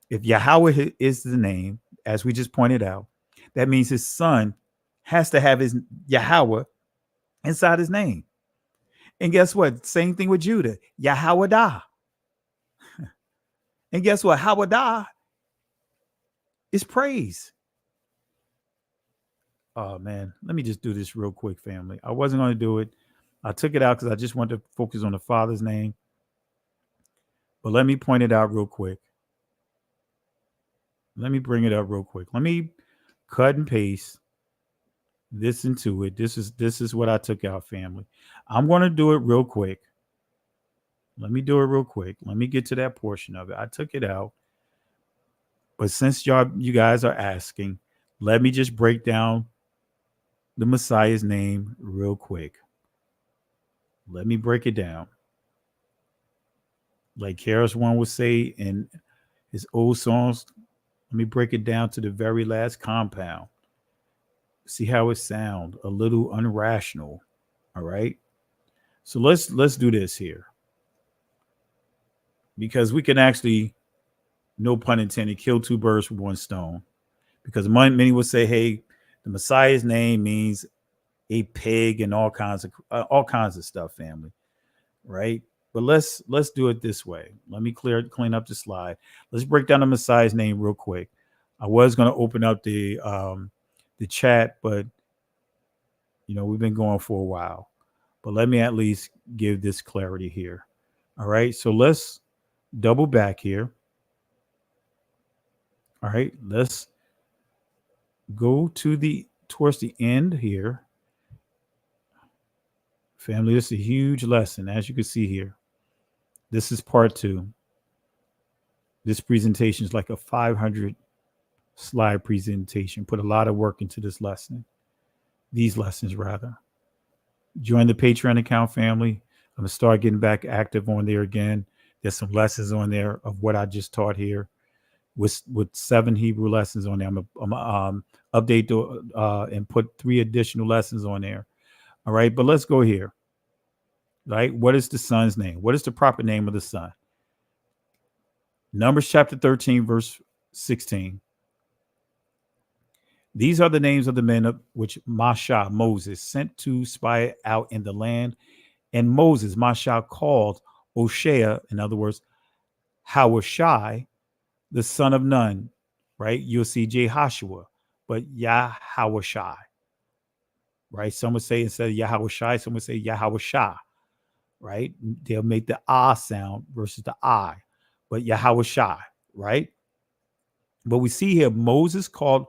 if Yahweh is the name, as we just pointed out, that means his Son has to have his Yahweh inside his name. And guess what? Same thing with Judah, Yahweh. And guess what? Hawadah is praise. Oh man, let me just do this real quick, family. I wasn't going to do it. I took it out because I just wanted to focus on the Father's name. But let me point it out real quick. Let me bring it up real quick. Let me cut and paste this into it. This is what I took out, family. I'm going to do it real quick. Let me do it real quick. Let me get to that portion of it. I took it out. But since you guys are asking, let me just break down the Messiah's name real quick. Let me break it down. Like Karis One would say in his old songs, let me break it down to the very last compound. See how it sounds, a little unrational. All right. So let's do this here. Because we can actually, no pun intended, kill two birds with one stone. Because many would say, hey, the Messiah's name means a pig and all kinds of stuff, family. Right? But let's do it this way. Let me clean up the slide. Let's break down the Messiah's name real quick. I was going to open up the chat, but we've been going for a while. But let me at least give this clarity here. All right. So let's double back here. All right. Let's go towards the end here. Family, this is a huge lesson, as you can see here. This is part 2. This presentation is like a 500 slide presentation. Put a lot of work into this lesson. These lessons, rather. Join the Patreon account, family. I'm going to start getting back active on there again. There's some lessons on there of what I just taught here with 7 Hebrew lessons on there. I'm going to update and put 3 additional lessons on there. All right, but let's go here. Right? What is the Son's name? What is the proper name of the Son? Numbers chapter 13, verse 16. These are the names of the men of which Masha, Moses, sent to spy out in the land. And Moses, Masha, called Oshea, in other words, Hawashai, the son of Nun. Right? You'll see Jehoshua, but Yahawashai. Right? Some would say instead of Yahawashai, some would say Yahawashah. Right? They'll make the ah sound versus the I, but Yahawashai. Right? But we see here Moses called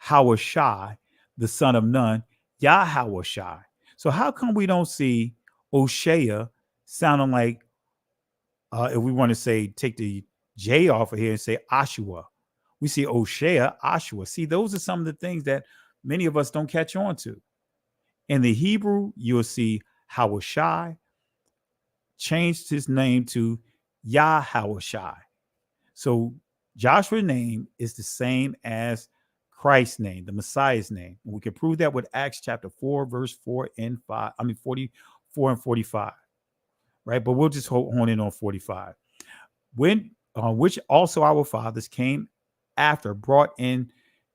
Hawashai, the son of Nun, Yahawashai. So how come we don't see Oshea sounding like, if we want to say, take the J off of here and say Ashua? We see Oshea, Ashua. See, those are some of the things that many of us don't catch on to. In the Hebrew, you'll see Hawashai changed his name to Yahawashai. So Joshua's name is the same as Christ's name, the Messiah's name. And we can prove that with Acts chapter 4, verse 4 and 5. 44 and 45. Right? But we'll just hone in on 45. Which also our fathers came after, brought in,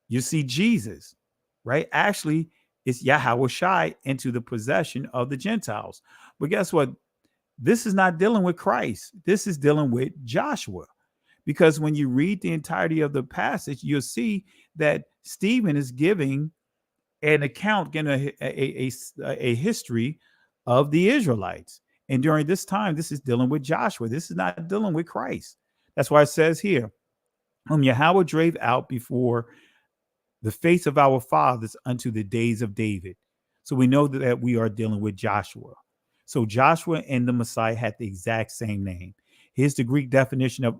you see, Jesus. Right? Actually, it's Yahawashai into the possession of the Gentiles. But guess what? This is not dealing with Christ. This is dealing with Joshua. Because when you read the entirety of the passage, you'll see that Stephen is giving an account, getting a history of the Israelites. And during this time, this is dealing with Joshua. This is not dealing with Christ. That's why it says here, whom Yahweh drave out before the face of our fathers unto the days of David. So we know that we are dealing with Joshua. So Joshua and the Messiah had the exact same name. Here's the Greek definition of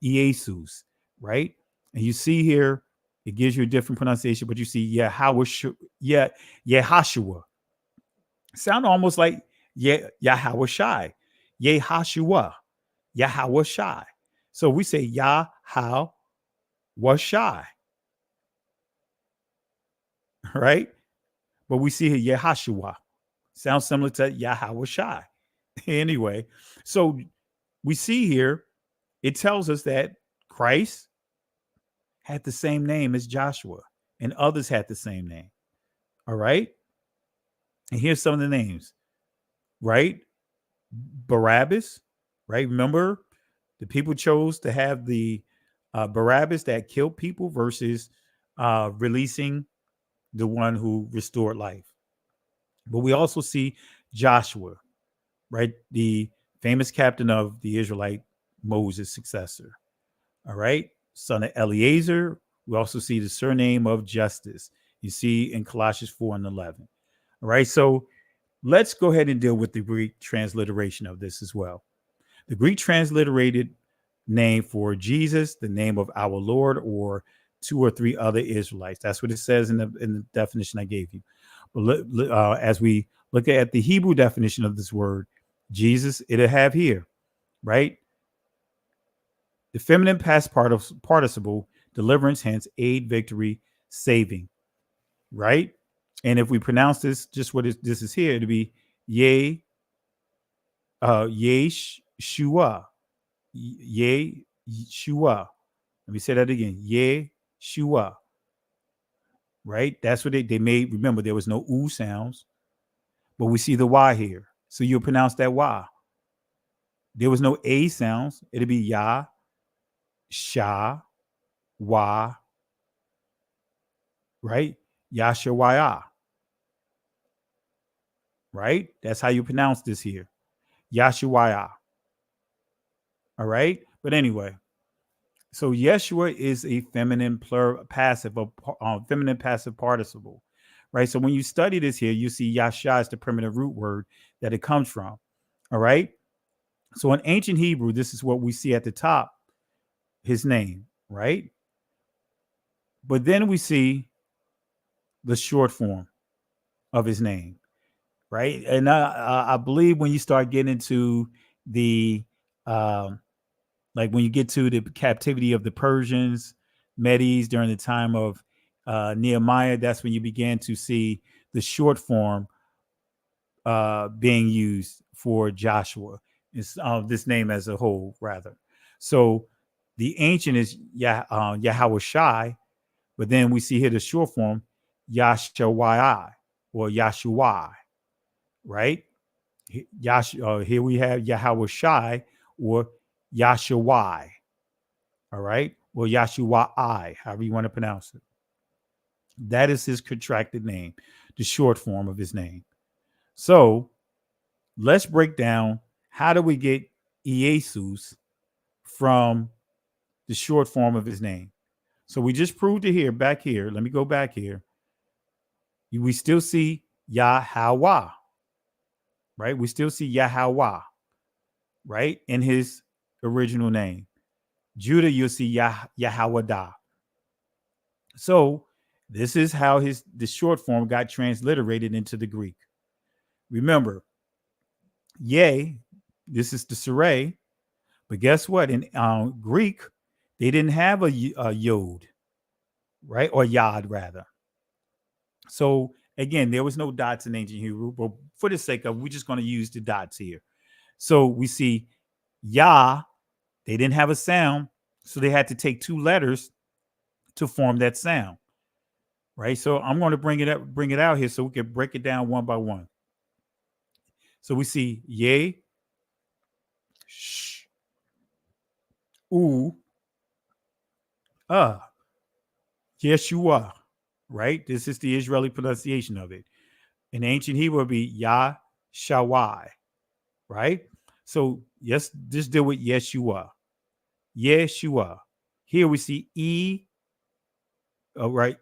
Iesus, right? And you see here, it gives you a different pronunciation, but you see Yahashua. Sound almost like Yahawashai, Yehashua, Yahawashai. So we say Yahawashai, right? But we see here Yehashua. Sounds similar to Yahawashai. Anyway, so we see here, it tells us that Christ had the same name as Joshua, and others had the same name. All right. And here's some of the names, right? Barabbas, right? Remember, the people chose to have the Barabbas that killed people versus releasing the one who restored life. But we also see Joshua, right? The famous captain of the Israelite Moses' successor. All right. Son of Eleazar. We also see the surname of Justice. You see in Colossians 4:11. All right. So let's go ahead and deal with the Greek transliteration of this as well. The Greek transliterated name for Jesus, the name of our Lord, or 2 or 3 other Israelites. That's what it says in the definition I gave you. But as we look at the Hebrew definition of this word, Jesus, it'll have here, right? The feminine past participle, deliverance, hence aid, victory, saving, right? And if we pronounce this, just what this is here, it'll be Yeshua. Yeshua. Let me say that again. Yeshua. Right? That's what they made. Remember, there was no oo sounds, but we see the Y here. So you'll pronounce that Y. There was no A sounds. It'll be Ya, Sha, Wa, right? Yashawaya. Right? That's how you pronounce this here. Yashawaya. All right? But anyway, so Yeshua is a feminine passive participle, right? So when you study this here, you see Yasha is the primitive root word that it comes from. All right? So in ancient Hebrew, this is what we see at the top, his name, right? But then we see the short form of his name, right? And I believe when you start getting into the like when you get to the captivity of the Persians, Medes during the time of Nehemiah, that's when you began to see the short form being used for Joshua. It's this name as a whole, rather. So the ancient is Yahawashai, but then we see here the short form Yashawai or Yashua, right? Here we have Yahawashai or Yashawai, all right? Or Yashua, however you want to pronounce it. That is his contracted name, the short form of his name. So let's break down, how do we get Iesus from the short form of his name? So we just proved it here, back here. Let me go back here. We still see Yahweh, right? We still see Yahweh, right? In his original name. Judah, you'll see Yahwadah. So this is how the short form got transliterated into the Greek. Remember, Yeh, this is the Sarai, but guess what? In Greek, they didn't have a yod, right? Or yod, rather. So again, there was no dots in ancient Hebrew, but for the sake of, we're just going to use the dots here. So we see Yah, they didn't have a sound, so they had to take 2 letters to form that sound, right? So I'm going to bring it out here so we can break it down one by one. So we see Yeh, Sh, U, Yeshua, right? This is the Israeli pronunciation of it. In ancient Hebrew, it would be Yah Shawai, right? So yes, just deal with Yeshua. Yeshua. Here we see E, right?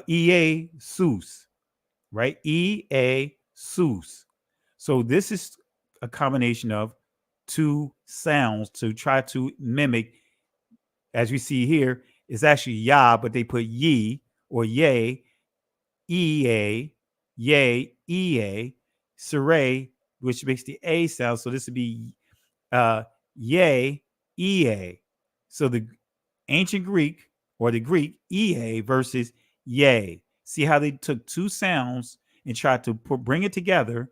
Iesus, right? E-A-sus. So this is a combination of two sounds to try to mimic, as we see here, it's actually ya, but they put ye or yay, E-A, yay, E-A, saray, which makes the A sound. So this would be yay, E-A. So the ancient Greek or the Greek E-A versus yay. See how they took two sounds and tried to bring it together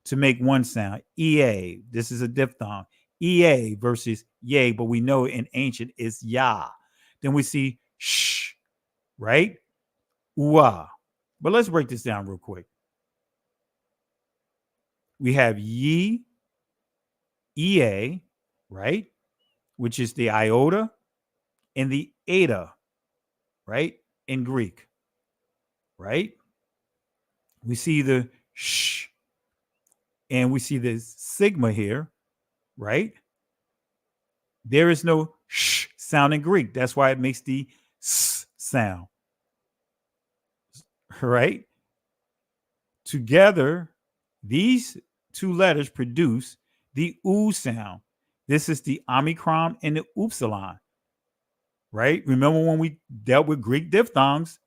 to make one sound. E-A. This is a diphthong. E-A versus yay, but we know in ancient is ya. Then we see sh, right? Wa. But let's break this down real quick. We have ye, ea, right? Which is the iota and the eta, right? In Greek, right? We see the sh, and we see the sigma here, right? There is no sh sound in Greek. That's why it makes the s sound, right? Together, these two letters produce the oo sound. This is the omicron and the upsilon, right? Remember when we dealt with Greek diphthongs?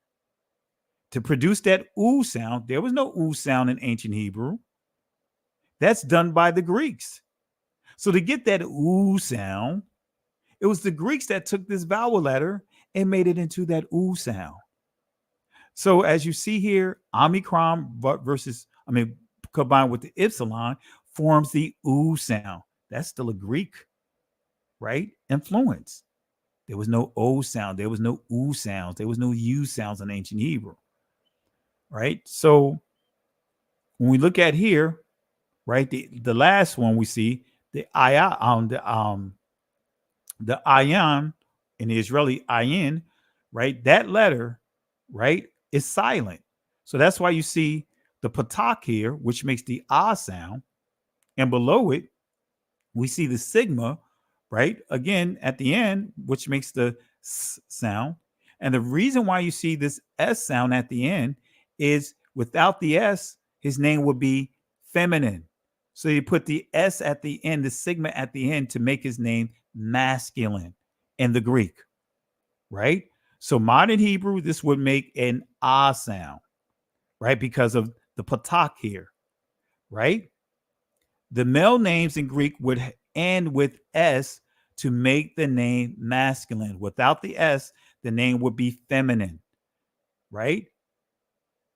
To produce that oo sound, there was no oo sound in ancient Hebrew. That's done by the Greeks. So to get that oo sound, it was the Greeks that took this vowel letter and made it into that oo sound. So as you see here, omicron combined with the epsilon forms the oo sound. That's still a Greek, right? Influence. There was no O sound. There was no oo sounds. There was no U sounds in ancient Hebrew, right? So when we look at here, right, the last one we see, the ayan in the Israeli ayin, right? That letter, right, is silent. So that's why you see the patak here, which makes the ah sound, and below it, we see the sigma, right? Again, at the end, which makes the s sound. And the reason why you see this S sound at the end is without the S, his name would be feminine. So you put the S at the end, the sigma at the end to make his name masculine in the Greek, right? So modern Hebrew, this would make an ah sound, right? Because of the patak here, right? The male names in Greek would end with S to make the name masculine. Without the S, the name would be feminine, right?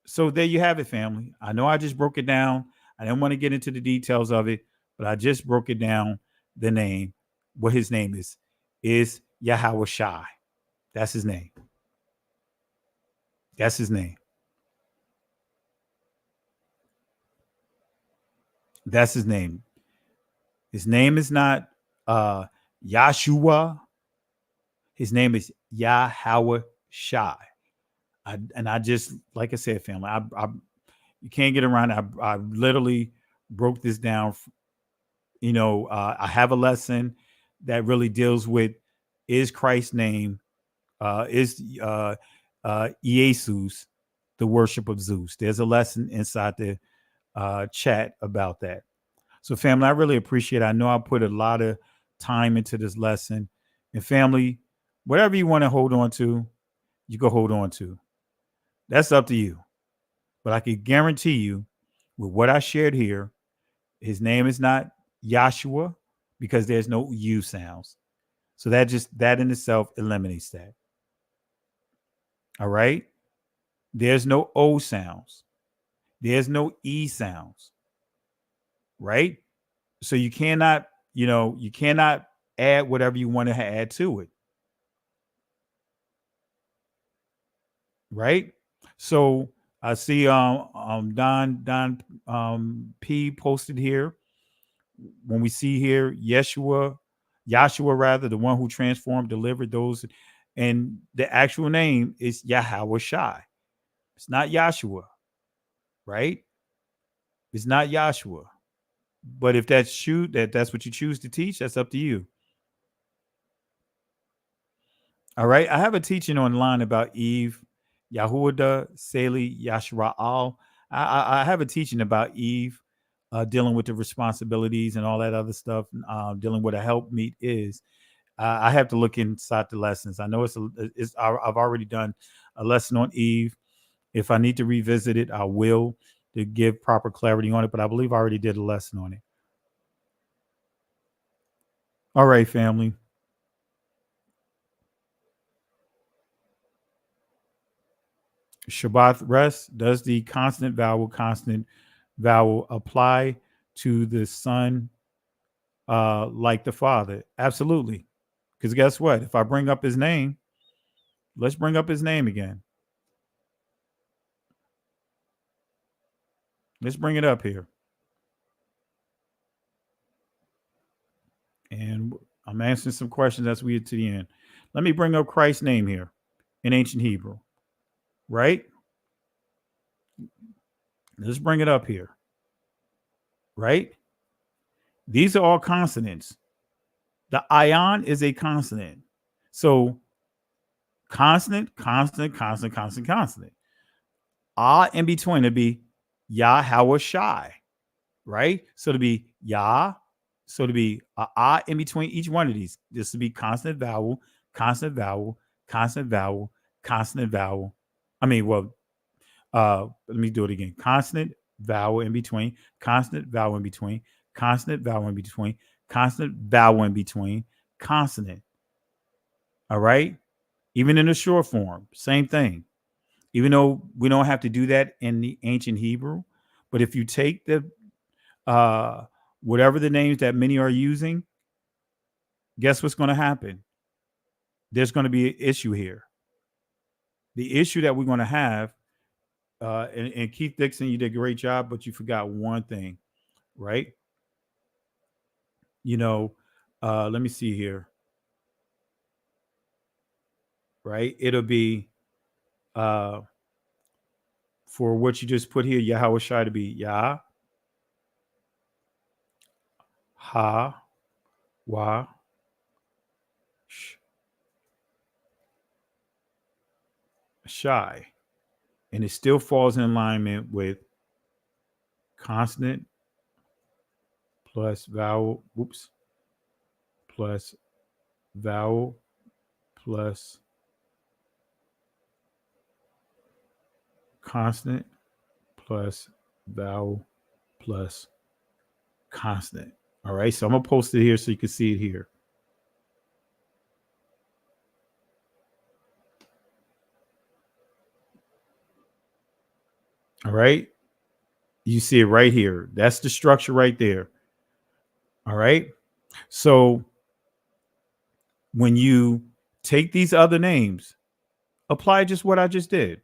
So there you have it, family. I know I just broke it down. I didn't want to get into the details of it, but I just broke it down. The name, what his name is Yahweh Shai. That's his name. That's his name. That's his name. His name is not Yahshua. His name is Yahweh Shai. I just, like I said, family, you can't get around it. I literally broke this down. You know, I have a lesson that really deals with, is Christ's name, is Jesus the worship of Zeus? There's a lesson inside the chat about that. So family, I really appreciate it. I know I put a lot of time into this lesson, and family, whatever you want to hold on to, you can hold on to. That's up to you. But I can guarantee you with what I shared here, his name is not Yahshua because there's no U sounds. So that in itself eliminates that. All right. There's no O sounds. There's no E sounds. Right. So you cannot add whatever you want to add to it. Right. So I see Don P posted here. When we see here, Yahshua rather, the one who transformed, delivered those, and the actual name is Yahweh Shai. It's not Yahshua, right? It's not Yahshua. But if that's true, that's what you choose to teach, that's up to you. All right. I have a teaching online about Eve, Yahuda, Seli, Yashra'al. I have a teaching about Eve, dealing with the responsibilities and all that other stuff, dealing with a helpmeet is. I have to look inside the lessons. I know I've already done a lesson on Eve. If I need to revisit it, I will, to give proper clarity on it. But I believe I already did a lesson on it. All right, family. Shabbat rest. Does the consonant vowel apply to the son like the father? Absolutely. Because guess what? If I bring up his name, let's bring up his name again. Let's bring it up here. And I'm answering some questions as we get to the end. Let me bring up Christ's name here in ancient Hebrew. Right? Let's bring it up here. Right? These are all consonants. The ion is a consonant. So consonant, consonant, consonant, consonant, consonant. In between, it'd be Yahweh Shai. Right? So to be Yah. So to be in between each one of these. This would be consonant vowel, consonant vowel, consonant vowel, consonant vowel. Let me do it again. Consonant vowel in between, consonant vowel in between, consonant vowel in between, consonant vowel in between, consonant. All right. Even in the short form, same thing. Even though we don't have to do that in the ancient Hebrew, but if you take the whatever the names that many are using, guess what's going to happen? There's going to be an issue here. The issue that we're going to have, and Keith Dixon, you did a great job, but you forgot one thing, right? Let me see here. Right? It'll be for what you just put here, Yahweh Shai, to be Yah, Ha, Wa, Shai. And it still falls in alignment with consonant plus vowel, plus vowel plus consonant plus vowel plus consonant. All right, so I'm going to post it here so you can see it here. All right. You see it right here. That's the structure right there. All right. So when you take these other names, apply just what I just did.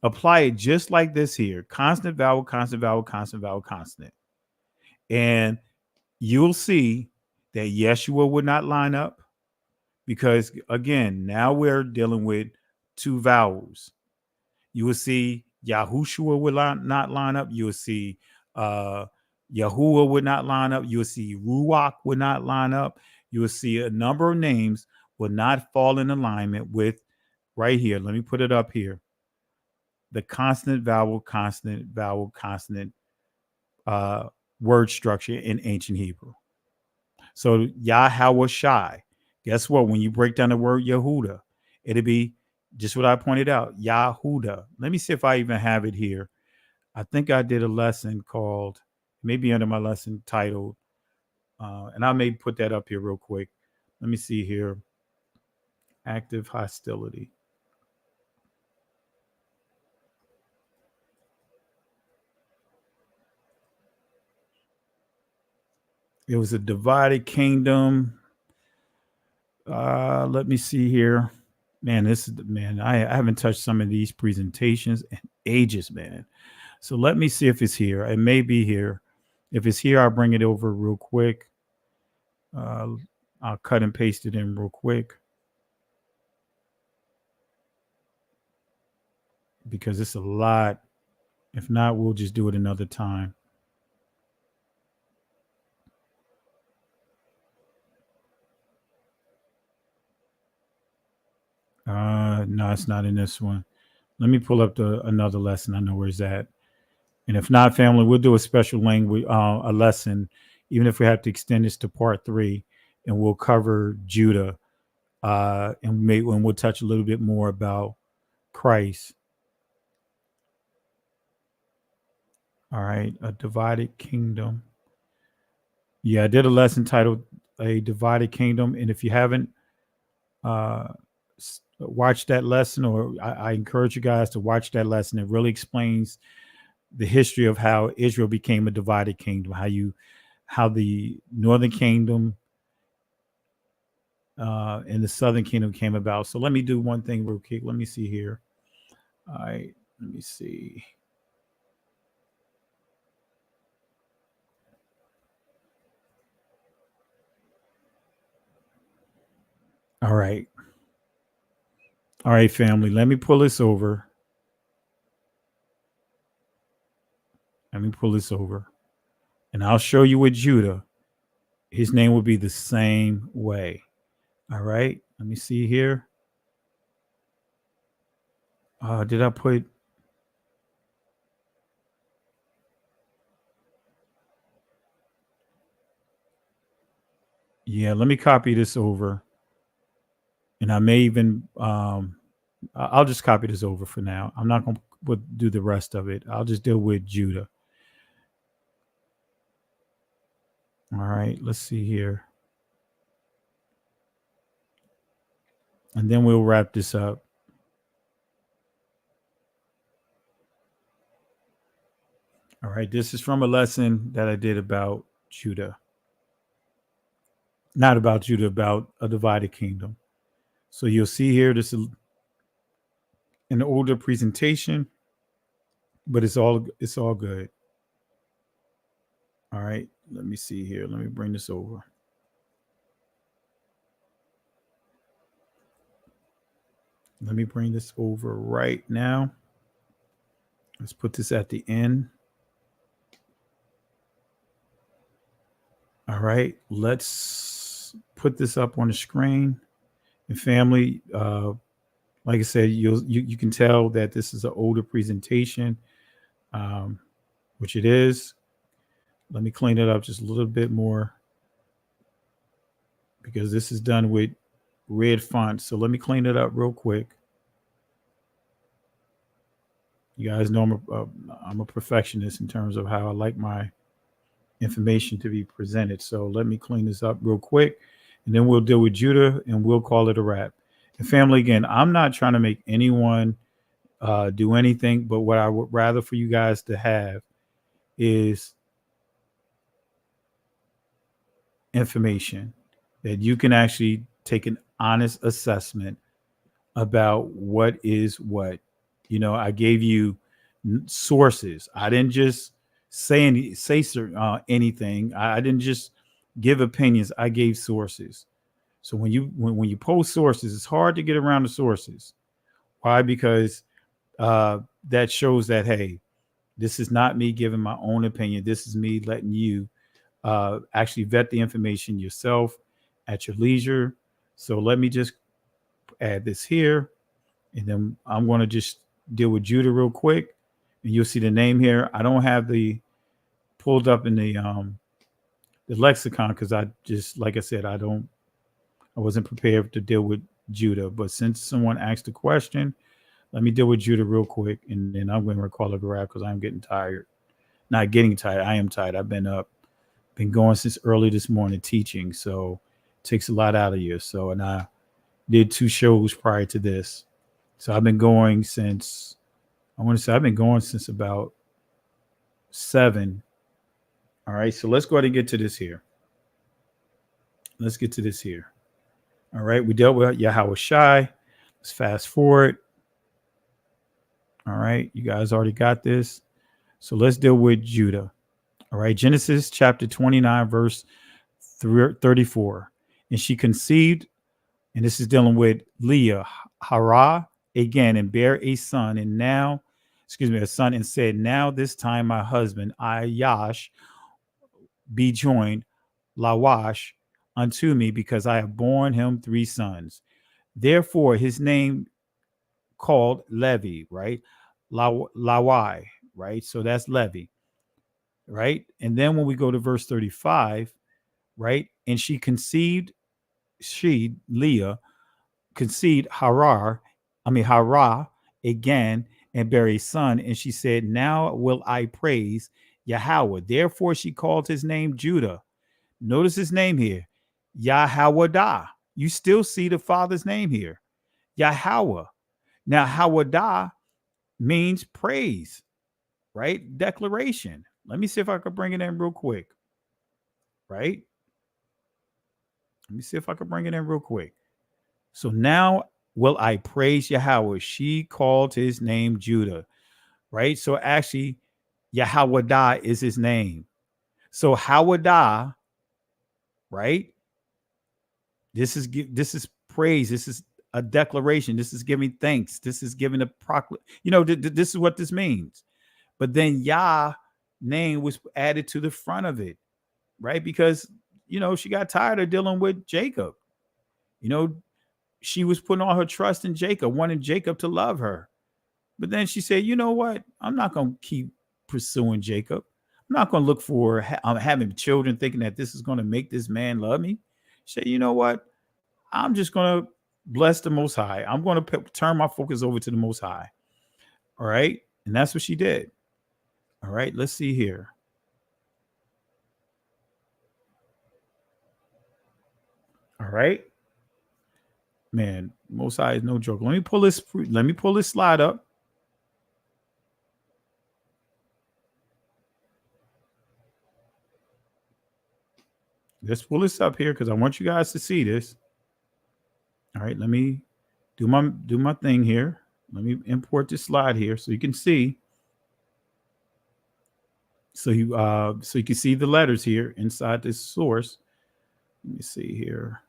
Apply it just like this here. Consonant, vowel, consonant, vowel, consonant, vowel, consonant. And you'll see that Yeshua would not line up because, again, now we're dealing with two vowels. You will see Yahushua would not line up. You will see Yahuwah would not line up. You will see Ruach would not line up. You will see a number of names will not fall in alignment with right here. Let me put it up here. The consonant, vowel, consonant, vowel, consonant word structure in ancient Hebrew. So Yahweh Shai. Guess what? When you break down the word Yehuda, it'll be just what I pointed out, Yahuda. Let me see if I even have it here. I think I did a lesson called, maybe under my lesson titled, and I may put that up here real quick. Let me see here. Active hostility. It was a divided kingdom. Let me see here. Man, I haven't touched some of these presentations in ages, man. So let me see if it's here. It may be here. If it's here, I'll bring it over real quick. I'll cut and paste it in real quick. Because it's a lot. If not, we'll just do it another time. No, it's not in this one. Let me pull up another lesson. I know where it's at. And if not, family, we'll do a special language, a lesson, even if we have to extend this to part 3, and we'll cover Judah, and we'll touch a little bit more about Christ. All right, a divided kingdom. Yeah, I did a lesson titled A Divided Kingdom. And if you haven't watched that lesson, or I encourage you guys to watch that lesson. It really explains the history of how Israel became a divided kingdom, how the northern kingdom and the southern kingdom came about. So let me do one thing real quick. Let me see here. All right, let me see. All right. All right, family. Let me pull this over. Let me pull this over. And I'll show you with Judah. His name will be the same way. All right. Let me see here. Did I put... Yeah, let me copy this over. And I may even, I'll just copy this over for now. I'm not going to do the rest of it. I'll just deal with Judah. All right, let's see here. And then we'll wrap this up. All right, this is from a lesson that I did about Judah. Not about Judah, about a divided kingdom. So you'll see here, this is an older presentation, but it's all good. All right, let me see here. Let me bring this over. Let me bring this over right now. Let's put this at the end. All right, let's put this up on the screen. And family, like I said, you can tell that this is an older presentation, which it is. Let me clean it up just a little bit more because this is done with red font. So let me clean it up real quick. You guys know I'm a perfectionist in terms of how I like my information to be presented. So let me clean this up real quick. And then we'll deal with Judah and we'll call it a wrap. And family, again, I'm not trying to make anyone do anything, but what I would rather for you guys to have is information that you can actually take an honest assessment about what is what. You know, I gave you sources. I didn't just say anything. I didn't just give opinions. I gave sources. So when you post sources, it's hard to get around the sources. Why? Because that shows that, hey, this is not me giving my own opinion. This is me letting you actually vet the information yourself at your leisure. So let me just add this here, and then I'm going to just deal with Judah real quick, and you'll see the name here. I don't have the pulled up in the lexicon because I just, like I said, I wasn't prepared to deal with Judah. But since someone asked a question, let me deal with Judah real quick, and then I'm going to call it a wrap because I'm getting tired. Not getting tired. I am tired. I've been going since early this morning teaching, so it takes a lot out of you. So, and I did 2 shows prior to this. So I've been going since, I've been going since about 7. All right, so let's go ahead and get to this here. Let's get to this here. All right, we dealt with Yahweh Shai. Let's fast forward. All right, you guys already got this. So let's deal with Judah. All right, Genesis chapter 29, verse 34. And she conceived, and this is dealing with Leah, Hara, again, and bare a son, a son, and said, now this time my husband, Ayash, be joined, Lawash, unto me, because I have borne him 3 sons. Therefore his name called Levi, right? Lawai, right? So that's Levi, right? And then when we go to verse 35, right? And she conceived, Leah, conceived Hara again, and bare a son. And she said, now will I praise Yahweh. Therefore she called his name Judah. Notice his name here, Yahwadah. You still see the father's name here, Yahweh. Now, Hawadah means praise, right? Declaration. Let me see if I could bring it in real quick, right? Let me see if I could bring it in real quick. So now will I praise Yahweh. She called his name Judah, right? So actually, Yahwadah is his name. So Hawadah, right? This is praise. This is a declaration. This is giving thanks. This is giving a proclamation. This is what this means. But then Yah name was added to the front of it, right? Because, she got tired of dealing with Jacob. She was putting all her trust in Jacob, wanting Jacob to love her. But then she said, you know what? I'm not going to keep pursuing Jacob. I'm not going to look for having children thinking that this is going to make this man love me. She said, you know what? I'm just going to bless the Most High. I'm going to turn my focus over to the Most High. All right. And that's what she did. All right. Let's see here. All right. Man, Most High is no joke. Let me pull this slide up. Let's pull this up here because I want you guys to see this. All right, let me do my thing here. Let me import this slide here so you can see. So you can see the letters here inside this source. Let me see here.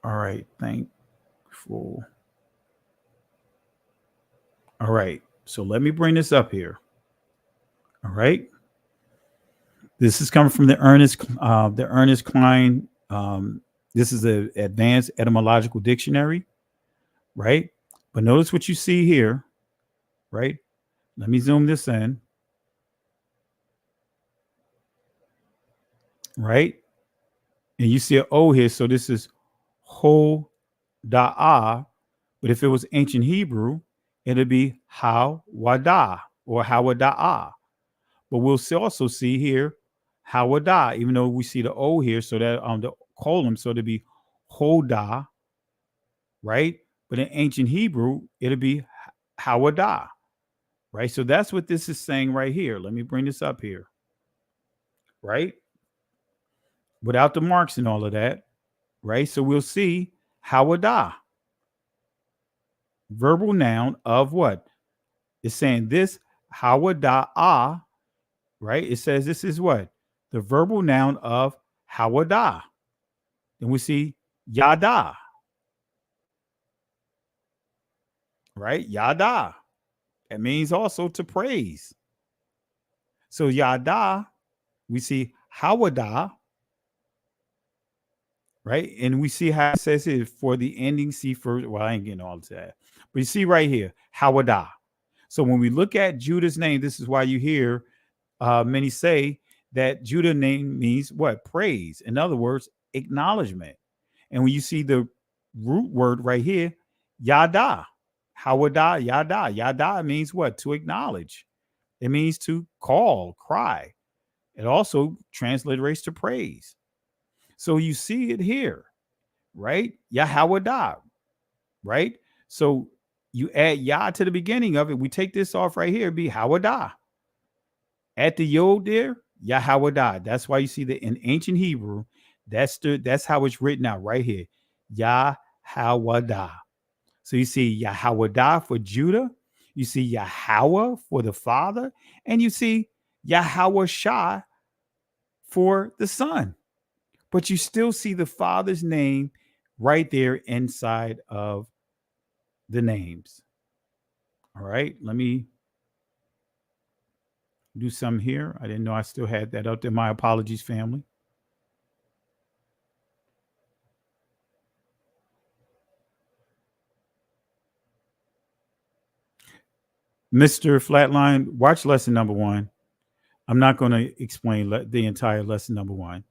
All right, thankful. All right, so let me bring this up here. All right. This is coming from the Ernest Klein. This is the Advanced Etymological Dictionary, right? But notice what you see here, right? Let me zoom this in, right? And you see an O here, so this is Ho-Da'ah, but if it was ancient Hebrew, it'd be Hawadah or Hawada'ah. But we'll also see here Hawadah, even though we see the O here, so that the colon, so it'd be Hodah, right? But in ancient Hebrew, it'll be Hawadah, right? So that's what this is saying right here. Let me bring this up here, right? Without the marks and all of that, right? So we'll see Hawadah, verbal noun of what? It's saying this Hawada'ah, right? It says this is what? The verbal noun of Hawadah. Then we see Yada, right? Yada. That means also to praise. So Yada, we see Hawadah, right? And we see how it says it for the ending C first. Well, I ain't getting all to that. But you see right here, Hawadah. So when we look at Judah's name, this is why you hear many say that Judah name means what? Praise. In other words, acknowledgement. And when you see the root word right here, Yada, Hawadah, Yada. Yada means what? To acknowledge. It means to call, cry. It also transliterates to praise. So you see it here, right? Yahwadah, right? So you add Yah to the beginning of it. We take this off right here, be Hawadah. At the Yod there, Yahwadah. That's why you see that in ancient Hebrew, that's how it's written out right here. Yahwadah. So you see Yahwadah for Judah. You see Yahweh for the Father. And you see Yahweh Shah for the Son. But you still see the Father's name right there inside of the names. All right, let me do some here. I didn't know I still had that up there. My apologies, family. Mr. Flatline, watch lesson number 1. I'm not going to explain the entire lesson number 1.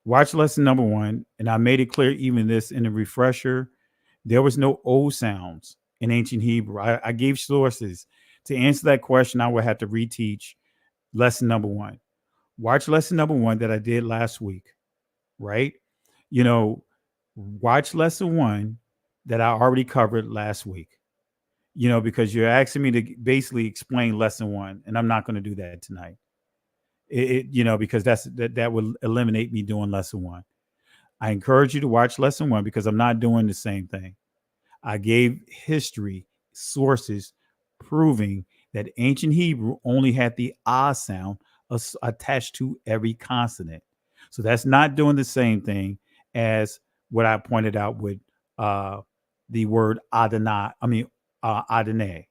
Watch lesson number 1, and I made it clear even this in the refresher. There was no O sounds in ancient Hebrew. I gave sources. To answer that question, I would have to reteach lesson number 1. Watch lesson number 1 that I did last week, right? You know, watch lesson 1 that I already covered last week, you know, because you're asking me to basically explain lesson 1, and I'm not going to do that tonight. You know, because that would eliminate me doing lesson 1. I encourage you to watch lesson 1 because I'm not doing the same thing. I gave history sources proving that ancient Hebrew only had the ah sound attached to every consonant. So that's not doing the same thing as what I pointed out with the word Adonai. Adonai.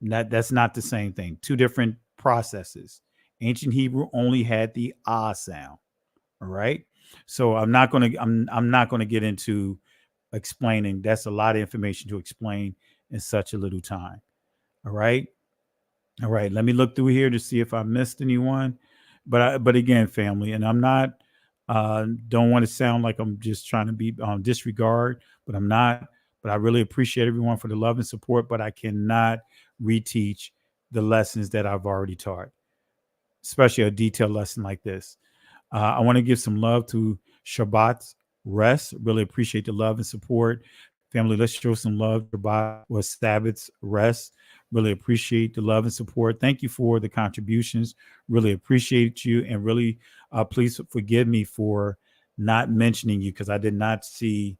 That's not the same thing. Two different processes. Ancient Hebrew only had the ah sound. All right. So I'm not going to get into explaining. That's a lot of information to explain in such a little time. All right. All right. Let me look through here to see if I missed anyone. But again, family, and I'm not don't want to sound like I'm just trying to be disregard, but I'm not. But I really appreciate everyone for the love and support. But I cannot reteach the lessons that I've already taught, especially a detailed lesson like this. I want to give some love to Shabbat's Rest. Really appreciate the love and support. Family, let's show some love to Shabbat or Sabbath's Rest. Really appreciate the love and support. Thank you for the contributions. Really appreciate you. And really, please forgive me for not mentioning you because I did not see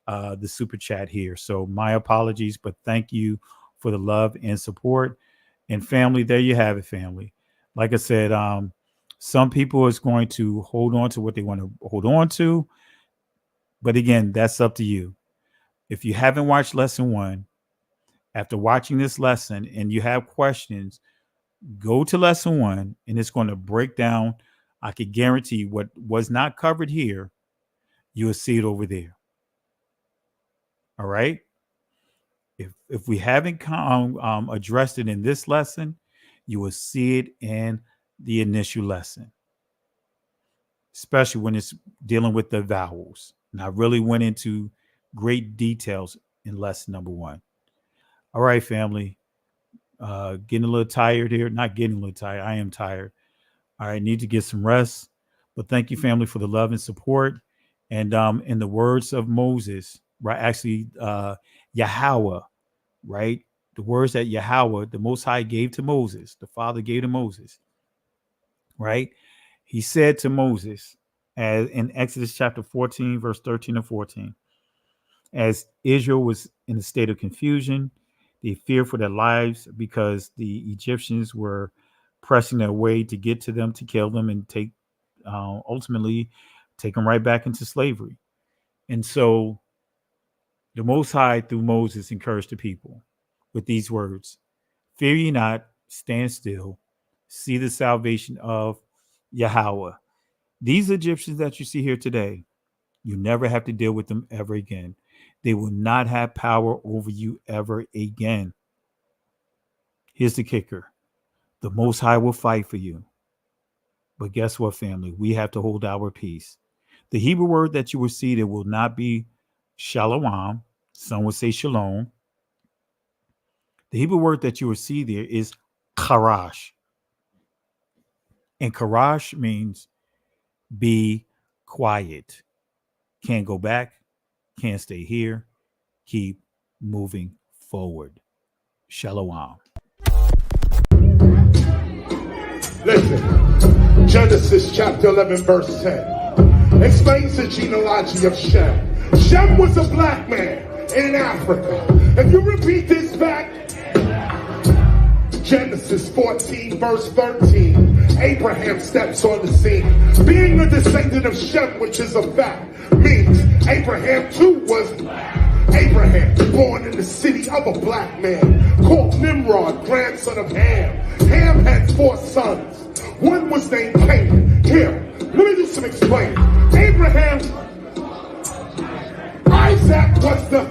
the super chat here. So my apologies, but thank you for the love and support. And family, there you have it, family. Like I said, some people is going to hold on to what they want to hold on to. But again, that's up to you. If you haven't watched lesson 1, after watching this lesson and you have questions, go to lesson 1 and it's going to break down. I could guarantee what was not covered here, you will see it over there. All right. If we haven't addressed it in this lesson, you will see it in the initial lesson, especially when it's dealing with the vowels. And I really went into great details in lesson number 1. All right, family. Getting a little tired here. Not getting a little tired. I am tired. All right, need to get some rest. But thank you, family, for the love and support. And in the words of Moses, right? Actually, Yahweh, right? The words that Yahweh, the Most High, gave to Moses, the Father gave to Moses, right? He said to Moses, as in Exodus chapter 14, verse 13 and 14, as Israel was in a state of confusion, they feared for their lives because the Egyptians were pressing their way to get to them, to kill them and ultimately take them right back into slavery. And so the Most High, through Moses, encouraged the people with these words: fear ye not, stand still, see the salvation of Yahweh. These Egyptians that you see here today, you never have to deal with them ever again. They will not have power over you ever again. Here's the kicker. The Most High will fight for you. But guess what, family? We have to hold our peace. The Hebrew word that you will see there will not be shalom. Some would say shalom. The Hebrew word that you will see there is karash. And karash means be quiet. Can't go back. Can't stay here. Keep moving forward. Shalom. Listen, Genesis chapter 11, verse 10 explains the genealogy of Shem. Shem was a black man in Africa. If you repeat this back, Genesis 14, verse 13, Abraham steps on the scene. Being a descendant of Shem, which is a fact, means Abraham too was black. Abraham, born in the city of a black man, called Nimrod, grandson of Ham. Ham had 4 sons. One was named Canaan. Here, let me do some explaining. Abraham, Isaac was the...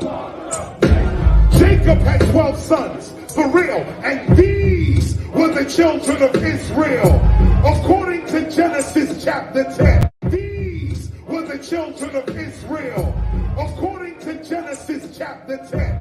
Jacob had 12 sons. For real. And these were the children of Israel. According to Genesis chapter 10. These were the children of Israel. According to Genesis chapter 10.